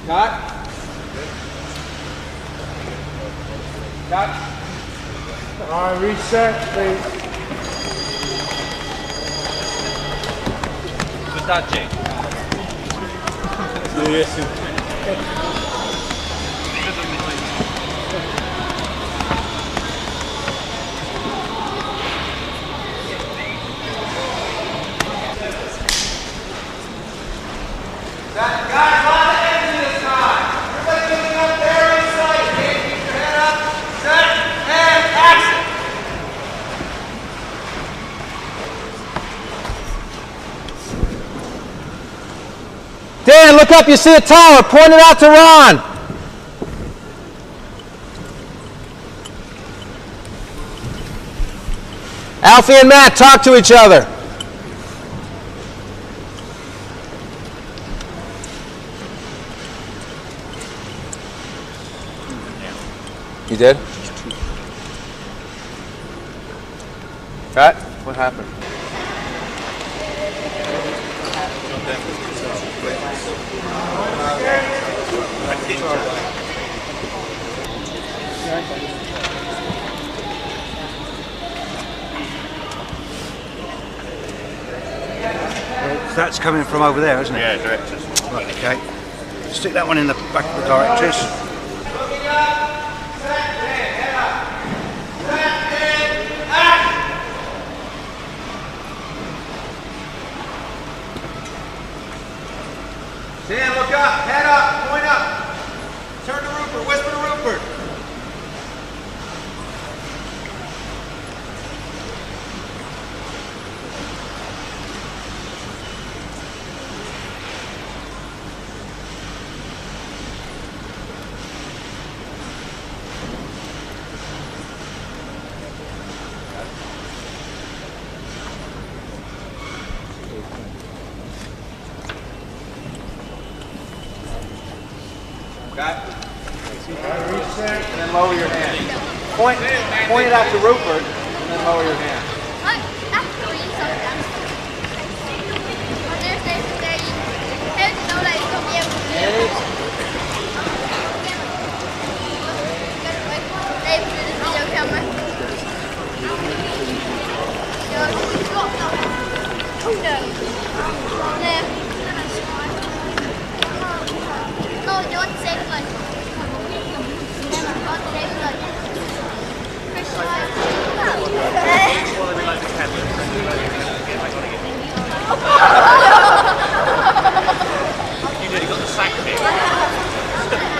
Cut. Cut. Alright, reset, please. Touching. Guys, a lot of energy this time. Everybody looking up there inside. Okay, keep your head up. Set and action. Dan, look up. You see a tower. Point it out to Ron. Alfie and Matt, talk to each other. You did? Pat, what happened? That's coming from over there, isn't it? Yeah, directors. Right, okay. Stick that one in the back of the directors. Dan, look up, head up, point up. Turn to Rupert, whisper to Rupert. Okay? And then lower your hand. Point it out to Rupert, and then lower your hand. You nearly got the sack here. Well,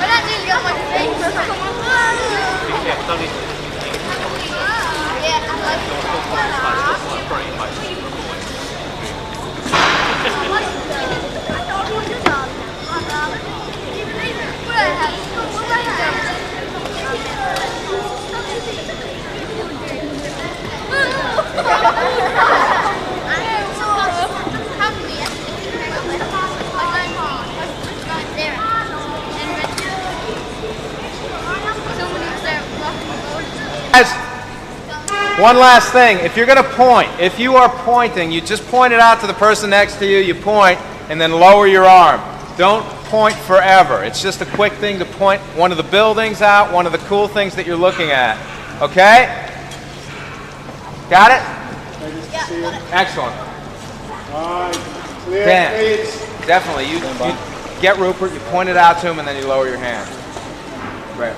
that nearly got my face. Yeah, don't need Guys, one last thing. If you're going to point, if you are pointing, you just point it out to the person next to you, you point, and then lower your arm. Don't point forever. It's just a quick thing to point one of the buildings out, one of the cool things that you're looking at. Okay? Got it? Excellent. Dan, definitely. You get Rupert, you point it out to him, and then you lower your hand. Right.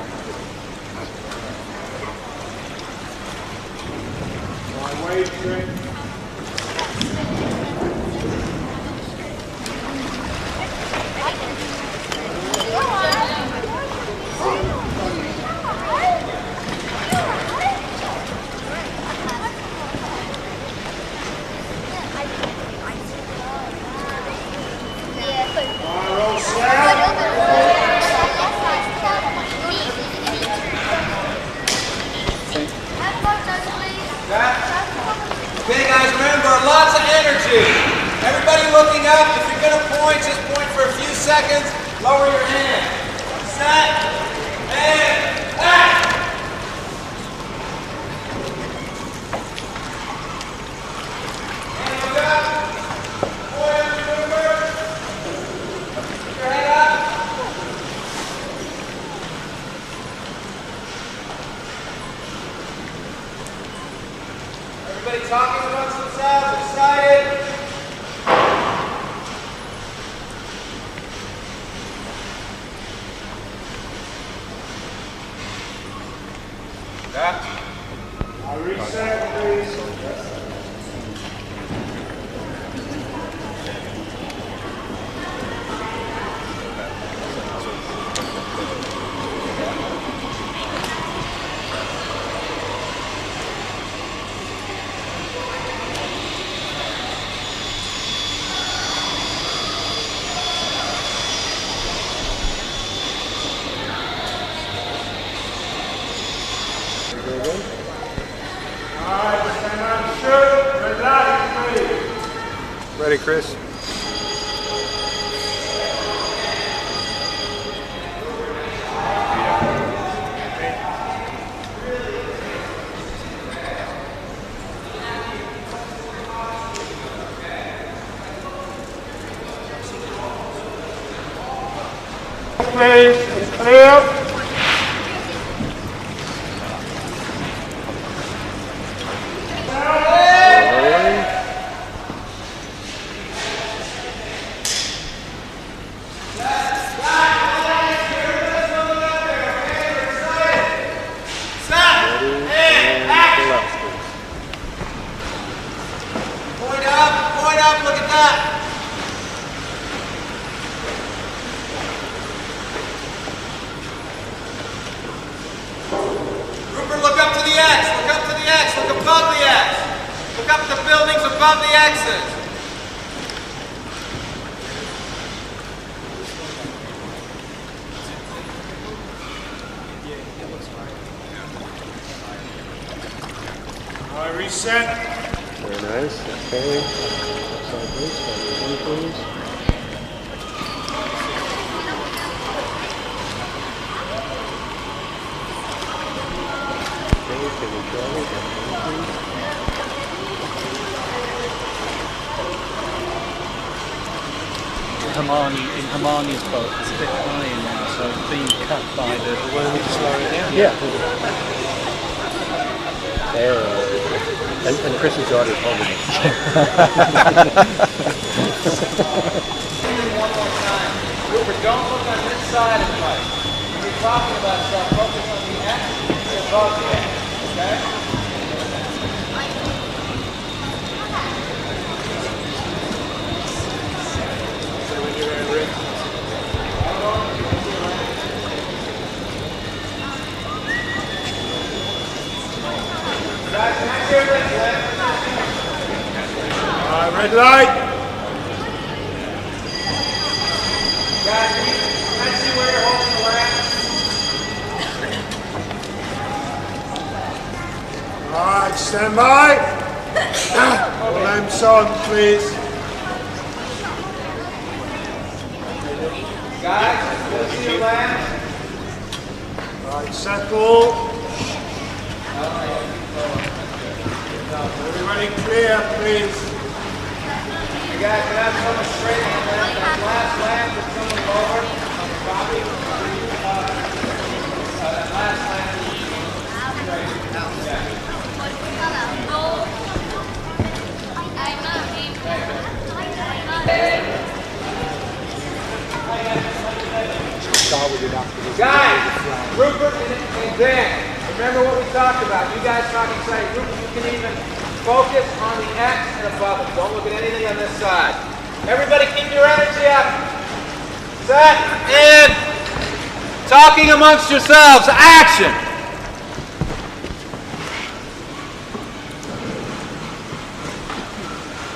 Okay, guys, remember, lots of energy. Everybody looking up. If you're going to point, just point for a few seconds. Lower your hand. Set. And act. Hand look up. Point, remember. Keep your head up. Everybody talking amongst themselves, excited. Ready, Chris? Please, clear. Point up, look at that. Rupert, look up to the X, look up to the X, look above the X. Look up at the buildings above the X's. All right, reset. Very nice. Okay. Outside please. Please. In Hermione's boat, it's a bit high in now, so it's being cut by the... Why don't we just lower it down? Yeah. There. And Chris's daughter's holding it. Rupert, don't look on this side of the mic. When you're talking about stuff, focus on the X above the X, okay? Alright, red light. Guys, can I see where you're holding the lamp? Alright, stand by. Lamps on, please. Guys, see your lamp. Alright, settle. Everybody clear, please. You guys can have someone straight on the lamp. That last lamp is someone lower on the property. That last lamp is straight. Guys, Rupert and Dan, remember what we talked about. You guys talking say, Rupert, you can even focus on the X and above it. Don't look at anything on this side. Everybody keep your energy up. Set and talking amongst yourselves. Action.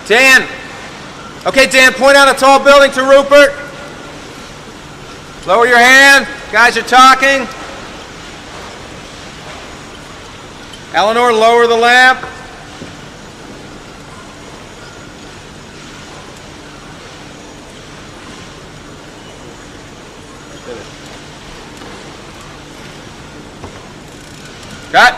Dan. Okay, Dan, point out a tall building to Rupert. Lower your hand. Guys are talking. Eleanor, lower the lamp. Cut.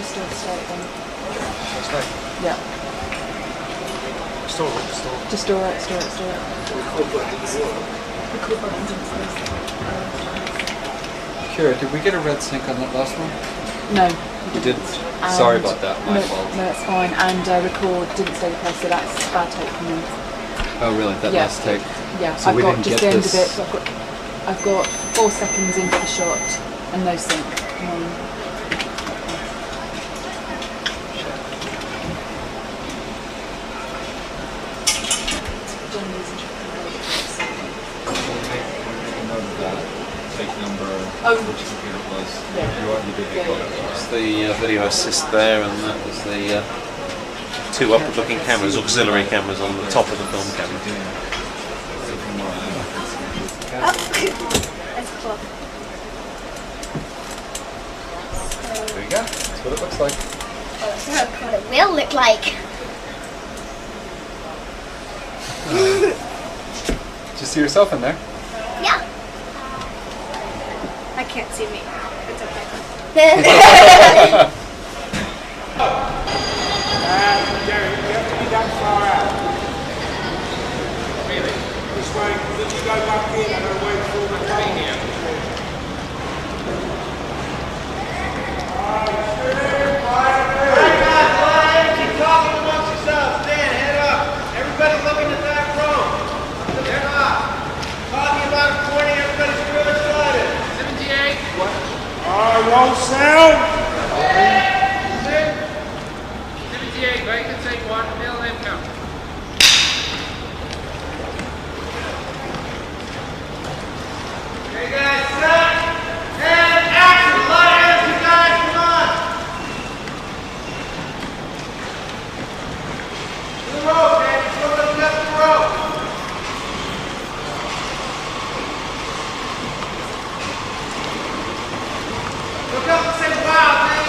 just do a straight then. Straight? Yeah. Store it, store it. Just store it, store it, store it. Record button didn't say. Kira, did we get a red sync on that last one? No. We didn't. And Sorry about that, my no, fault. No, it's fine. And record didn't stay the press, so that's bad take for me. Oh really, that Yeah. last take? Yeah, So I've we got didn't just get the end this. of it, so I've got 4 seconds into the shot and no sync. Oh, which computer it was? Yeah. You already did record it. It's the video assist there, and that was the 2 upward-looking cameras, auxiliary cameras on the top of the film camera. That's cool. There you go. That's what it looks like. That's what it will look like. Did you see yourself in there? Yeah. I can't see me. It's okay. Jerry, you have to be that far out. Really? This way, if you go back in, I'm going to wait for the train here. Keep talking amongst yourselves. Stand, head up. Everybody looking at that room. Head up. Talking about a 40, everybody's real excited. 78. What? Wrong sound. 78, vacant, take 1, middle income. Okay, guys, set. And action. A lot of hands, you guys. Come on. To the rope, man. Somebody left the rope. Look up and say, wow, man.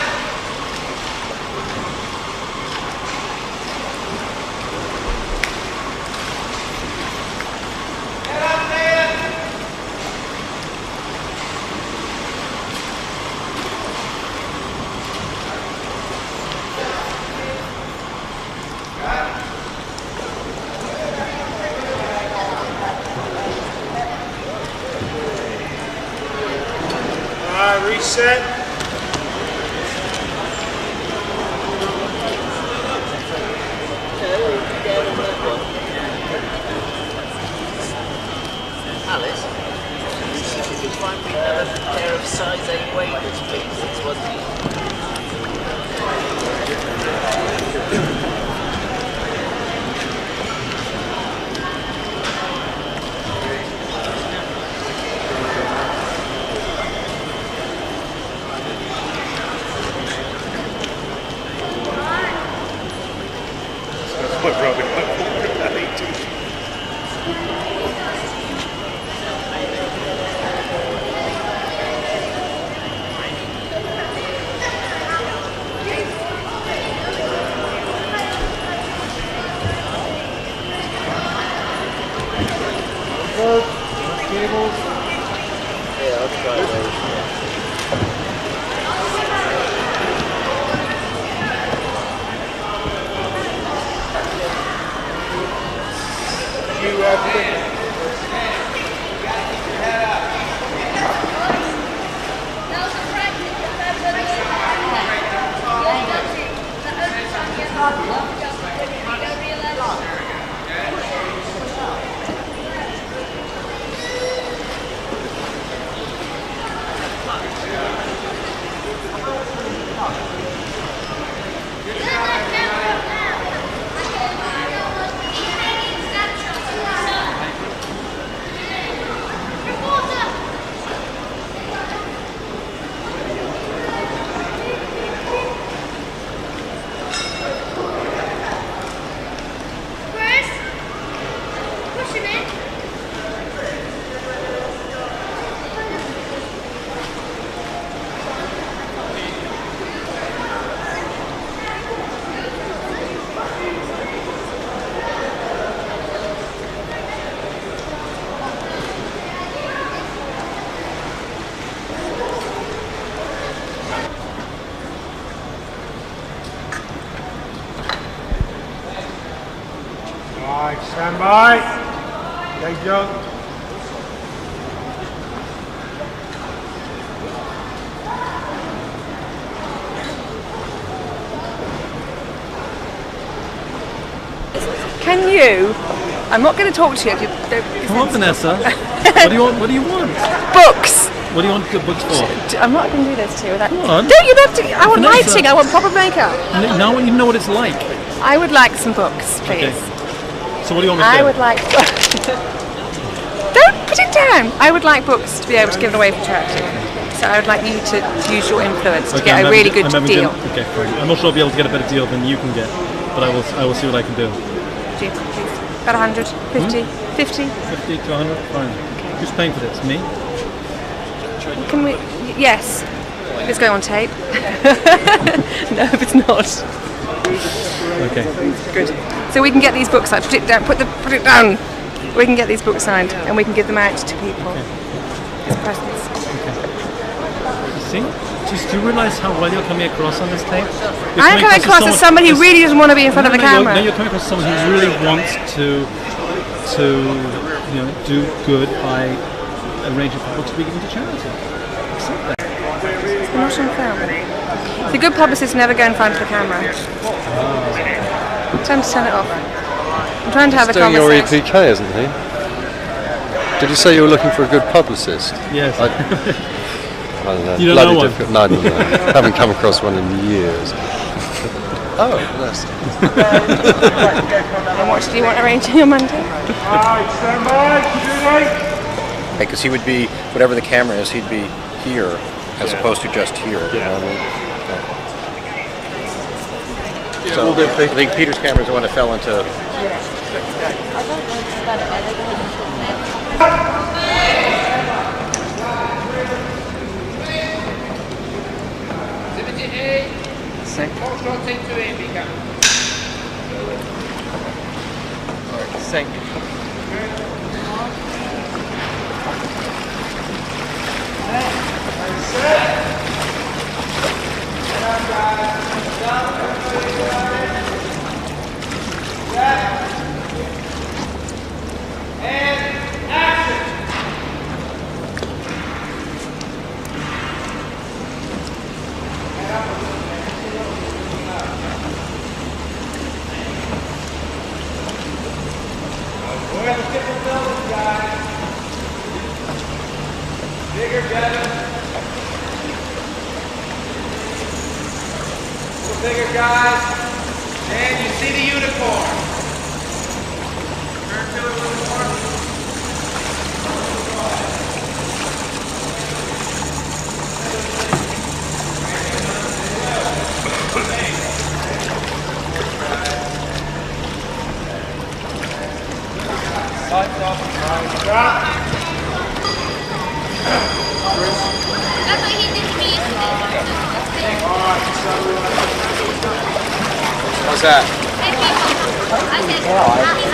Head up, man. All right, reset. Alice, if you could find me another pair of size 8 waders, please. It's what Cables. Yeah, I'll try those. Alright, stand by. Leg jump. Can you? I'm not going to talk to you. Come on, Vanessa. What do you want? What do you want? Books. What do you want the books for? I'm not going to do this to you. Come on. Don't you have to? I want Vanessa. lighting. I want proper makeup. Now you know what it's like. I would like some books, please. Okay. So what do you want me to do? I would like. Don't put it down. I would like books to be able to give away for charity. So I would like you to use your influence to get a really good deal. Okay, fine. I'm not sure I'll be able to get a better deal than you can get, but I will see what I can do. Please. About 100, 50, 50. 50 to 100, fine. Okay. Who's paying for this? Me? Can we? Yes. It's going on tape. No, it's not. Okay. Good. So we can get these books signed. Put it down. Put it down. We can get these books signed and we can give them out to people as presents. See? Do you realise how well you're coming across on this tape? I'm coming across as somebody who really doesn't want to be in front of the camera. No, you're coming across as someone who really wants to do good by arranging for books to be given to charity. Accept that. It's not on film. The good publicists never go in front of the camera. Time to turn it off. I'm trying to have a doing your conversation. EPK, isn't he? Did you say you were looking for a good publicist? Yes. I don't know. You don't know one? Difficult. No. Haven't come across one in years. Oh, bless. And what do you want arranging on Monday? Alright, stand by. Because he would be, whatever the camera is, he'd be here as opposed to just here. You know what I mean? So I think Peter's camera is the one that fell into. Bigger, better. Bigger, guys. And you see the unicorn. Turn to it a little more. Lights off. Drop. That's what he did to me yesterday. What's that?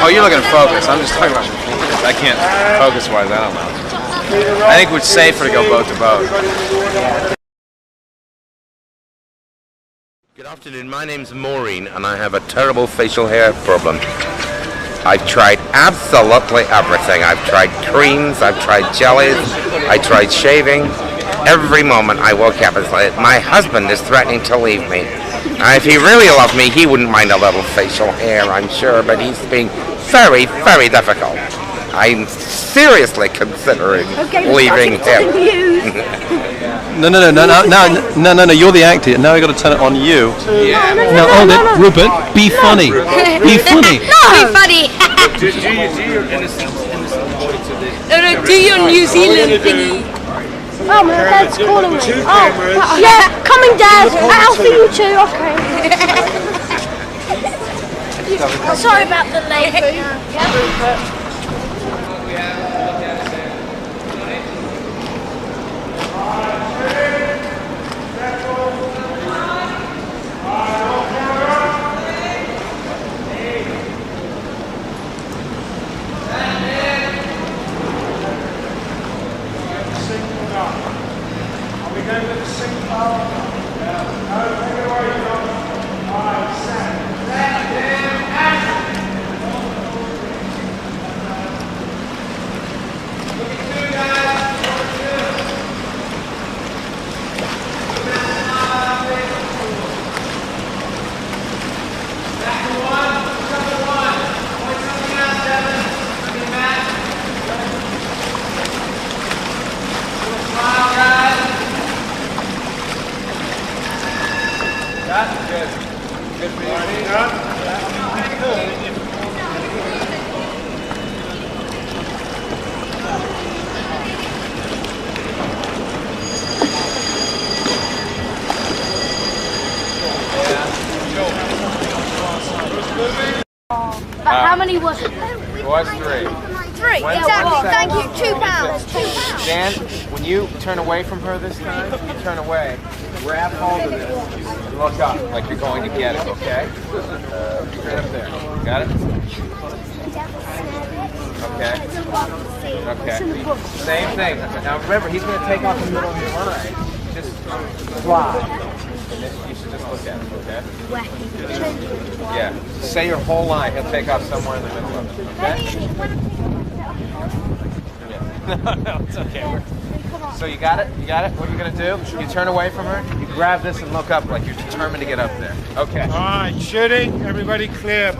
Oh, you're looking at focus. I'm just talking about focus. I can't focus-wise. I don't know. I think it's safer to go boat to boat. Good afternoon. My name's Maureen, and I have a terrible facial hair problem. I've tried absolutely everything. I've tried creams, I've tried jellies, I tried shaving. Every moment I woke up, it's like, my husband is threatening to leave me. If he really loved me, he wouldn't mind a little facial hair, I'm sure, but he's being very, very difficult. I'm seriously considering leaving him. No, you're the actor. Now you got to turn it on you. Yeah. No, hold it. Rupert, be funny. Be funny. Be funny. Do your innocent No, do your New Zealand thingy. Oh, my dad's calling me. Oh, yeah, coming, Dad. I'll see you too. Okay. Sorry about the late food. Good. Good for you. How many was it? What's 3? 3, One exactly. second. Thank you. 2 pounds. 2 pounds. Dan, when you turn away from her this time, you turn away, grab hold of this, and look up like you're going to get it, okay? Right up there. Got it? Okay. Okay. Same thing. Now remember, he's going to take off the middle of your line. Just fly. And then you should just look at it, okay? Yeah. Say your whole line. He'll take off somewhere in the middle of it, okay? No, it's okay. So you got it? You got it? What are you going to do? You turn away from her, you grab this and look up like you're determined to get up there. Okay. All right, shooting. Everybody clear.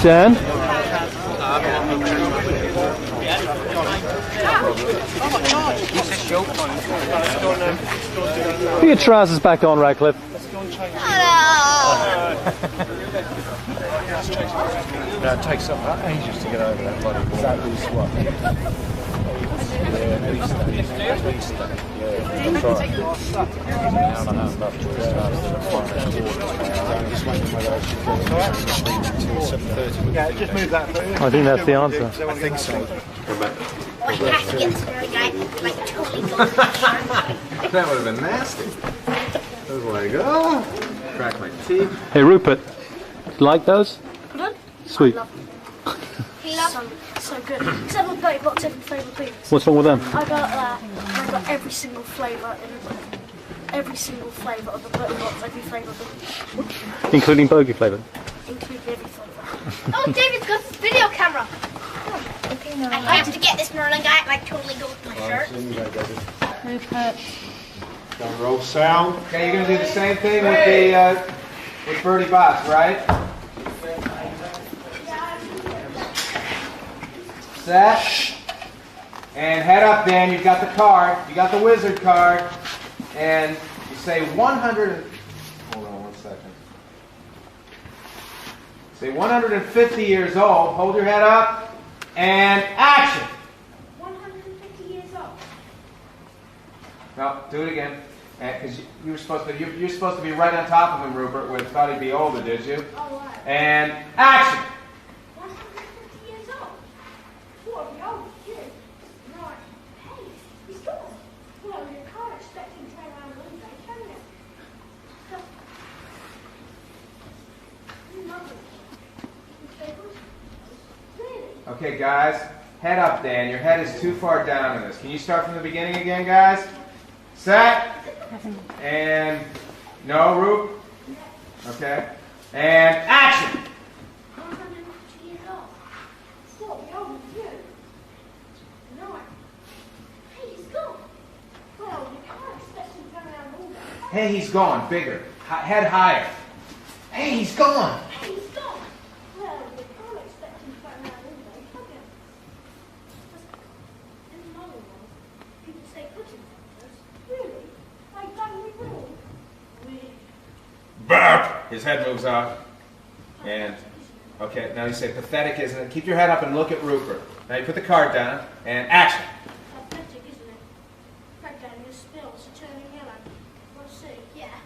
Dan? Put your trousers back on, Radcliffe. Now it takes ages to get over that bloody ball. At least what? Yeah, at least that. Yeah, that's right. An hour and a half left to the start of the final quarter. I'm just waiting whether I should go until 7:30. Yeah, just move that. I think that's the answer. I think so. That would have been nasty. It was like, oh, crack my teeth. Hey, Rupert, you like those? Good. Sweet. So good. 730 got 7 flavour beans. What's wrong with them? I got every single flavour in the book. Every single flavour of the book box, every flavour bean. Including bogey flavoured? Including every flavour. Oh, David's got this video camera. I have to get this Merlin guy, like totally go with my shirt. Rupert. Don't roll sound. Okay, you're going to do the same thing with the with Birdie Bots, right? Set. And head up, Dan. You've got the card. You got the wizard card. And you say 100. Hold on 1 second. Say 150 years old. Hold your head up. And action. 150 years old. No, do it again. Because you were supposed to. You're supposed to be right on top of him, Rupert. When thought he'd be older, did you? Oh, wow. And action. 150 years old. What a old kid. Right. Hey, he's gone. Well, you can't expect him to turn around one day, can you? You love it. Really? Okay, guys. Head up, Dan. Your head is too far down in this. Can you start from the beginning again, guys? Set. And no, Roop. Okay. And action. 150 years old. What a old kid. Right. Hey, he's gone. Well, you can't expect him to turn around all day. Hey, he's gone. Bigger. Head higher. Hey, he's gone. Hey, he's gone. Well, you can't expect him to turn around all day, can you? In the modern ones, people say cooking factors. Really? Like that we will? Really? Burp. His head moves up. And, okay, now you say pathetic, isn't it? Keep your head up and look at Rupert. Now you put the card down and action. Pathetic, isn't it? Crack down your spills are turning yellow. We'll see. Yeah.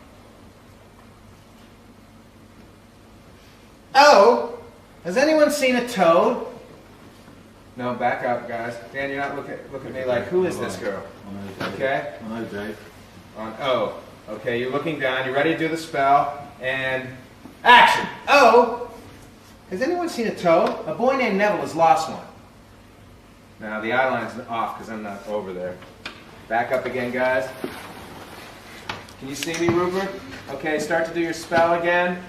Oh, has anyone seen a toad? No, back up, guys. Dan, you're not look at me like, who is this girl? Okay? I know, Dave. On O. Okay, you're looking down. You're ready to do the spell. And action. O. Has anyone seen a toad? A boy named Neville has lost one. Now, the eye line's off because I'm not over there. Back up again, guys. Can you see me, Rupert? Okay, start to do your spell again.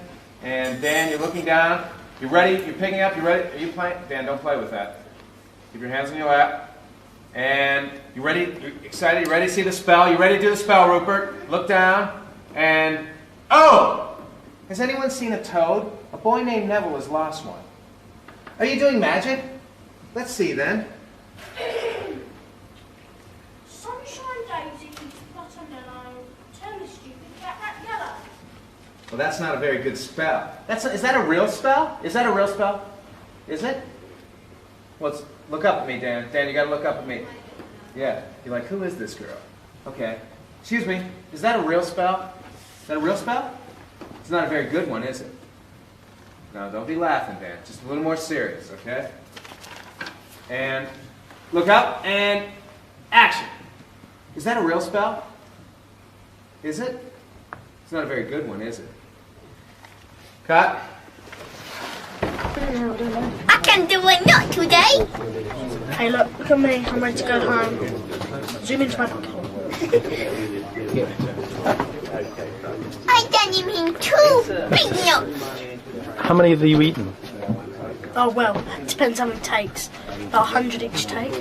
And Dan, you're looking down. You ready? You're picking up. You ready? Are you playing? Dan, don't play with that. Keep your hands on your lap. And you ready? You excited? You ready to see the spell? You ready to do the spell, Rupert? Look down. And oh! Has anyone seen a toad? A boy named Neville has lost one. Are you doing magic? Let's see then. Sunshine daisy, buttermelon, turn the stupid cat that yellow. Well, that's not a very good spell. Is that a real spell? Is that a real spell? Is it? Well, look up at me, Dan. Dan, you gotta look up at me. Yeah. You're like, who is this girl? Okay. Excuse me. Is that a real spell? Is that a real spell? It's not a very good one, is it? No, don't be laughing, Dan. Just a little more serious, okay? And look up and action. Is that a real spell? Is it? It's not a very good one, is it? Cut. I can do it not today. Hey, look at me. I'm ready to go home. Zoom into my pocket. I don't even two big notes. How many have you eaten? Oh, well, it depends how many takes. About 100 each take.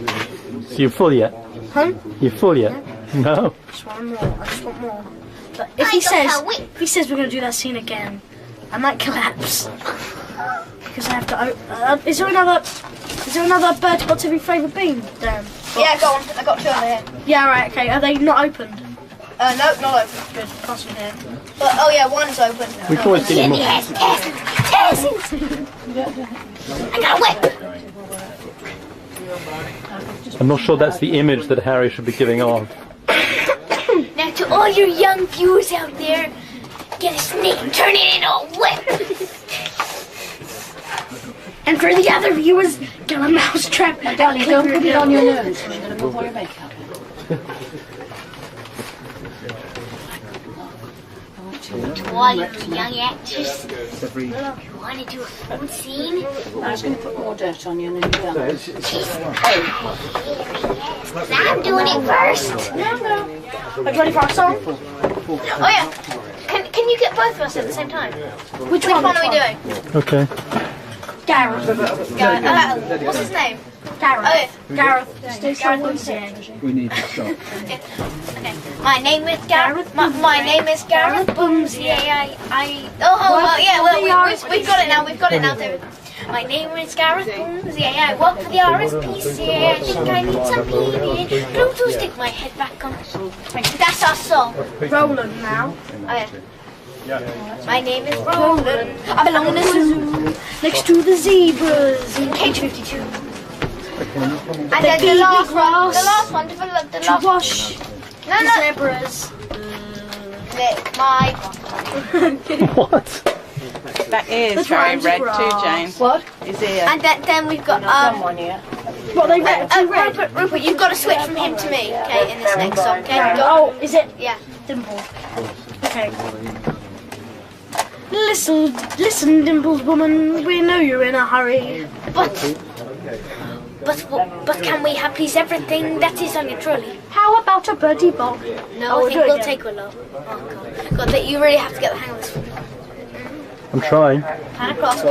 So you're full yet? Huh? You're full yet? No. Just want more. I just want more. But if he says we're going to do that scene again, I might collapse. Because I have to. Is there another Bertie Bott's every flavour bean, Dan? Yeah, go on. I got two over here. Yeah, right. Okay. Are they not opened? No, not open. Good. Pass them here. But oh yeah, one's open. We can always get you more. Yes. I got a whip. I'm not sure that's the image that Harry should be giving off. Now to all your young viewers out there, get a snake and turn it into a whip. And for the other viewers, get a mouse trap. Darling, don't put it on your nose. You're going to move all your makeup. To all you young actors, you want to do a phone scene? I was going to put more dirt on you and then you're done. I'm doing it first. No. Are you ready for our song? Oh yeah. Can you get both of us at the same time? Which one are we doing? Okay. Gareth. What's his name? Gareth. Oh, yeah. Gareth. We need to stop. Okay. My name is Gareth. My name is Gareth Booms. Yeah, we've got it now. We've got it now, David. My name is Gareth Booms. Yeah, I work for the RSPCA. I think I need some PV. Glue to stick my head back on. That's our song. Roland now. Oh yeah. My name is Roland. I belong in the zoo next to the zebras in cage 52. And then the last one, the last wash no. zebras. Lick my. What? That is very red too, James. What? His ear. And then we've got one here. What they red? Rupert, you've got to switch from him to me, okay, in this next song, okay? Oh, is it? Yeah. Dimple. Okay. Listen, Dimples woman, we know you're in a hurry. But can we have please everything that is on your trolley? How about a birdie bog? No, I think we'll take a lot. Oh god. God, you really have to get the hang of this. I'm trying. Pan across.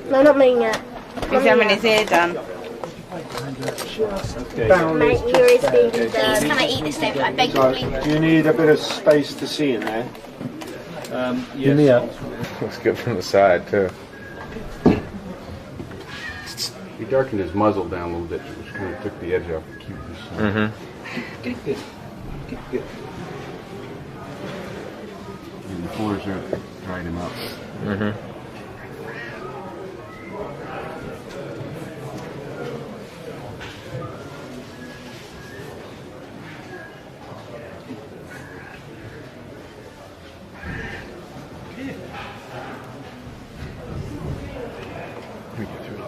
No, not me yet. He's having his ear done. Mate, your ear's being done. Please, can I eat this, David? I beg you, please. Do you need a bit of space to see in there? Give me up. Looks good from the side, too. He darkened his muzzle down a little bit, which kind of took the edge off the cuteness. Mm-hmm. Good. And the floors are drying him out. Mm-hmm.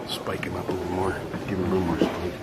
Spike him up a little more. Give him a little more spike.